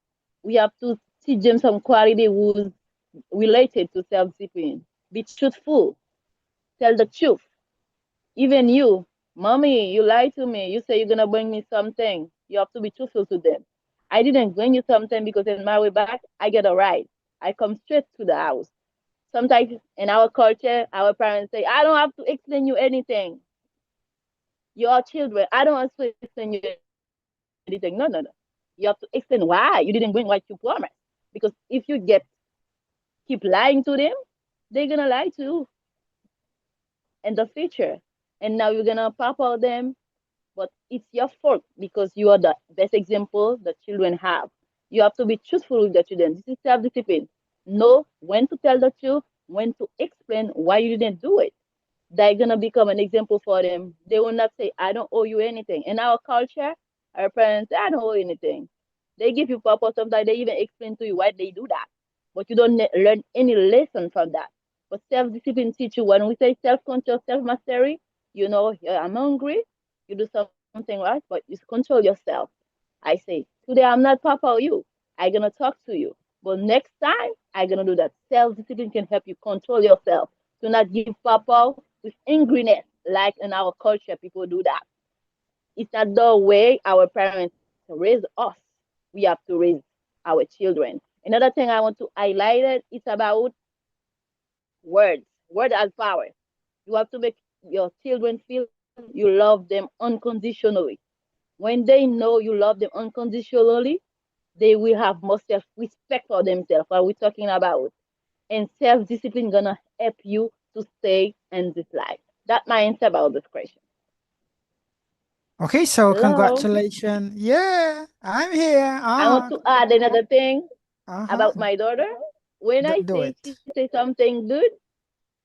we have to teach them some quality rules related to self-discipline. Be truthful. Tell the truth. Even you, mommy, you lied to me. You say you're gonna bring me something. You have to be truthful to them. I didn't bring you something because in my way back, I get a ride. I come straight to the house. Sometimes in our culture, our parents say, I don't have to explain you anything. Your children, I don't have to explain you anything. No, no, no. You have to explain why you didn't bring what you promised. Because if you keep lying to them, they're gonna lie to you in the future. And now you're gonna pamper them, but it's your fault because you are the best example the children have. You have to be truthful with the children. This is self-discipline. Know when to tell the truth, when to explain why you didn't do it. They're gonna become an example for them. They will not say, I don't owe you anything. In our culture, our parents say, I don't owe you anything. They give you purpose, sometimes they even explain to you why they do that. But you don't learn any lesson from that. But self-discipline teach you, when we say self-control, self-mastery, you know, I'm hungry, you do something right, but you control yourself. I say, today I'm not papa you. I'm gonna talk to you. But next time I'm gonna do that. Self-discipline can help you control yourself. To not give papa with angriness, like in our culture, people do that. It's not the way our parents raise us. We have to raise our children. Another thing I want to highlight it, it's about words. Word has power. You have to make your children feel you love them unconditionally. When they know you love them unconditionally, they will have more self-respect for themselves. What we're talking about, and self-discipline gonna help you to stay in this life. That my answer about this question. Okay, so Hello. congratulations. Yeah, I'm here. I want to add another thing about my daughter. When I Do say it. she say something good,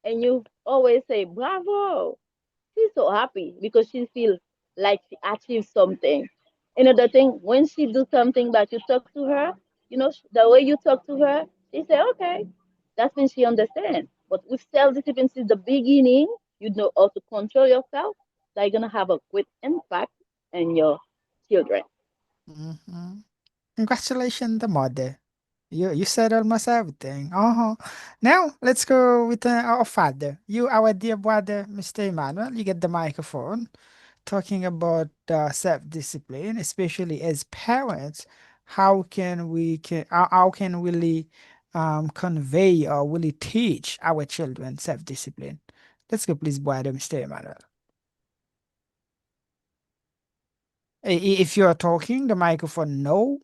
and you always say bravo, she's so happy because she feels like she achieved something. Another thing, when she do something but you talk to her, you know, the way you talk to her, she say, okay, that's when she understands. But with self-discipline since the beginning, you know how to control yourself, they're gonna have a great impact on your children. Congratulations, the mother. You said almost everything. Now let's go with our father. You, our dear brother, Mr. Emmanuel. You get the microphone. Talking about self-discipline, especially as parents, how can we really convey or really teach our children self-discipline? Let's go, please, brother, Mr. Emmanuel. If you are talking, the microphone, no.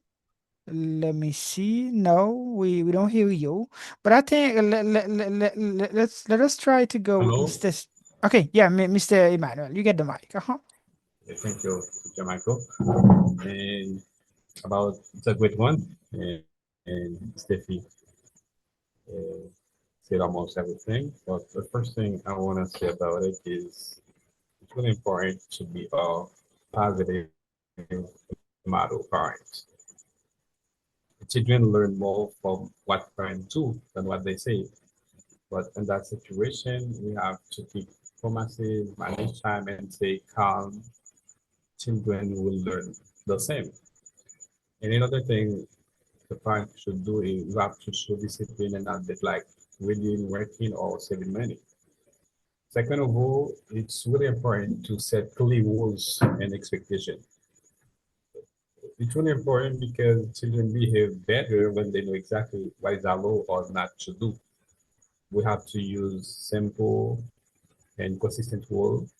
Let me see. No, we don't hear you. But I think let us try to go with Hello? Mr. Okay, yeah, Mr. Emmanuel, you get the mic. Yeah, thank you, Teacher Michael. And about it's a great one. And Steffi said almost everything. But the first thing I want to say about it is it's really important to be a positive model parent. Children learn more from what parents do than what they say. But in that situation, we have to keep promises, manage time, and stay calm. Children will learn the same. And another thing the parent should do is you have to show discipline and not that like reading, working, or saving money. Second of all, it's really important to set clear rules and expectations. It's really important because children behave better when they know exactly what is allowed or not to do. We have to use simple and consistent rules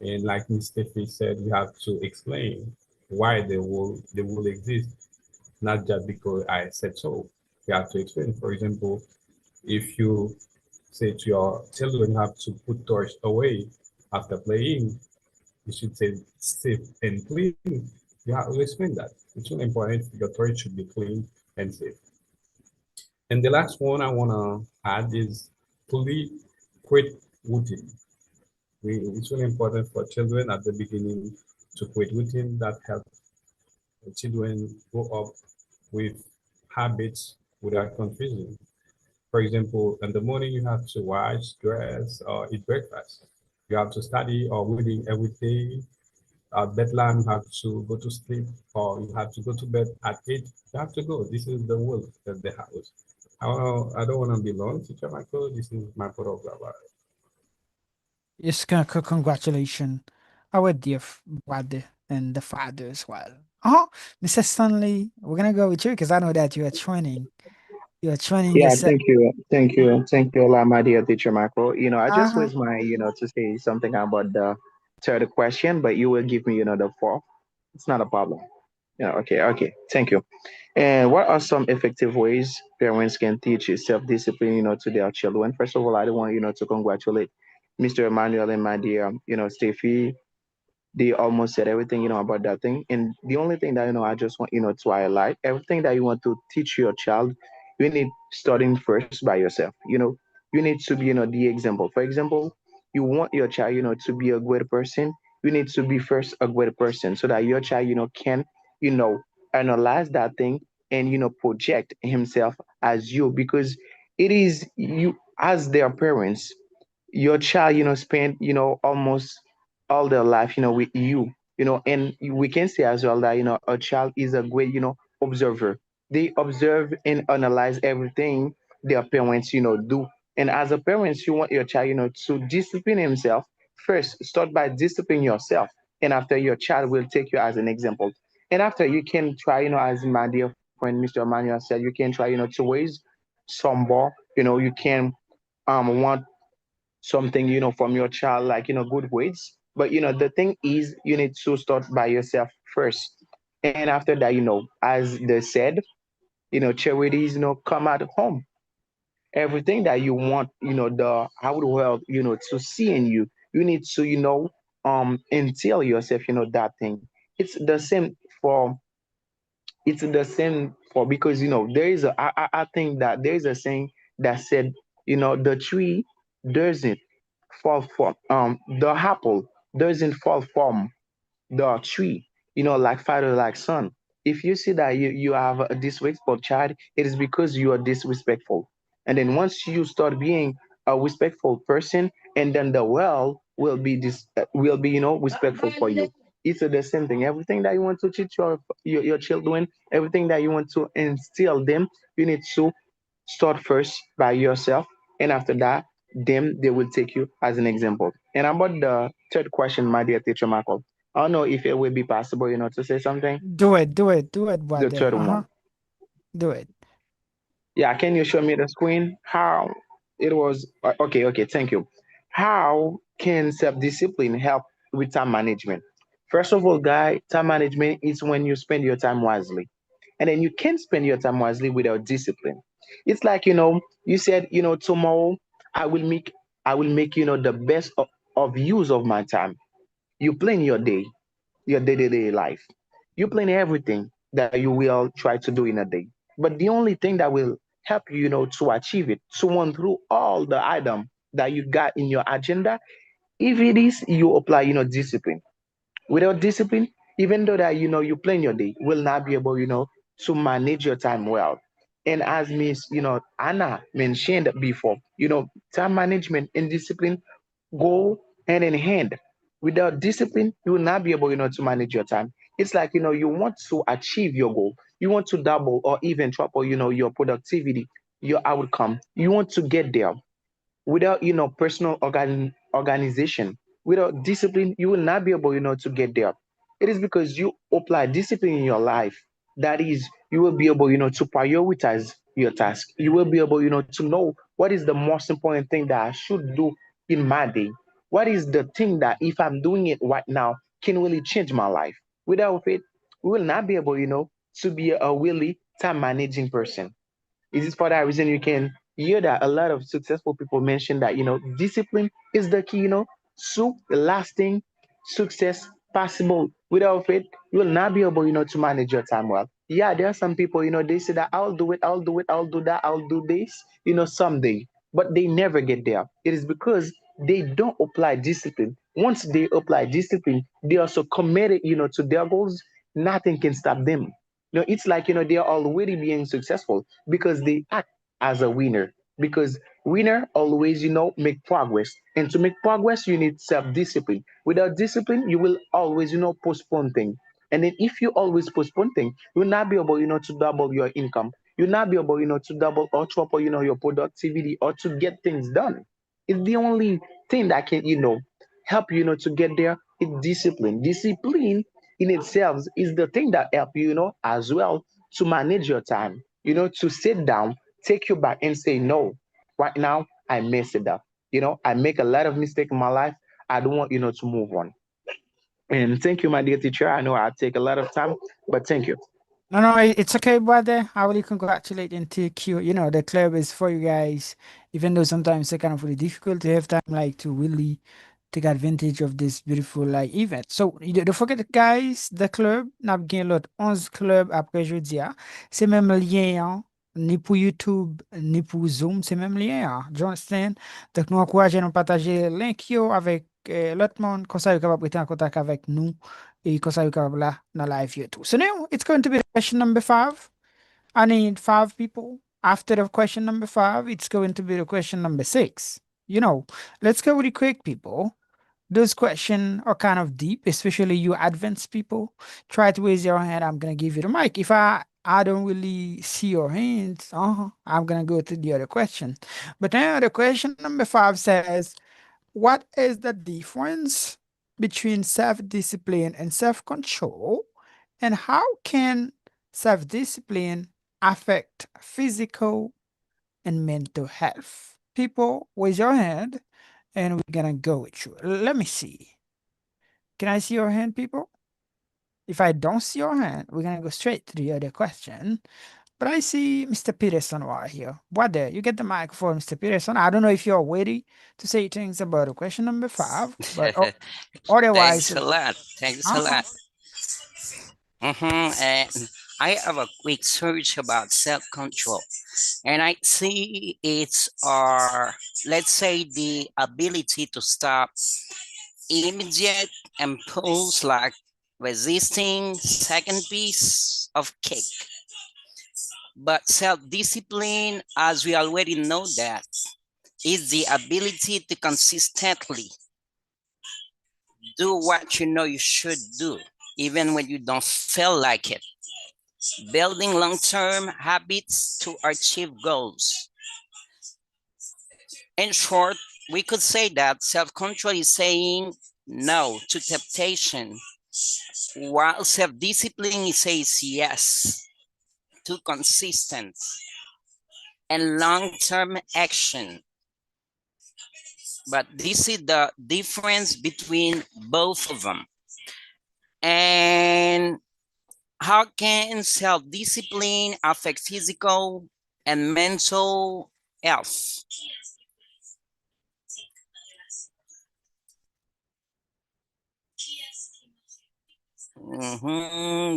And like Ms. Steffi said, we have to explain why the rule exists, not just because I said so. We have to explain. For example, if you say to your children you have to put toys away after playing, you should say safe and clean. You have to explain that. It's really important. Your toys should be clean and safe. And the last one I want to add is create routine. It's really important for children at the beginning to create routine that help the children grow up with habits without confusion. For example, in the morning you have to wash, dress, or eat breakfast. You have to study or reading every day. At bedtime, you have to go to sleep, or you have to go to bed at 8. You have to go. This is the rule of the house. I don't want to be long, Teacher Michael. This is my program. Yes, congratulations, our dear brother and the father as well. Mr. Stanley, we're gonna go with you because I know that you are training. You are training Yeah, yourself. thank you a lot, my dear teacher Michael. I just Uh-huh. was my, to say something about the third question, but you will give me, the fourth. It's not a problem. Yeah, okay, thank you. And what are some effective ways parents can teach self-discipline, to their children? First of all, I want, to congratulate Mr. Emmanuel and my dear, Steffi. They almost said everything, about that thing. And the only thing that, I just want, to highlight, everything that you want to teach your child, you need starting first by yourself. You need to be, the example. For example, you want your child, to be a great person. You need to be first a great person so that your child, can, you know, analyze that thing and, project himself as you, because it is you as their parents, your child, spend, almost all their life, with you, and we can say as well that, a child is a great, observer. They observe and analyze everything their parents, do. And as a parent, you want your child, to discipline himself. First, start by disciplining yourself. And after, your child will take you as an example. And after, you can try, as my dear friend Mr. Emmanuel said, you can try, to raise some bar. You can want something, from your child, like, good grades. But, the thing is, you need to start by yourself first. And after that, as they said, charities, come at home. Everything that you want, the how the world, to see in you, you need to, entail yourself, that thing. It's the same for it's the same for because, there is I think that there is a saying that said, the tree doesn't fall from the apple doesn't fall from the tree, like father, like son. If you see that you have a disrespectful child, it is because you are disrespectful. And then once you start being a respectful person, and then the world will be, respectful for you. It's the same thing. Everything that you want to teach your children, everything that you want to instill them, you need to start first by yourself, and after that, them they will take you as an example. And about the third question, my dear teacher Michael, I don't know if it will be possible, to say something. Do it, The brother. third one. Do it. Yeah, can you show me the screen? How it was? Okay, thank you. How can self-discipline help with time management? First of all, guy, time management is when you spend your time wisely. And then you can't spend your time wisely without discipline. It's like, you said, tomorrow I will make the best of use of my time. You plan your day, your day-to-day life. You plan everything that you will try to do in a day. But the only thing that will help you, to achieve it, to run through all the item that you got in your agenda, if it is you apply, discipline. Without discipline, even though that, you plan your day, will not be able, to manage your time well. And as Miss, Anna mentioned before, time management and discipline go hand in hand. Without discipline, you will not be able, to manage your time. It's like, you want to achieve your goal. You want to double or even triple, your productivity, your outcome. You want to get there without, personal organization, without discipline, you will not be able, to get there. It is because you apply discipline in your life. That is, you will be able, to prioritize your task. You will be able, to know what is the most important thing that I should do in my day. What is the thing that if I'm doing it right now can really change my life? Without it, we will not be able, to be a really time managing person. It is for that reason you can hear that a lot of successful people mention that, discipline is the key, to lasting success possible. Without it, you will not be able, to manage your time well. Yeah, there are some people, they say that I'll do it, I'll do it, I'll do that, I'll do this, someday, but they never get there. It is because they don't apply discipline. Once they apply discipline, they are so committed, to their goals, nothing can stop them. It's like, they are already being successful because they act as a winner. Because winner always, make progress. And to make progress, you need self-discipline. Without discipline, you will always, postpone things. And then if you always postpone things, you'll not be able, to double your income. You'll not be able, to double or triple, your productivity or to get things done. It's the only thing that can, help you, to get there. It's discipline. Discipline in itself is the thing that help you, as well to manage your time, to sit down, take you back and say, no, right now I messed it up. I make a lot of mistakes in my life. I don't want, to move on. And thank you, my dear teacher. I know I take a lot of time, but thank you. No, no, it's okay, brother. I really congratulate and take you. The club is for you guys, even though sometimes it's kind of really difficult to have time, like to really take advantage of this beautiful like event. So don't forget guys, the club n'a bien l'autre 11 club après jeudi. C'est même lien hein, ni pour YouTube ni pour Zoom, c'est même lien. Hein. Do you understand? Donc nous encourageons à partager link yo avec l'autre monde comme ça vous capable rester en contact avec nous et comme ça vous capable là dans live here too. So now it's going to be question number 5. I need 5 people. After the question number 5, it's going to be the question number 6. Let's go really quick, people. Those questions are kind of deep, especially you advanced people. Try to raise your hand. I'm gonna give you the mic. If I don't really see your hands, I'm gonna go to the other question. But now the question number 5 says, what is the difference between self-discipline and self-control, and how can self-discipline affect physical and mental health? People, raise your hand and we're gonna go with you. Let me see. Can I see your hand, people? If I don't see your hand, we're gonna go straight to the other question. But I see Mr. Peterson right here. What there? You get the microphone, Mr. Peterson. I don't know if you're ready to say things about the question number 5, but otherwise. Thanks a lot. Thanks a lot. And I have a quick search about self-control, and I see it's let's say the ability to stop immediate impulse like resisting second piece of cake. But self-discipline, as we already know that, is the ability to consistently do what you know you should do, even when you don't feel like it. Building long-term habits to achieve goals. In short, we could say that self-control is saying no to temptation, while self-discipline says yes to consistent and long-term action. But this is the difference between both of them. And how can self-discipline affect physical and mental health?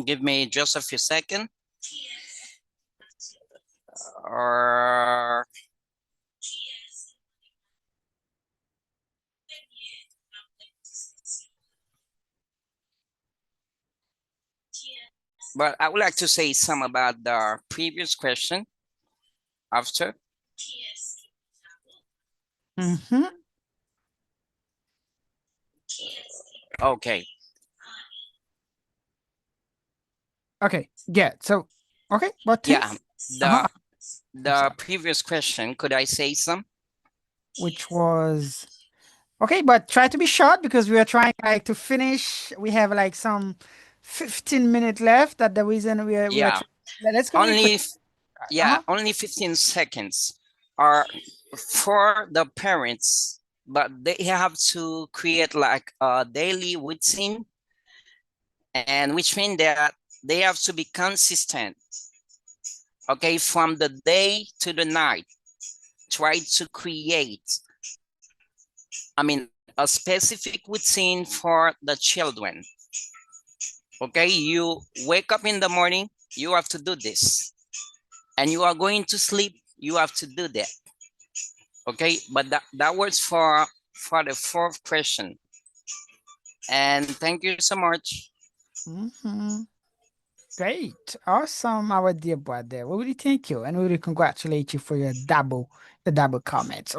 Give me just a few seconds. But I would like to say some about the previous question after. Okay. Okay, yeah, so, okay, but yeah, the previous question, could I say some? Which was, okay, but try to be short because we are trying like to finish. We have like some 15 minutes left. That the reason we are let's go only only 15 seconds are for the parents but they have to create like a daily routine, and which means that they have to be consistent. Okay, from the day to the night, try to create, a specific routine for the children. Okay, you wake up in the morning, you have to do this, and you are going to sleep, you have to do that. Okay, but that works for the fourth question. And thank you so much. Great, awesome, our dear brother. We really thank you and we really congratulate you for your double comments.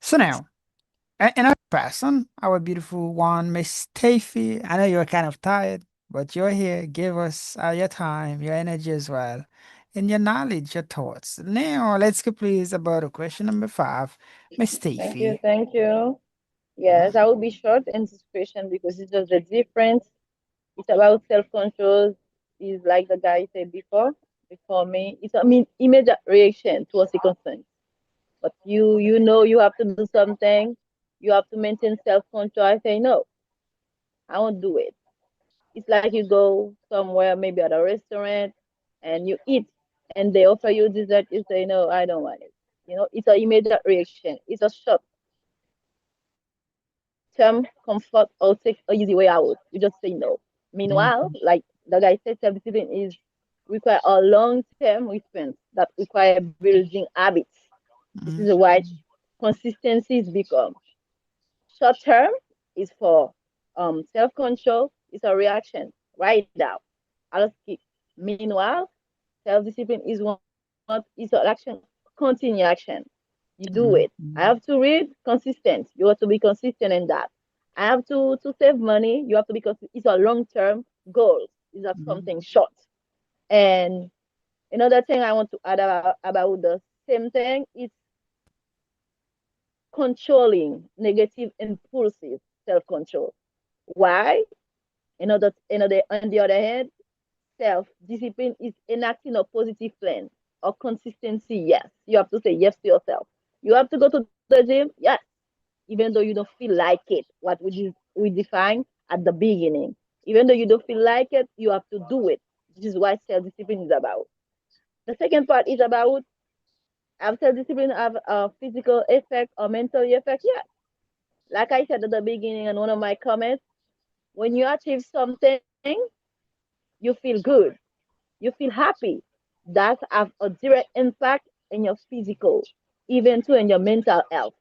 So now, another person, our beautiful one, Miss Steffi. I know you're kind of tired, but you're here. Give us your time, your energy as well, and your knowledge, your thoughts. Now, let's go please about question number 5, Miss Thank you, Steffi. thank you. Yes, I will be short in this question because it's just the difference. It's about self-control. Is like the guy said before me. It's immediate reaction to a circumstance. But you know you have to do something. You have to maintain self-control. I say no, I won't do it. It's like you go somewhere, maybe at a restaurant, and you eat, and they offer you dessert. You say no, I don't want it. It's an immediate reaction. It's a short term comfort or take an easy way out. You just say no. Meanwhile, like the guy said, self-discipline is require a long-term response that require building habits. This is why consistency is become short-term is for self-control. It's a reaction right now. I'll skip. Meanwhile, self-discipline is one is an action, continue action. You do it. I have to read consistent. You have to be consistent in that. I have to save money. You have to be consistent. It's a long-term goal. It's not something short. And another thing I want to add about the same thing is controlling negative impulsive self-control. Why? On the other hand, self-discipline is enacting a positive plan or consistency. Yes, you have to say yes to yourself. You have to go to the gym. Yes, even though you don't feel like it. What we define at the beginning. Even though you don't feel like it, you have to do it. This is what self-discipline is about. The second part is about self-discipline have a physical effect or mental effect. Yes, like I said at the beginning in one of my comments, when you achieve something, you feel good, you feel happy. That have a direct impact in your physical, even too in your mental health.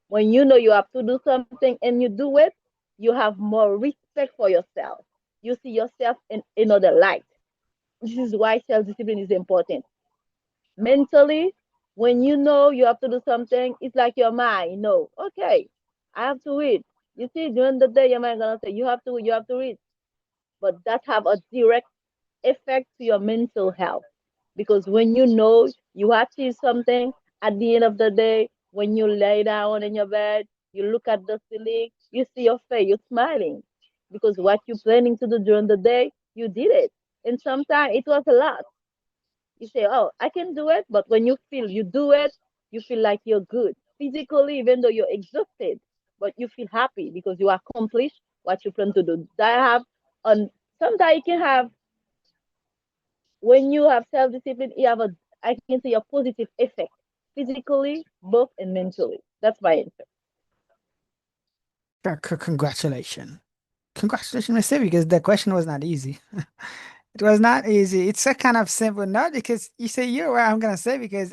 When you know you have to do something and you do it, you have more respect for yourself. You see yourself in another light. This is why self-discipline is important. Mentally, when you know you have to do something, it's like your mind, okay, I have to read. You see, during the day, your mind gonna say, you have to read. But that have a direct effect to your mental health. Because when you know you achieve something, at the end of the day, when you lay down in your bed, you look at the ceiling, you see your face, you're smiling. Because what you're planning to do during the day, you did it. And sometimes it was a lot. You say, oh, I can do it. But when you feel you do it, you feel like you're good. Physically, even though you're exhausted, but you feel happy because you accomplished what you plan to do. That have sometimes you can have, when you have self-discipline, you have I can say a positive effect, physically, both and mentally. That's my answer. Congratulations. Congratulations, Miss Steffi, because the question was not easy. It was not easy. It's a kind of simple, not because you say you're what I'm gonna say because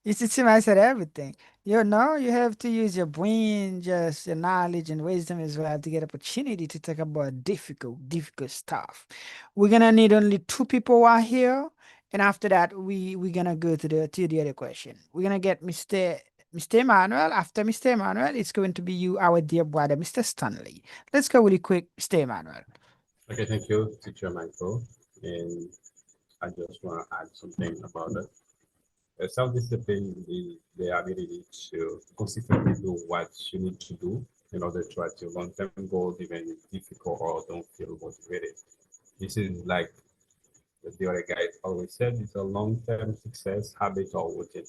it's the same. I said everything. You know, you have to use your brain, just your knowledge and wisdom as well to get opportunity to talk about difficult stuff. We're gonna need only 2 people who are here, and after that, we're gonna go to the other question. We're gonna get Mr. Emmanuel. After Mr. Emmanuel, it's going to be you, our dear brother, Mr. Stanley. Let's go really quick, Mr. Emmanuel. Okay, thank you, Teacher Michael. And I just want to add something about that. Self-discipline is the ability to consistently do what you need to do in order to achieve long-term goals, even if difficult or don't feel motivated. This is like the other guys always said, it's a long-term success habit or routine.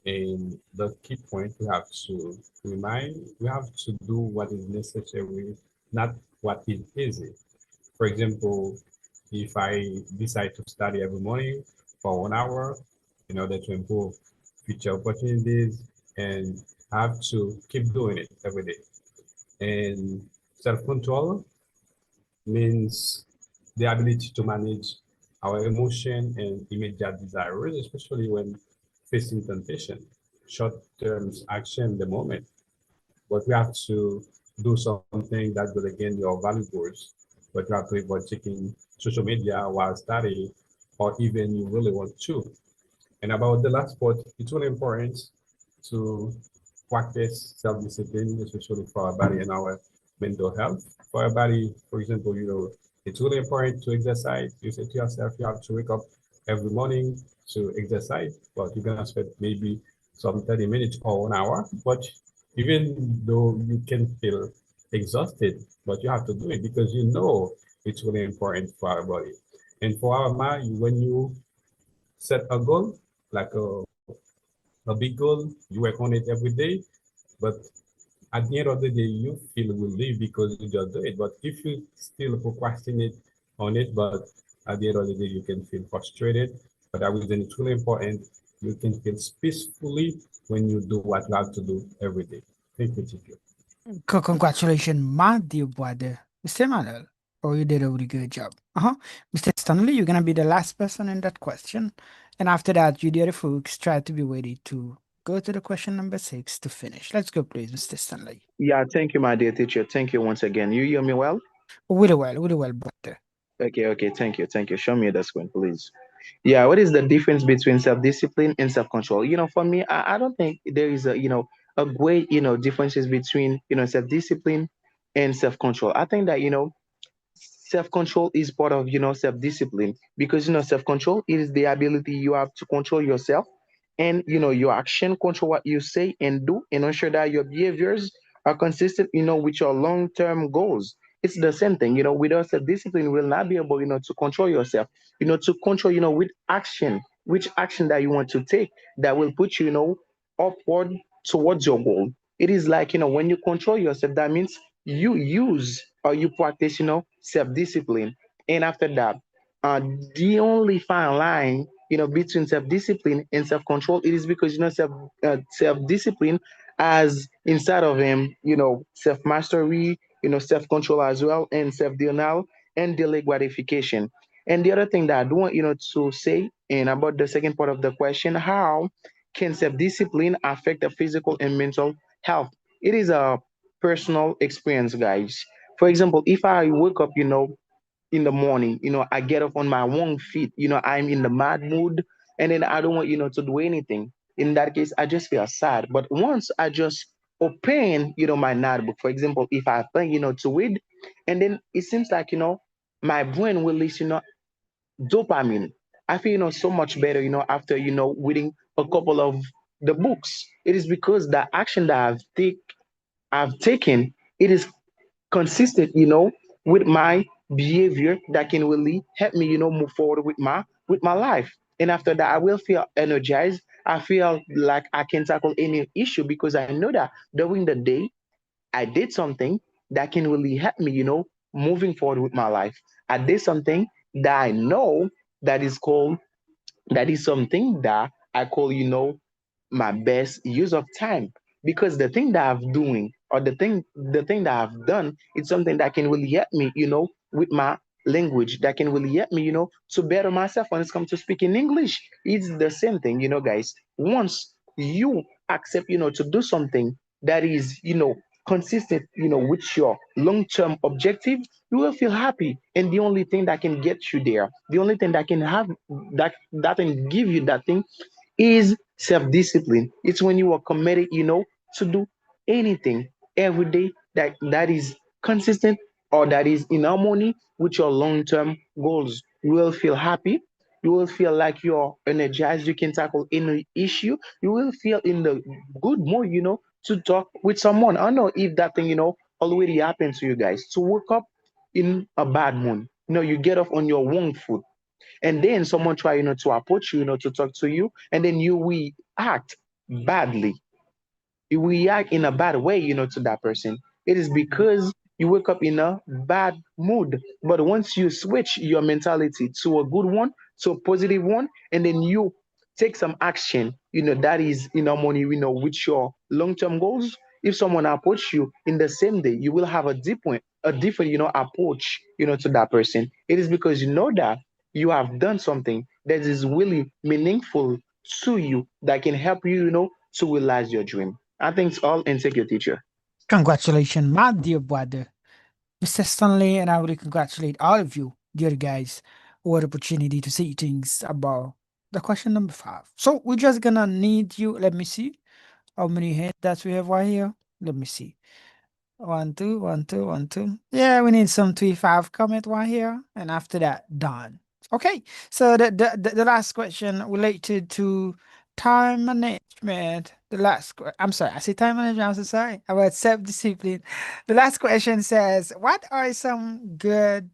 And the key point we have to remind, we have to do what is necessary, not what is easy. For example, if I decide to study every morning for 1 hour in order to improve future opportunities, and have to keep doing it every day. And self-control means the ability to manage our emotion and immediate desires, especially when facing temptation. Short-term action in the moment, but we have to do something that will again your value goals. But you have to avoid checking social media while studying, or even you really want to. And about the last part, it's really important to practice self-discipline, especially for our body and our mental health. For our body, for example, it's really important to exercise. You say to yourself, you have to wake up every morning to exercise, but you're gonna spend maybe some 30 minutes or 1 hour. But even though you can feel exhausted, but you have to do it because you know it's really important for our body. And for our mind, when you set a goal, like a big goal, you work on it every day, but at the end of the day, you feel relief because you just do it. But if you still procrastinate on it, but at the end of the day, you can feel frustrated. But that reason it's really important. You can feel peacefully when you do what you have to do every day. Thank you, teacher. Congratulations, my dear brother, Mr. Manuel. Oh, you did a really good job. Mr. Stanley, you're gonna be the last person in that question. And after that, you dear folks, try to be ready to go to the question number 6 to finish. Let's go, please, Mr. Stanley. Yeah, thank you, my dear teacher. Thank you once again. You hear me well? Really well, brother. Okay, thank you. Show me the screen, please. Yeah, what is the difference between self-discipline and self-control? For me, I don't think there is a great, differences between, self-discipline and self-control. I think that, self-control is part of, self-discipline because, self-control is the ability you have to control yourself and, your action, control what you say and do and ensure that your behaviors are consistent, with your long-term goals. It's the same thing, without self-discipline, you will not be able, to control yourself, to control, with action, which action that you want to take that will put you, upward towards your goal. It is like, when you control yourself, that means you use or you practice, self-discipline. And after that, uh, the only fine line, between self-discipline and self-control, it is because, self-discipline as inside of him, self-mastery, self-control as well, and self-denial and delayed gratification. And the other thing that I do want, to say, and about the second part of the question, how can self-discipline affect the physical and mental health? It is a personal experience, guys. For example, if I wake up, in the morning, I get up on my wrong feet, I'm in the mad mood, and then I don't want, to do anything. In that case, I just feel sad. But once I just open, my notebook, for example, if I think, to read, and then it seems like, my brain will release, dopamine. I feel, so much better, after, reading a couple of the books. It is because the action that I've taken, it is consistent, with my behavior that can really help me, move forward with my life. And after that, I will feel energized. I feel like I can tackle any issue because I know that during the day I did something that can really help me, moving forward with my life. I did something that I know that is something that I call, my best use of time because the thing that I'm doing or the thing that I've done it's something that can really help me, with my language that can really help me, to better myself when it comes to speaking English. It's the same thing, guys. Once you accept, to do something that is, consistent, with your long-term objective, you will feel happy. And the only thing that can get you there, the only thing that can have that can give you that thing is self-discipline. It's when you are committed, to do anything every day that is consistent or that is in harmony with your long-term goals. You will feel happy. You will feel like you're energized. You can tackle any issue. You will feel in the good mood, to talk with someone. I don't know if that thing, already happened to you guys. To wake up in a bad mood. You get off on your wrong foot and then someone try to approach you, to talk to you, and then you react badly, you react in a bad way, to that person. It is because you wake up in a bad mood. But once you switch your mentality to a good one, to a positive one, and then you take some action, that is in harmony, with your long-term goals. If someone approach you in the same day, you will have a different, approach, to that person. It is because you know that you have done something that is really meaningful to you that can help you, to realize your dream. I think it's all, and take your teacher. Congratulations, my dear brother, Mr. Stanley, and I really congratulate all of you, dear guys, who had the opportunity to see things about the question number 5. So we're just gonna need you. Let me see how many hands that we have right here. Let me see. 1, 2, 1, 2, 1, 2. Yeah, we need some 3, 5 comment right here, and after that, done. Okay, so the last question related to time management. I'm sorry, I say time management. I'm so sorry about self-discipline. The last question says, "What are some good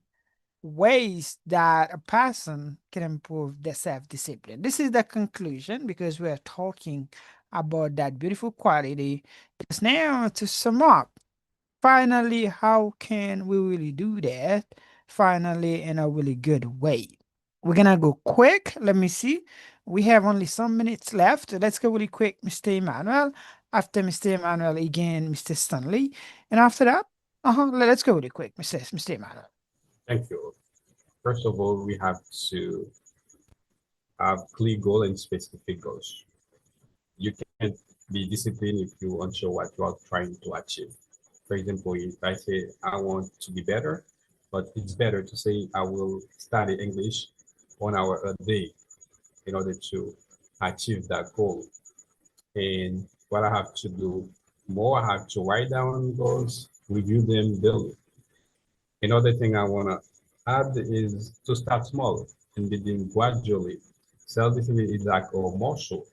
ways that a person can improve their self-discipline?" This is the conclusion because we are talking about that beautiful quality. Just now to sum up. Finally, how can we really do that? Finally, in a really good way. We're gonna go quick. Let me see. We have only some minutes left. Let's go really quick, Mr. Emmanuel. After Mr. Emmanuel, again, Mr. Stanley. And after that, let's go really quick, Mr. Emmanuel. Thank you. First of all, we have to have clear goal and specific goals. You can't be disciplined if you're unsure what you are trying to achieve. For example, if I say I want to be better, but it's better to say I will study English 1 hour a day in order to achieve that goal. And what I have to do more, I have to write down goals, review them daily. Another thing I want to add is to start small and begin gradually. Self-discipline is like a muscle.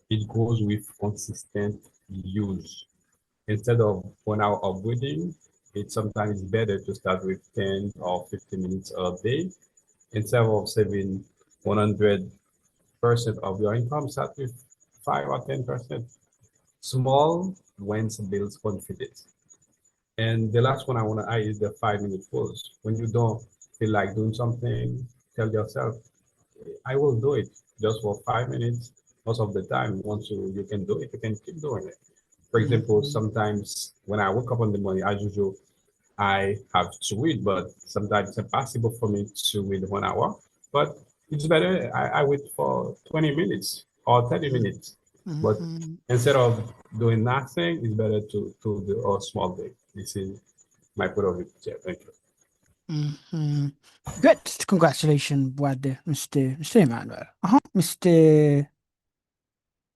It grows with consistent use. Instead of 1 hour of reading, it's sometimes better to start with 10 or 15 minutes a day. Instead of saving 100% of your income, start with 5 or 10%. Small wins builds confidence. And the last one I want to add is the 5-minute rules. When you don't feel like doing something, tell yourself, I will do it just for 5 minutes. Most of the time, once you can do it, you can keep doing it. For example, sometimes when I wake up in the morning, as usual, I have to read, but sometimes it's impossible for me to read 1 hour. But it's better I wait for 20 minutes or 30 minutes. But instead of doing nothing, it's better to do a small day. This is my point of view. Yeah, thank you. Good. Congratulations, brother, Mr. Emmanuel. Mr.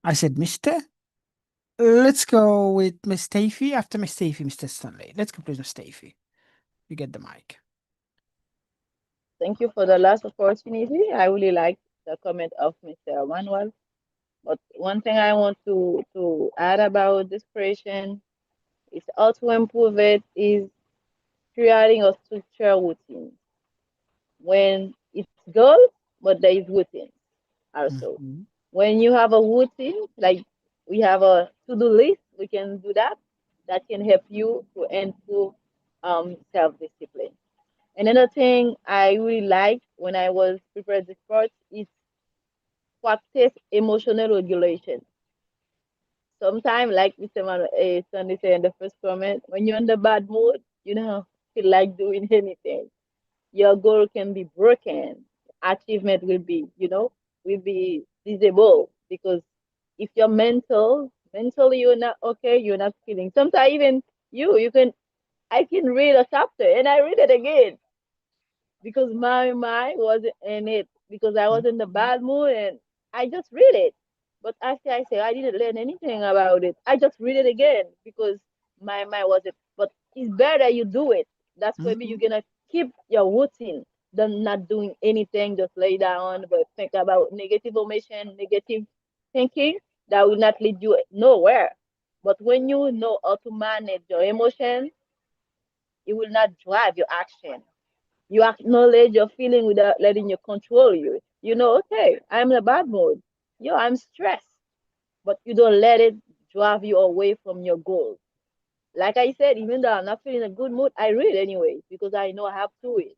I said Mr. Let's go with Miss Stacey. After Miss Stacey, Mr. Stanley. Let's go, please, Miss Stacey. You get the mic. Thank you for the last opportunity. I really like the comment of Mr. Emmanuel. But one thing I want to add about this question is how to improve it is creating a structured routine. When it's good, but there is routine also. When you have a routine, like we have a to-do list, we can do that. That can help you to improve self-discipline. Another thing I really like when I was preparing this part is practice emotional regulation. Sometimes, like Mr. Sunday said in the first comment, when you're in the bad mood, you don't feel like doing anything. Your goal can be broken. Achievement will be, will be disabled because if you're mentally you're not okay, you're not feeling. Sometimes even I can read a chapter and I read it again because my mind wasn't in it because I was in the bad mood and I just read it. But after I say I didn't learn anything about it, I just read it again because my mind wasn't. But it's better you do it. That's maybe you're gonna keep your routine than not doing anything, just lay down, but think about negative emotion, negative thinking that will not lead you nowhere. But when you know how to manage your emotion, it will not drive your action. You acknowledge your feeling without letting you control you. You know, okay, I'm in a bad mood. I'm stressed. but you don't let it drive you away from your goals. Like I said, even though I'm not feeling a good mood, I read anyway because I know I have to read.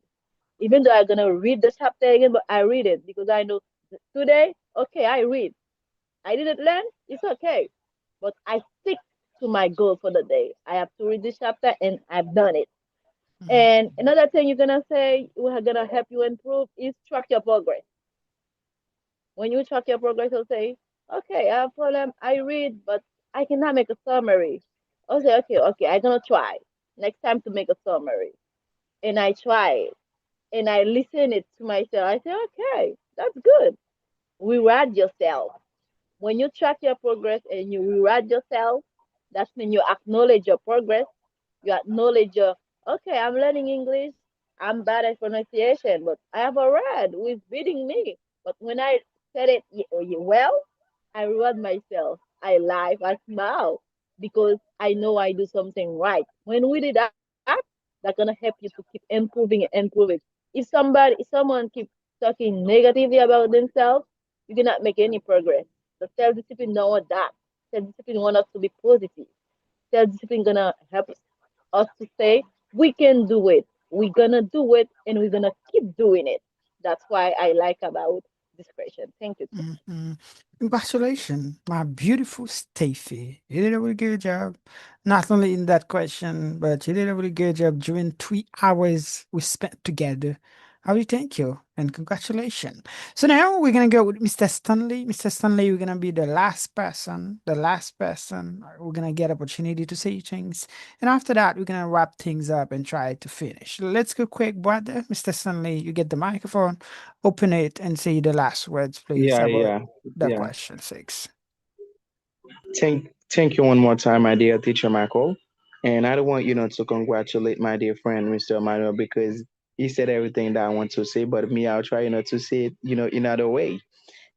Even though I'm gonna read the chapter again, but I read it because I know today, okay, I read. I didn't learn, it's okay. But I stick to my goal for the day. I have to read this chapter and I've done it. And another thing you're gonna say, we're gonna help you improve is track your progress. When you track your progress, you'll say, okay, I have problem, I read, but I cannot make a summary. I'll say, okay, I'm gonna try next time to make a summary. And I try it. And I listen it to myself. I say, okay, that's good. Reward yourself. When you track your progress and you reward yourself, that's when you acknowledge your progress. You acknowledge your, okay, I'm learning English. I'm bad at pronunciation, but I have a rad who is beating me. But when I said it well, I reward myself. I laugh, I smile because I know I do something right. When we did that, that's gonna help you to keep improving and improving. If someone keeps talking negatively about themselves, you cannot make any progress. The self-discipline don't want that. Self-discipline want us to be positive. Self-discipline gonna help us to say we can do it. We're gonna do it and we're gonna keep doing it. That's why I like about this question. Thank you. Congratulations, my beautiful Steffi. You did a really good job. Not only in that question, but you did a really good job during 3 hours we spent together. I really thank you and congratulations. So now we're gonna go with Mr. Stanley. Mr. Stanley, we're gonna be the last person. We're gonna get opportunity to say things. And after that, we're gonna wrap things up and try to finish. Let's go quick, brother. Mr. Stanley, you get the microphone, open it and say the last words, please, Yeah, about yeah, the yeah. question 6. Thank you one more time, my dear teacher Michael. And I don't want to congratulate my dear friend, Mr. Emmanuel, because he said everything that I want to say, but me, I'll try, to say it, in other way.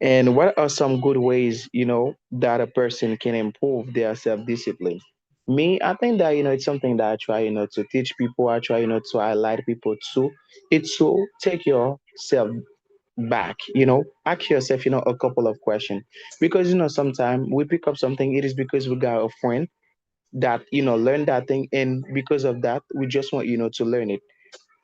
And what are some good ways, that a person can improve their self-discipline? Me, I think that, it's something that I try, to teach people. I try, to highlight people too. It's to take yourself back, ask yourself, a couple of questions. Because, sometimes we pick up something, it is because we got a friend that, learned that thing. And because of that, we just want, to learn it.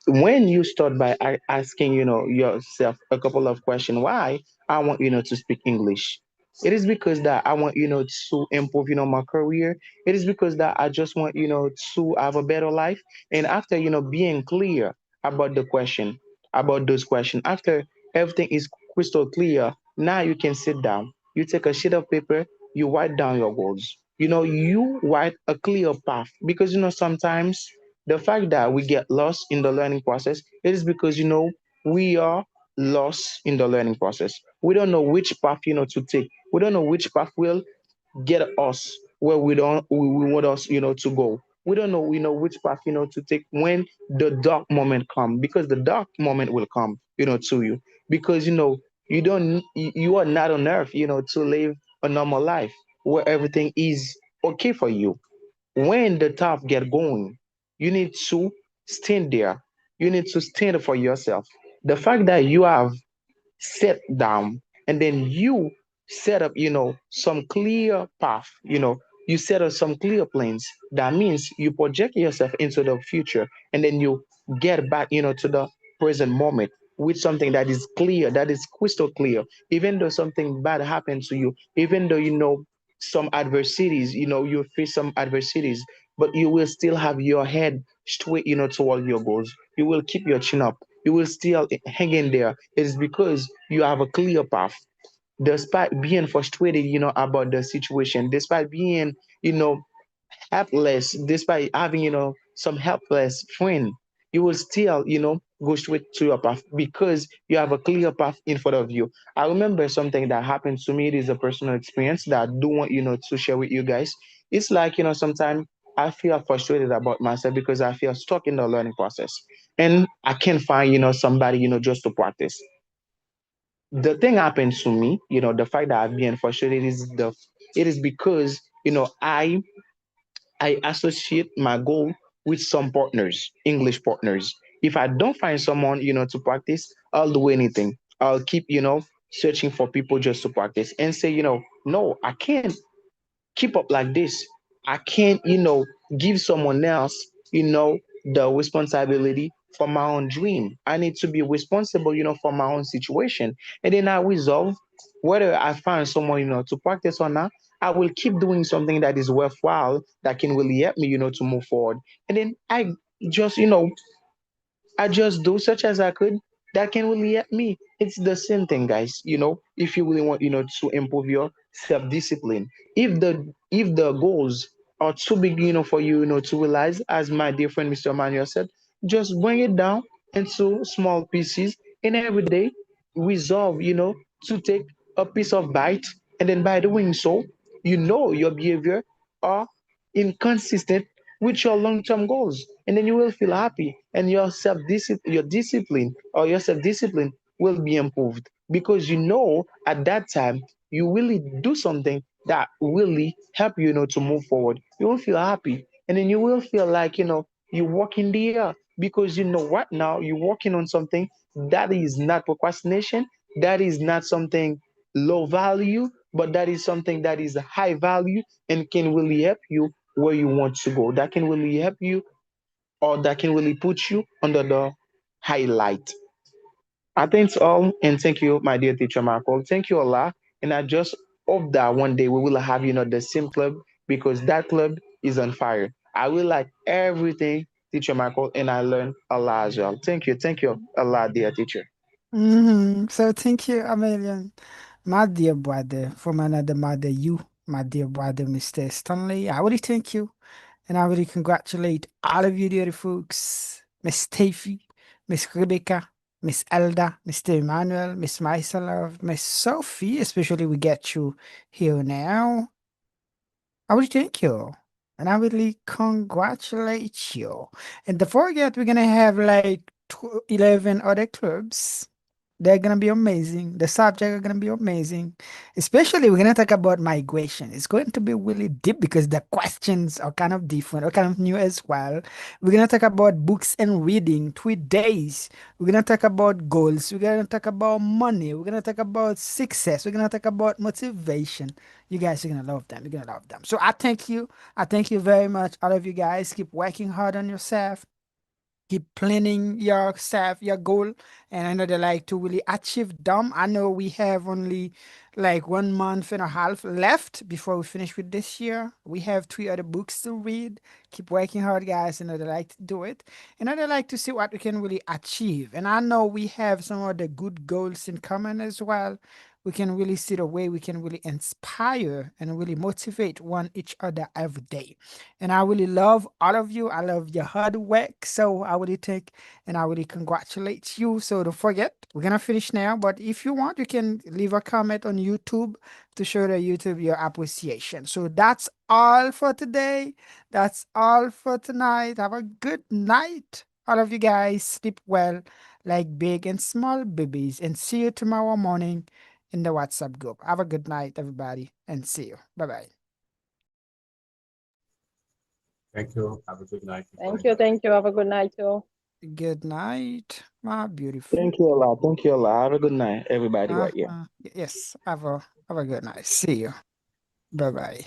When you start by asking yourself a couple of questions, why I want to speak English, it is because that I want to improve my career. It is because that I just want to have a better life. And after being clear about the question, about those questions, after everything is crystal clear, now you can sit down, you take a sheet of paper, you write down your goals. You write a clear path. Because sometimes the fact that we get lost in the learning process, it is because we are lost in the learning process. We don't know which path to take. We don't know which path will get us where we want us to go. We don't know which path to take when the dark moment come, because the dark moment will come to you, because you don't you are not on earth to live a normal life where everything is okay for you. When the tough get going, you need to stand there. You need to stand for yourself. The fact that you have sit down and then you set up some clear path, you set up some clear plans, that means you project yourself into the future, and then you get back to the present moment with something that is clear, that is crystal clear. Even though something bad happened to you, even though some adversities, you face some adversities, but you will still have your head straight toward your goals. You will keep your chin up, you will still hang in there. It is because you have a clear path. Despite being frustrated, about the situation, despite being, helpless, despite having, some helpless friend, you will still, go straight to your path because you have a clear path in front of you. I remember something that happened to me. It is a personal experience that I do want, to share with you guys. It's like, sometimes I feel frustrated about myself because I feel stuck in the learning process. And I can't find, somebody, just to practice. The thing happens to me, the fact that I've been frustrated it is because, I associate my goal with some partners, English partners. If I don't find someone, to practice, I'll do anything. I'll keep, searching for people just to practice and say, no, I can't keep up like this. I can't, give someone else, the responsibility for my own dream. I need to be responsible, for my own situation. And then I resolve whether I find someone, to practice or not, I will keep doing something that is worthwhile that can really help me, to move forward. And then just, I just do such as I could that can really help me. It's the same thing, guys. If you really want, to improve your self-discipline. If the goals are too big, for you, to realize, as my dear friend Mr. Manuel said, just bring it down into small pieces and every day resolve, to take a piece of bite. And then by doing so, your behavior are inconsistent with your long-term goals, and then you will feel happy, and your self-discipline will be improved because at that time you really do something that really help you, to move forward. You will feel happy, and then you will feel like you walk in the air because what now you're working on something that is not procrastination, that is not something low value, but that is something that is high value and can really help you where you want to go. That can really help you, or that can really put you under the highlight. I think it's all, and thank you, my dear teacher Michael. Thank you a lot. And I just hope that one day we will have, the same club because that club is on fire. I will like everything, teacher Michael, and I learned a lot as well. Thank you. Thank you a lot, dear teacher. So thank you a million, my dear brother, from another mother, you, my dear brother, Mr. Stanley. I really thank you. And I really congratulate all of you dear folks, Miss Steffi, Miss Rebecca, Miss Elda, Mr. Emmanuel, Miss Myself, Miss Sophie, especially we get you here now. I really thank you. And I really congratulate you. And don't forget, we're going to have like 11 other clubs. They're gonna be amazing. The subject are gonna be amazing. Especially we're gonna talk about migration. It's going to be really deep because the questions are kind of different or kind of new as well. We're gonna talk about books and reading, 3 days. We're gonna talk about goals. We're gonna talk about money. We're gonna talk about success. We're gonna talk about motivation. You guys are gonna love them. You're gonna love them. So I thank you. I thank you very much. All of you guys keep working hard on yourself. Keep planning yourself, your goal, and I know they like to really achieve them. I know we have only like 1.5 months left before we finish with this year. We have 3 other books to read. Keep working hard, guys. I know they like to do it. And I know they like to see what we can really achieve. And I know we have some of the good goals in common as well. We can really see the way we can really inspire and really motivate one each other every day. And I really love all of you. I love your hard work. So I really think and I really congratulate you. So don't forget, we're gonna finish now. But if you want, you can leave a comment on YouTube to show the YouTube your appreciation. So that's all for today. That's all for tonight. Have a good night. All of you guys sleep well, like big and small babies. And see you tomorrow morning in the WhatsApp group. Have a good night, everybody, and see you. Bye-bye. Thank you. Have a good night. Thank you. Thank you. Have a good night, too. Good night, my beautiful. Thank you a lot. Thank you a lot. Have a good night, everybody right here. Yes, have a good night. See you. Bye-bye.